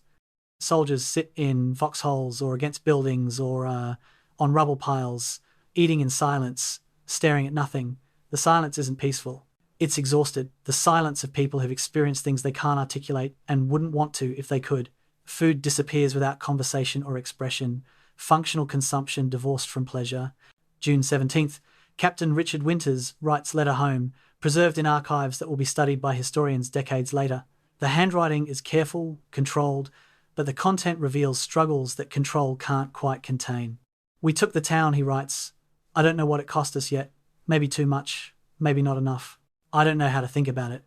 Soldiers sit in foxholes or against buildings or on rubble piles, eating in silence, staring at nothing. The silence isn't peaceful. It's exhausted. The silence of people who've experienced things they can't articulate and wouldn't want to if they could. Food disappears without conversation or expression. Functional consumption divorced from pleasure. June 17th. Captain Richard Winters writes letter home, preserved in archives that will be studied by historians decades later. The handwriting is careful, controlled, but the content reveals struggles that control can't quite contain. We took the town, he writes. I don't know what it cost us yet. Maybe too much, maybe not enough. I don't know how to think about it.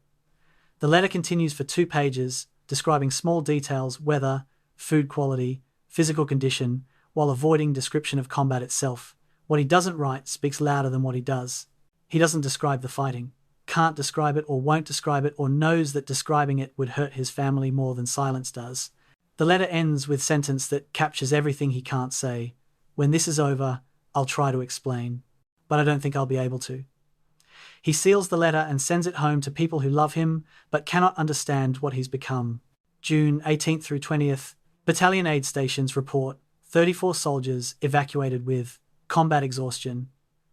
The letter continues for 2 pages, describing small details, weather, food quality, physical condition, while avoiding description of combat itself. What he doesn't write speaks louder than what he does. He doesn't describe the fighting, can't describe it or won't describe it, or knows that describing it would hurt his family more than silence does. The letter ends with a sentence that captures everything he can't say. When this is over, I'll try to explain, but I don't think I'll be able to. He seals the letter and sends it home to people who love him but cannot understand what he's become. June 18th through 20th, battalion aid stations report 34 soldiers evacuated with combat exhaustion,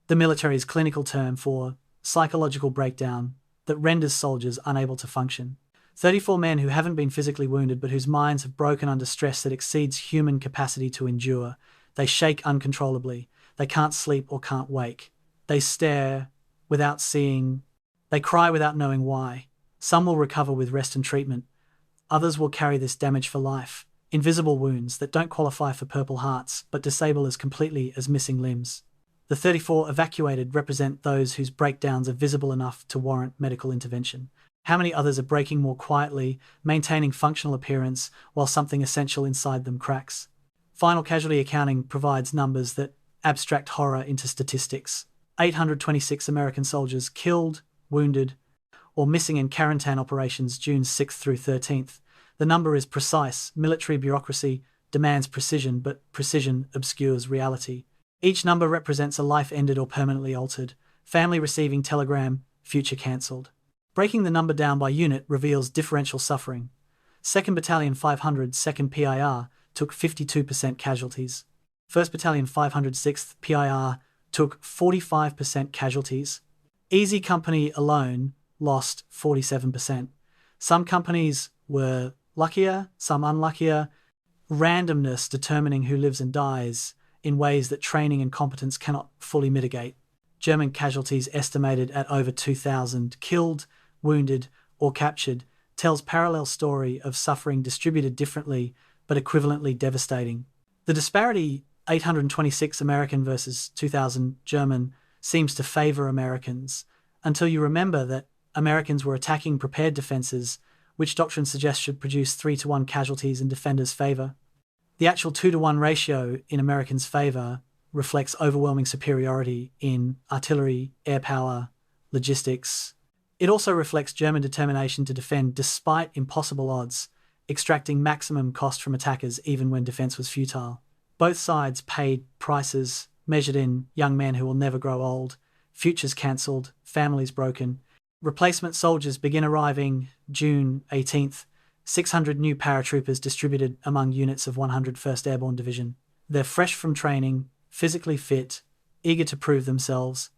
the military's clinical term for psychological breakdown that renders soldiers unable to function. 34 men who haven't been physically wounded but whose minds have broken under stress that exceeds human capacity to endure. They shake uncontrollably. They can't sleep or can't wake. They stare without seeing. They cry without knowing why. Some will recover with rest and treatment. Others will carry this damage for life. Invisible wounds that don't qualify for Purple Hearts but disable as completely as missing limbs. The 34 evacuated represent those whose breakdowns are visible enough to warrant medical intervention. How many others are breaking more quietly, maintaining functional appearance while something essential inside them cracks? Final casualty accounting provides numbers that abstract horror into statistics. 826 American soldiers killed, wounded, or missing in Carentan operations June 6th through 13th. The number is precise. Military bureaucracy demands precision, but precision obscures reality. Each number represents a life ended or permanently altered. Family receiving telegram, future cancelled. Breaking the number down by unit reveals differential suffering. 2nd Battalion 500 2nd PIR took 52% casualties. 1st Battalion 506th PIR took 45% casualties. Easy Company alone lost 47%. Some companies were luckier, some unluckier. Randomness determining who lives and dies in ways that training and competence cannot fully mitigate. German casualties estimated at over 2,000 killed, wounded, or captured tells parallel story of suffering distributed differently but equivalently devastating. The disparity, 826 American versus 2,000 German, seems to favor Americans, until you remember that Americans were attacking prepared defenses, which doctrine suggests should produce 3-to-1 casualties in defenders' favor. The actual 2-to-1 ratio in Americans' favor reflects overwhelming superiority in artillery, air power, logistics. It also reflects German determination to defend despite impossible odds, extracting maximum cost from attackers even when defense was futile. Both sides paid prices measured in young men who will never grow old, futures cancelled, families broken. Replacement soldiers begin arriving June 18th, 600 new paratroopers distributed among units of 101st Airborne Division. They're fresh from training, physically fit, eager to prove themselves.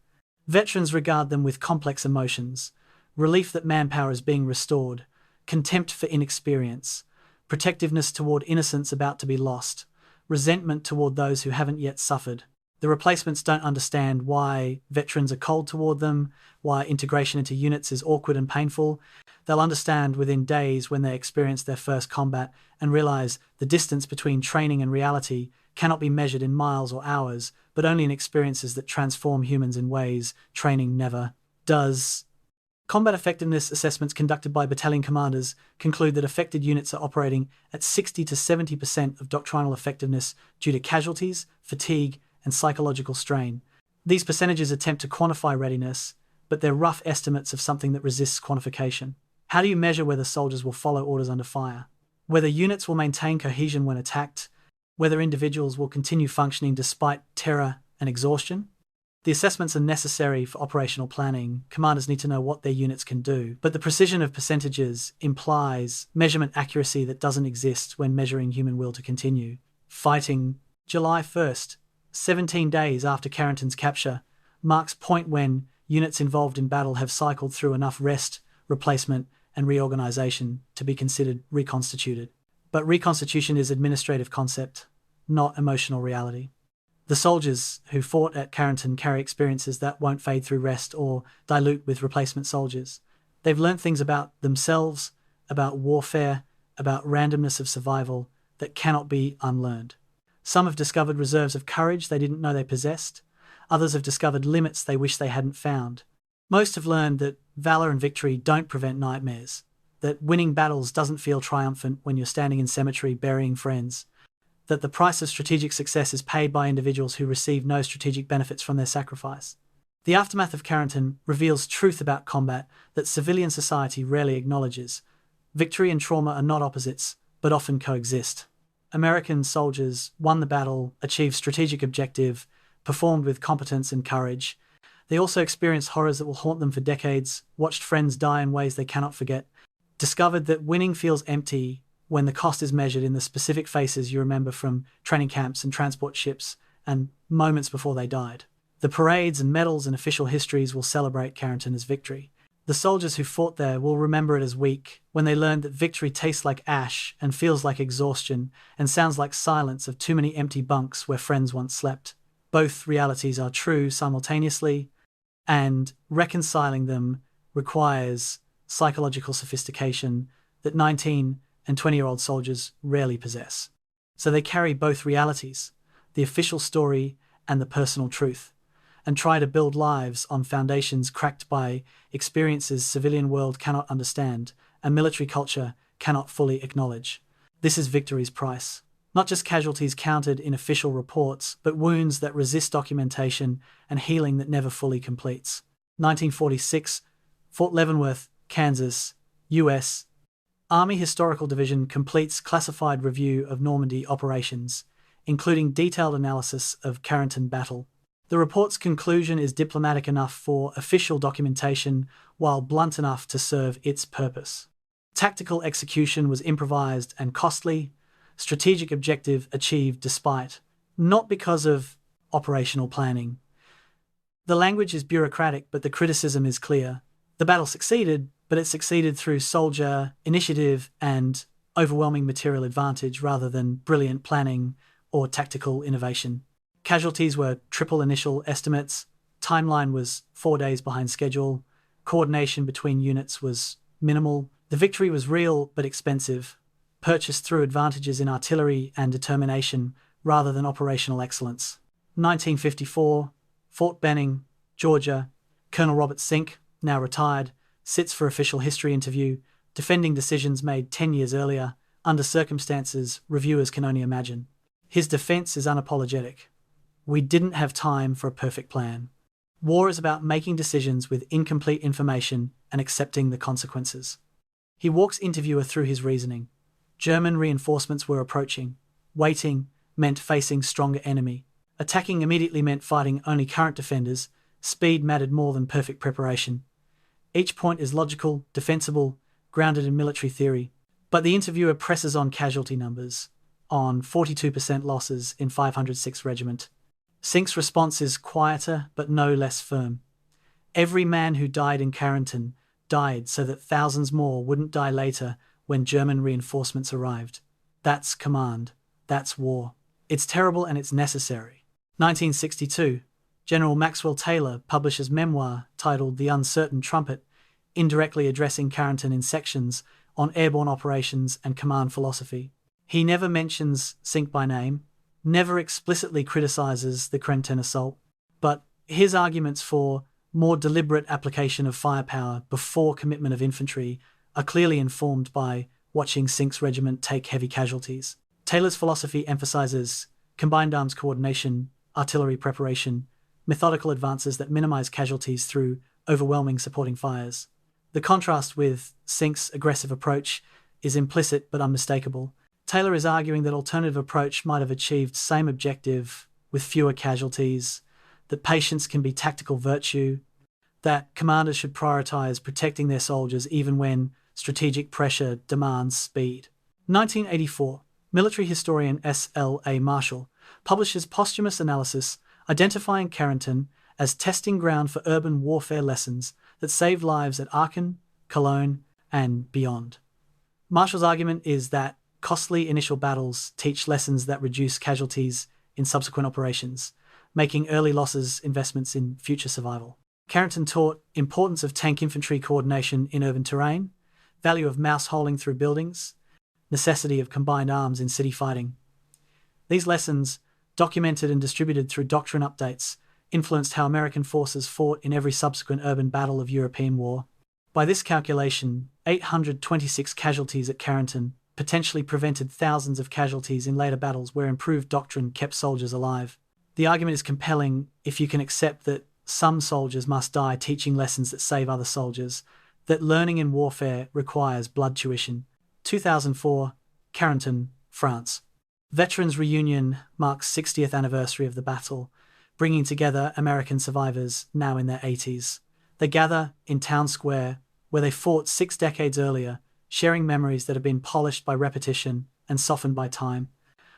Veterans regard them with complex emotions: relief that manpower is being restored, contempt for inexperience, protectiveness toward innocence about to be lost, resentment toward those who haven't yet suffered. The replacements don't understand why veterans are cold toward them, why integration into units is awkward and painful. They'll understand within days when they experience their first combat and realize the distance between training and reality cannot be measured in miles or hours, but only in experiences that transform humans in ways training never does. Combat effectiveness assessments conducted by battalion commanders conclude that affected units are operating at 60 to 70% of doctrinal effectiveness due to casualties, fatigue, and psychological strain. These percentages attempt to quantify readiness, but they're rough estimates of something that resists quantification. How do you measure whether soldiers will follow orders under fire? Whether units will maintain cohesion when attacked? Whether individuals will continue functioning despite terror and exhaustion? The assessments are necessary for operational planning. Commanders need to know what their units can do, but the precision of percentages implies measurement accuracy that doesn't exist when measuring human will to continue. Fighting. July 1st, 17 days after Carentan's capture, marks point when units involved in battle have cycled through enough rest, replacement, and reorganization to be considered reconstituted. But reconstitution is administrative concept, not emotional reality. The soldiers who fought at Carentan carry experiences that won't fade through rest or dilute with replacement soldiers. They've learned things about themselves, about warfare, about randomness of survival that cannot be unlearned. Some have discovered reserves of courage they didn't know they possessed. Others have discovered limits they wish they hadn't found. Most have learned that valor and victory don't prevent nightmares, that winning battles doesn't feel triumphant when you're standing in cemetery burying friends, that the price of strategic success is paid by individuals who receive no strategic benefits from their sacrifice. The aftermath of Carentan reveals truth about combat that civilian society rarely acknowledges. Victory and trauma are not opposites, but often coexist. American soldiers won the battle, achieved strategic objective, performed with competence and courage. They also experienced horrors that will haunt them for decades, watched friends die in ways they cannot forget, discovered that winning feels empty when the cost is measured in the specific faces you remember from training camps and transport ships and moments before they died. The parades and medals and official histories will celebrate Carentan as victory. The soldiers who fought there will remember it as weak when they learned that victory tastes like ash and feels like exhaustion and sounds like silence of too many empty bunks where friends once slept. Both realities are true simultaneously, and reconciling them requires psychological sophistication that 19 and 20-year-old soldiers rarely possess. So they carry both realities, the official story and the personal truth, and try to build lives on foundations cracked by experiences civilian world cannot understand and military culture cannot fully acknowledge. This is victory's price. Not just casualties counted in official reports, but wounds that resist documentation and healing that never fully completes. 1946, Fort Leavenworth, Kansas, U.S. Army Historical Division completes classified review of Normandy operations, including detailed analysis of Carentan battle. The report's conclusion is diplomatic enough for official documentation while blunt enough to serve its purpose. Tactical execution was improvised and costly, strategic objective achieved despite, not because of operational planning. The language is bureaucratic, but the criticism is clear. The battle succeeded, but it succeeded through soldier initiative and overwhelming material advantage rather than brilliant planning or tactical innovation. Casualties were triple initial estimates, timeline was 4 days behind schedule, coordination between units was minimal, the victory was real but expensive, purchased through advantages in artillery and determination rather than operational excellence. 1954, Fort Benning, Georgia, Colonel Robert Sink, now retired, sits for official history interview, defending decisions made 10 years earlier, under circumstances reviewers can only imagine. His defense is unapologetic. We didn't have time for a perfect plan. War is about making decisions with incomplete information and accepting the consequences. He walks interviewer through his reasoning. German reinforcements were approaching. Waiting meant facing stronger enemy. Attacking immediately meant fighting only current defenders. Speed mattered more than perfect preparation. Each point is logical, defensible, grounded in military theory. But the interviewer presses on casualty numbers, on 42% losses in 506 Regiment. Sink's response is quieter but no less firm. Every man who died in Carentan died so that thousands more wouldn't die later when German reinforcements arrived. That's command. That's war. It's terrible and it's necessary. 1962, General Maxwell Taylor publishes memoir titled The Uncertain Trumpet, indirectly addressing Carentan in sections on airborne operations and command philosophy. He never mentions Sink by name, never explicitly criticizes the Carentan assault, but his arguments for more deliberate application of firepower before commitment of infantry are clearly informed by watching Sink's regiment take heavy casualties. Taylor's philosophy emphasizes combined arms coordination, artillery preparation, methodical advances that minimize casualties through overwhelming supporting fires. The contrast with Sink's aggressive approach is implicit but unmistakable. Taylor is arguing that alternative approach might have achieved same objective with fewer casualties, that patience can be tactical virtue, that commanders should prioritize protecting their soldiers even when strategic pressure demands speed. 1984, military historian S.L.A. Marshall publishes posthumous analysis identifying Carentan as testing ground for urban warfare lessons that saved lives at Aachen, Cologne, and beyond. Marshall's argument is that costly initial battles teach lessons that reduce casualties in subsequent operations, making early losses investments in future survival. Carentan taught importance of tank infantry coordination in urban terrain, value of mouseholing through buildings, necessity of combined arms in city fighting. These lessons, documented and distributed through doctrine updates, influenced how American forces fought in every subsequent urban battle of European war. By this calculation, 826 casualties at Carentan potentially prevented thousands of casualties in later battles where improved doctrine kept soldiers alive. The argument is compelling if you can accept that some soldiers must die teaching lessons that save other soldiers, that learning in warfare requires blood tuition. 2004, Carentan, France. Veterans Reunion marks 60th anniversary of the battle, bringing together American survivors now in their 80s. They gather in Town Square, where they fought 6 decades earlier, sharing memories that have been polished by repetition and softened by time.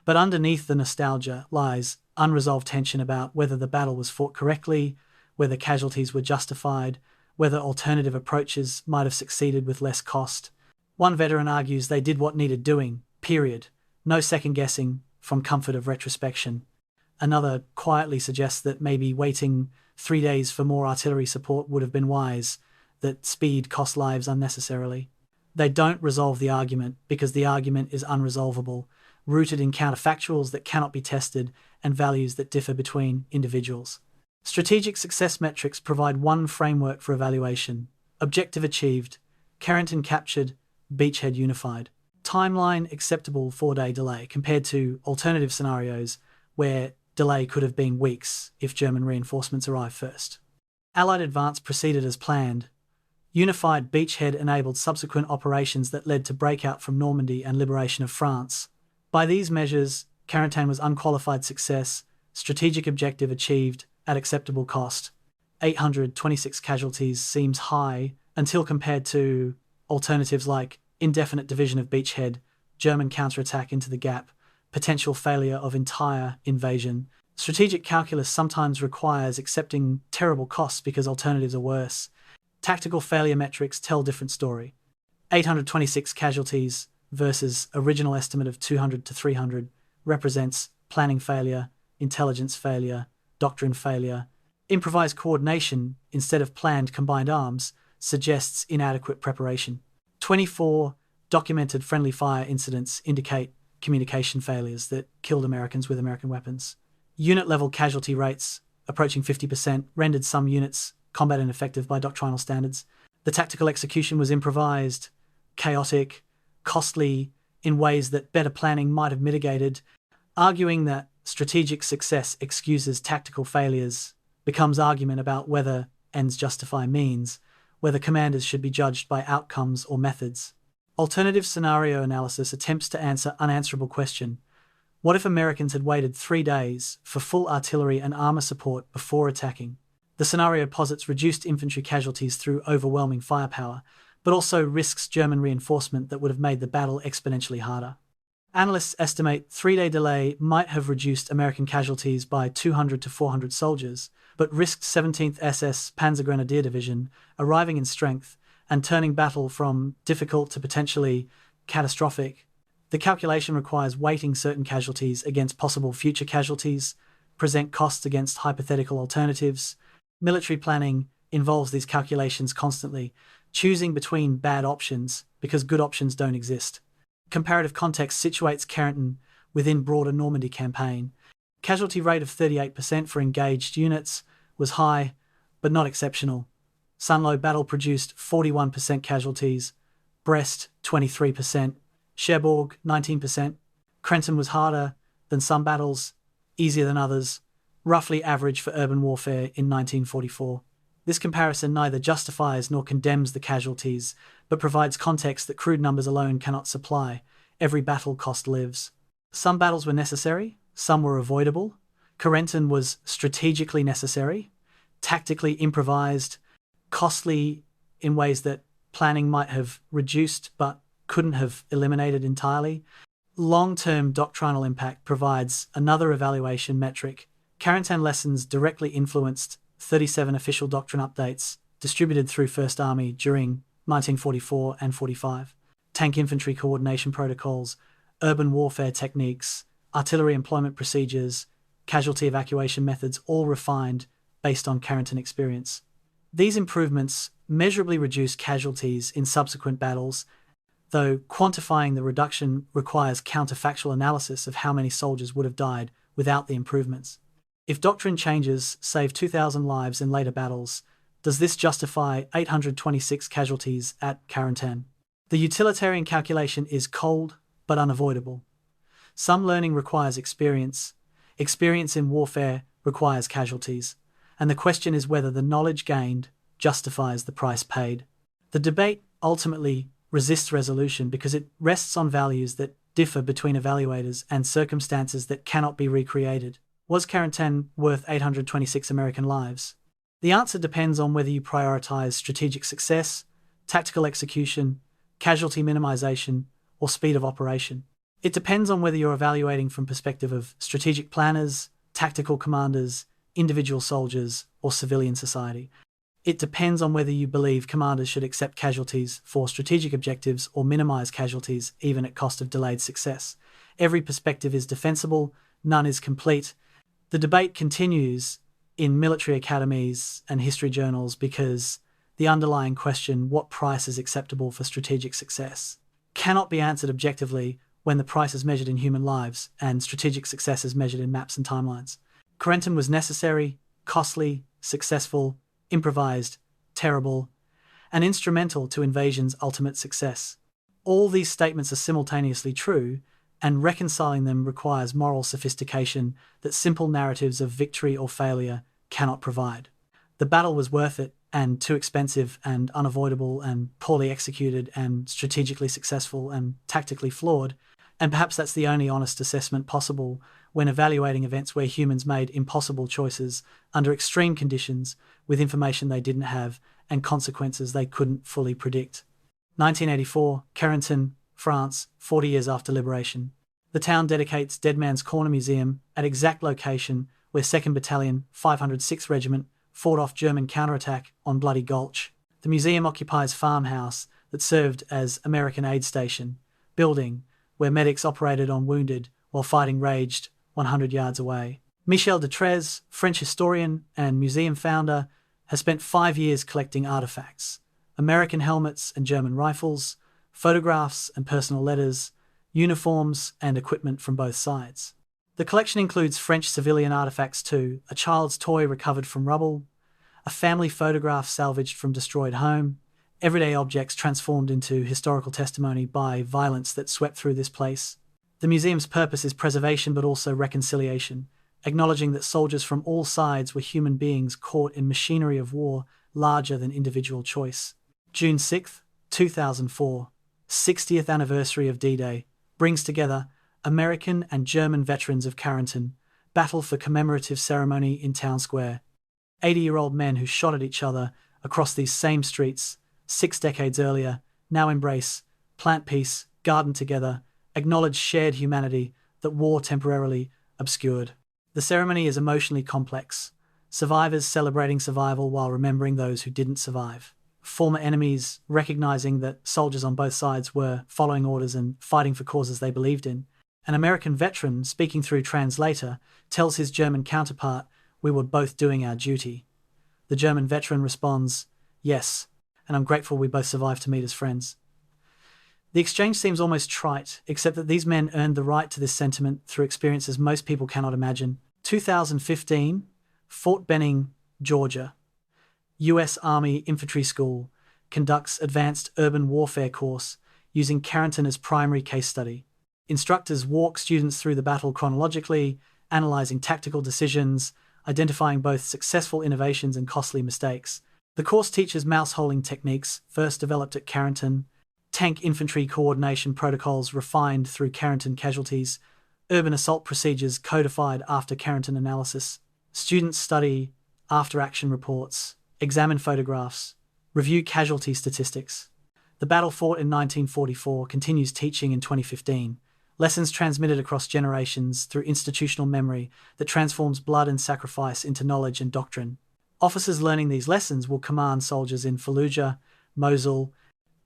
But underneath the nostalgia lies unresolved tension about whether the battle was fought correctly, whether casualties were justified, whether alternative approaches might have succeeded with less cost. One veteran argues they did what needed doing, period. No second-guessing from comfort of retrospection. Another quietly suggests that maybe waiting 3 days for more artillery support would have been wise, that speed cost lives unnecessarily. They don't resolve the argument because the argument is unresolvable, rooted in counterfactuals that cannot be tested and values that differ between individuals. Strategic success metrics provide one framework for evaluation. Objective achieved, Carentan captured, beachhead unified. Timeline acceptable 4-day delay compared to alternative scenarios where delay could have been weeks if German reinforcements arrived first. Allied advance proceeded as planned. Unified beachhead enabled subsequent operations that led to breakout from Normandy and liberation of France. By these measures, Carentan was unqualified success, strategic objective achieved at acceptable cost. 826 casualties seems high until compared to alternatives like indefinite division of beachhead, German counterattack into the gap, potential failure of entire invasion. Strategic calculus sometimes requires accepting terrible costs because alternatives are worse. Tactical failure metrics tell different story. 826 casualties versus original estimate of 200 to 300 represents planning failure, intelligence failure, doctrine failure. Improvised coordination instead of planned combined arms suggests inadequate preparation. 24 documented friendly fire incidents indicate communication failures that killed Americans with American weapons. Unit-level casualty rates approaching 50% rendered some units combat ineffective by doctrinal standards. The tactical execution was improvised, chaotic, costly in ways that better planning might have mitigated. Arguing that strategic success excuses tactical failures becomes argument about whether ends justify means, whether commanders should be judged by outcomes or methods. Alternative scenario analysis attempts to answer unanswerable question. What if Americans had waited 3 days for full artillery and armor support before attacking? The scenario posits reduced infantry casualties through overwhelming firepower, but also risks German reinforcement that would have made the battle exponentially harder. Analysts estimate 3-day delay might have reduced American casualties by 200 to 400 soldiers, but risked 17th SS Panzergrenadier Division arriving in strength and turning battle from difficult to potentially catastrophic. The calculation requires weighting certain casualties against possible future casualties, present costs against hypothetical alternatives. Military planning involves these calculations constantly, choosing between bad options because good options don't exist. Comparative context situates Carentan within broader Normandy campaign. Casualty rate of 38% for engaged units was high, but not exceptional. Sunlow battle produced 41% casualties, Brest 23%, Cherbourg 19%. Carentan was harder than some battles, easier than others, roughly average for urban warfare in 1944. This comparison neither justifies nor condemns the casualties, but provides context that crude numbers alone cannot supply. Every battle cost lives. Some battles were necessary, some were avoidable. Carentan was strategically necessary, tactically improvised, costly in ways that planning might have reduced but couldn't have eliminated entirely. Long-term doctrinal impact provides another evaluation metric. Carentan lessons directly influenced 37 official doctrine updates distributed through First Army during 1944 and 45. Tank infantry coordination protocols, urban warfare techniques, artillery employment procedures, casualty evacuation methods all refined based on Carentan experience. These improvements measurably reduce casualties in subsequent battles, though quantifying the reduction requires counterfactual analysis of how many soldiers would have died without the improvements. If doctrine changes save 2,000 lives in later battles, does this justify 826 casualties at Carentan? The utilitarian calculation is cold but unavoidable. Some learning requires experience. Experience in warfare requires casualties. And the question is whether the knowledge gained justifies the price paid. The debate ultimately resists resolution because it rests on values that differ between evaluators and circumstances that cannot be recreated. Was Carentan worth 826 American lives? The answer depends on whether you prioritize strategic success, tactical execution, casualty minimization, or speed of operation. It depends on whether you're evaluating from perspective of strategic planners, tactical commanders, individual soldiers, or civilian society. It depends on whether you believe commanders should accept casualties for strategic objectives or minimize casualties even at cost of delayed success. Every perspective is defensible, none is complete. The debate continues in military academies and history journals because the underlying question, what price is acceptable for strategic success, cannot be answered objectively when the price is measured in human lives and strategic success is measured in maps and timelines. Carentan was necessary, costly, successful, improvised, terrible, and instrumental to invasion's ultimate success. All these statements are simultaneously true, and reconciling them requires moral sophistication that simple narratives of victory or failure cannot provide. The battle was worth it, and too expensive and unavoidable and poorly executed and strategically successful and tactically flawed, and perhaps that's the only honest assessment possible when evaluating events where humans made impossible choices under extreme conditions with information they didn't have and consequences they couldn't fully predict. 1984, Carentan, France, 40 years after liberation. The town dedicates Dead Man's Corner Museum at exact location where 2nd Battalion, 506th Regiment fought off German counterattack on Bloody Gulch. The museum occupies farmhouse that served as American aid station, building where medics operated on wounded while fighting raged 100 yards away. Michel Detrez, French historian and museum founder, has spent 5 years collecting artifacts: American helmets and German rifles, photographs and personal letters, uniforms and equipment from both sides. The collection includes French civilian artifacts too: a child's toy recovered from rubble, a family photograph salvaged from destroyed home, everyday objects transformed into historical testimony by violence that swept through this place. The museum's purpose is preservation but also reconciliation, acknowledging that soldiers from all sides were human beings caught in machinery of war larger than individual choice. June 6, 2004, 60th anniversary of D-Day, brings together American and German veterans of Carentan, battle for commemorative ceremony in town square. 80-year-old men who shot at each other across these same streets 6 decades earlier now embrace, plant peace, garden together, acknowledge shared humanity that war temporarily obscured. The ceremony is emotionally complex, survivors celebrating survival while remembering those who didn't survive. Former enemies recognizing that soldiers on both sides were following orders and fighting for causes they believed in. An American veteran, speaking through translator, tells his German counterpart, "We were both doing our duty." The German veteran responds, "Yes, and I'm grateful we both survived to meet as friends." The exchange seems almost trite, except that these men earned the right to this sentiment through experiences most people cannot imagine. 2015, Fort Benning, Georgia. U.S. Army Infantry School conducts advanced urban warfare course using Carentan as primary case study. Instructors walk students through the battle chronologically, analyzing tactical decisions, identifying both successful innovations and costly mistakes. The course teaches mouseholing techniques first developed at Carentan, tank infantry coordination protocols refined through Carentan casualties, urban assault procedures codified after Carentan analysis. Students study after-action reports, examine photographs, review casualty statistics. The battle fought in 1944 continues teaching in 2015, lessons transmitted across generations through institutional memory that transforms blood and sacrifice into knowledge and doctrine. Officers learning these lessons will command soldiers in Fallujah, Mosul,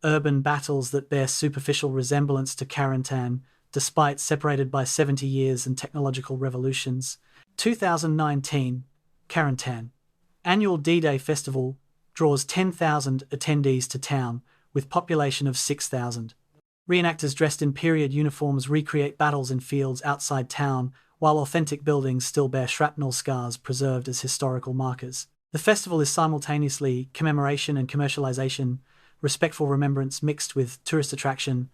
urban battles that bear superficial resemblance to Carentan, despite separated by 70 years and technological revolutions. 2019, Carentan. Annual D-Day Festival draws 10,000 attendees to town, with population of 6,000. Reenactors dressed in period uniforms recreate battles in fields outside town, while authentic buildings still bear shrapnel scars preserved as historical markers. The festival is simultaneously commemoration and commercialization, respectful remembrance mixed with tourist attraction.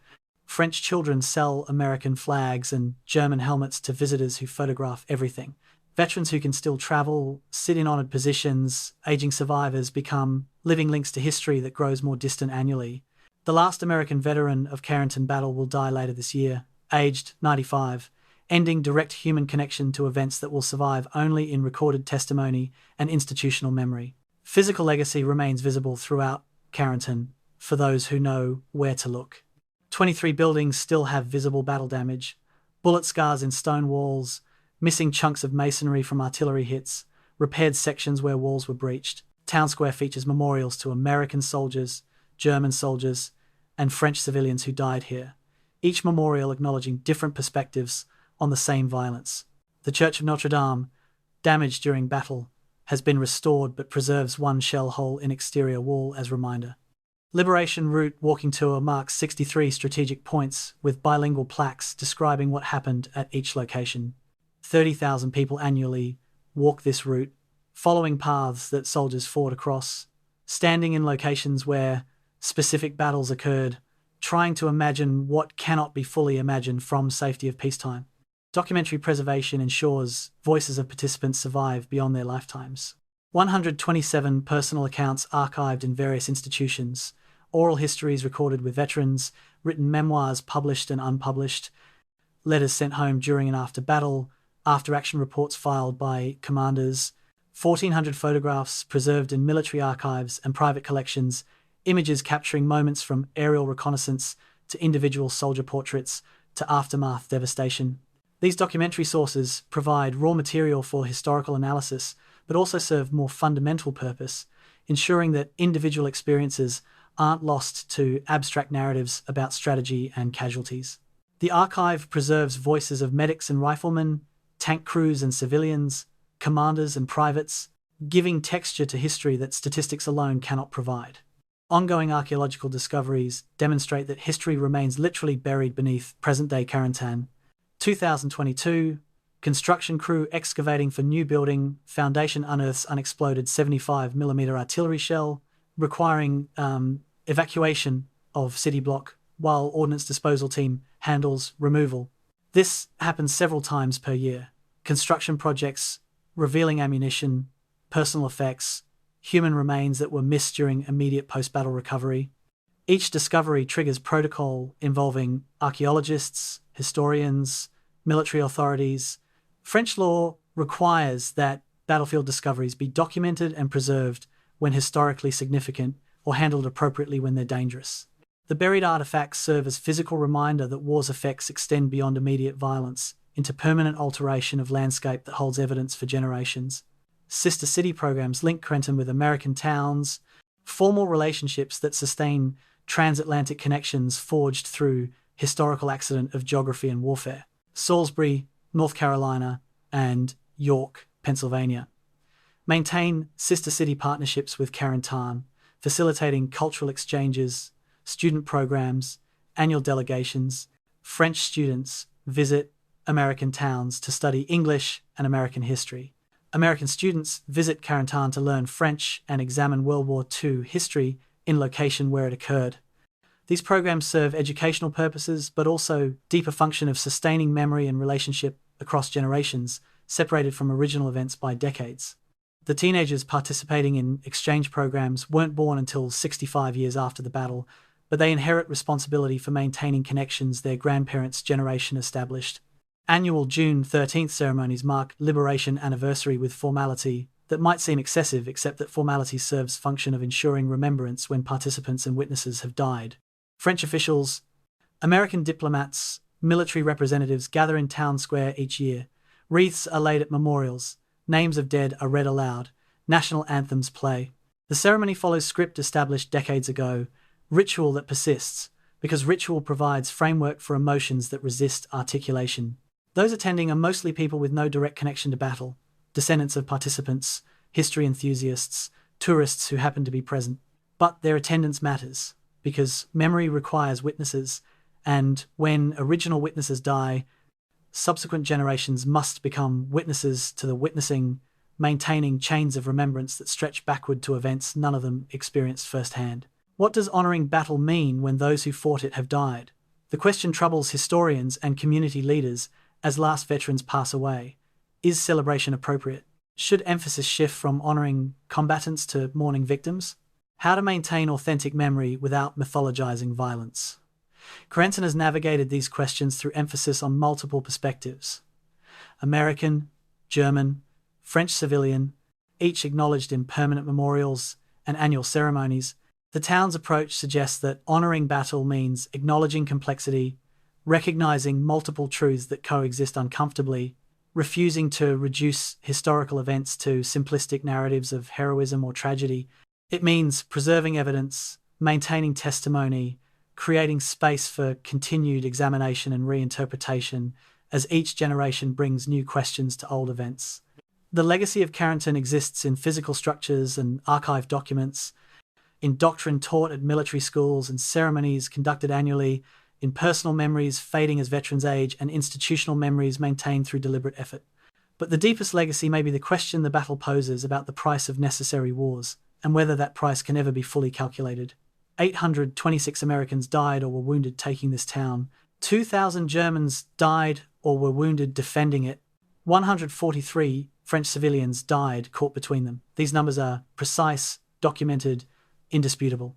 French children sell American flags and German helmets to visitors who photograph everything. Veterans who can still travel, sit in honoured positions, aging survivors become living links to history that grows more distant annually. The last American veteran of Carentan battle will die later this year, aged 95, ending direct human connection to events that will survive only in recorded testimony and institutional memory. Physical legacy remains visible throughout Carentan for those who know where to look. 23 buildings still have visible battle damage, bullet scars in stone walls, missing chunks of masonry from artillery hits, repaired sections where walls were breached. Town Square features memorials to American soldiers, German soldiers, and French civilians who died here, each memorial acknowledging different perspectives on the same violence. The Church of Notre Dame, damaged during battle, has been restored but preserves one shell hole in exterior wall as reminder. Liberation Route walking tour marks 63 strategic points with bilingual plaques describing what happened at each location. 30,000 people annually walk this route, following paths that soldiers fought across, standing in locations where specific battles occurred, trying to imagine what cannot be fully imagined from safety of peacetime. Documentary preservation ensures voices of participants survive beyond their lifetimes. 127 personal accounts archived in various institutions, oral histories recorded with veterans, written memoirs published and unpublished, letters sent home during and after battle, after-action reports filed by commanders, 1,400 photographs preserved in military archives and private collections, images capturing moments from aerial reconnaissance to individual soldier portraits to aftermath devastation. These documentary sources provide raw material for historical analysis, but also serve more fundamental purpose, ensuring that individual experiences aren't lost to abstract narratives about strategy and casualties. The archive preserves voices of medics and riflemen, tank crews and civilians, commanders and privates, giving texture to history that statistics alone cannot provide. Ongoing archaeological discoveries demonstrate that history remains literally buried beneath present-day Carentan. 2022, construction crew excavating for new building foundation unearths unexploded 75mm artillery shell, requiring evacuation of city block, while ordnance disposal team handles removal. This happens several times per year. Construction projects revealing ammunition, personal effects, human remains that were missed during immediate post-battle recovery. Each discovery triggers protocol involving archaeologists, historians, military authorities. French law requires that battlefield discoveries be documented and preserved when historically significant or handled appropriately when they're dangerous. The buried artifacts serve as physical reminder that war's effects extend beyond immediate violence into permanent alteration of landscape that holds evidence for generations. Sister city programs link Carentan with American towns, formal relationships that sustain transatlantic connections forged through historical accident of geography and warfare. Salisbury, North Carolina, and York, Pennsylvania maintain sister city partnerships with Carentan, facilitating cultural exchanges, student programs, annual delegations. French students visit American towns to study English and American history. American students visit Carentan to learn French and examine World War II history in location where it occurred. These programs serve educational purposes, but also deeper function of sustaining memory and relationship across generations, separated from original events by decades. The teenagers participating in exchange programs weren't born until 65 years after the battle, but they inherit responsibility for maintaining connections their grandparents' generation established. Annual June 13th ceremonies mark Liberation Anniversary with formality that might seem excessive, except that formality serves function of ensuring remembrance when participants and witnesses have died. French officials, American diplomats, military representatives gather in town square each year. Wreaths are laid at memorials, names of dead are read aloud, national anthems play. The ceremony follows script established decades ago, ritual that persists, because ritual provides framework for emotions that resist articulation. Those attending are mostly people with no direct connection to battle, descendants of participants, history enthusiasts, tourists who happen to be present. But their attendance matters, because memory requires witnesses, and when original witnesses die, subsequent generations must become witnesses to the witnessing, maintaining chains of remembrance that stretch backward to events none of them experienced firsthand. What does honouring battle mean when those who fought it have died? The question troubles historians and community leaders as last veterans pass away. Is celebration appropriate? Should emphasis shift from honouring combatants to mourning victims? How to maintain authentic memory without mythologizing violence? Carentan has navigated these questions through emphasis on multiple perspectives. American, German, French civilian, each acknowledged in permanent memorials and annual ceremonies. The town's approach suggests that honouring battle means acknowledging complexity, recognizing multiple truths that coexist uncomfortably, refusing to reduce historical events to simplistic narratives of heroism or tragedy. It means preserving evidence, maintaining testimony, creating space for continued examination and reinterpretation as each generation brings new questions to old events. The legacy of Carentan exists in physical structures and archived documents, in doctrine taught at military schools and ceremonies conducted annually, in personal memories fading as veterans age, and institutional memories maintained through deliberate effort. But the deepest legacy may be the question the battle poses about the price of necessary wars, and whether that price can ever be fully calculated. 826 Americans died or were wounded taking this town. 2,000 Germans died or were wounded defending it. 143 French civilians died caught between them. These numbers are precise, documented, indisputable.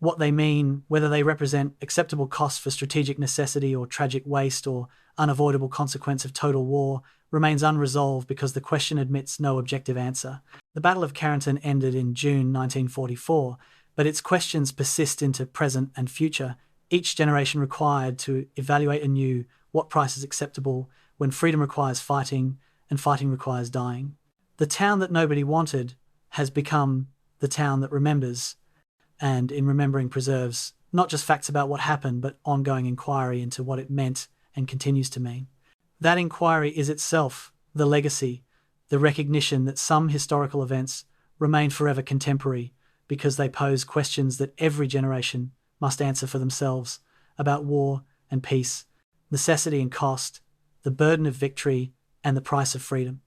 What they mean, whether they represent acceptable costs for strategic necessity or tragic waste or unavoidable consequence of total war, remains unresolved because the question admits no objective answer. The Battle of Carentan ended in June 1944, but its questions persist into present and future, each generation required to evaluate anew what price is acceptable when freedom requires fighting and fighting requires dying. The town that nobody wanted has become the town that remembers, and in remembering preserves not just facts about what happened, but ongoing inquiry into what it meant and continues to mean. That inquiry is itself the legacy, the recognition that some historical events remain forever contemporary because they pose questions that every generation must answer for themselves about war and peace, necessity and cost, the burden of victory, and the price of freedom.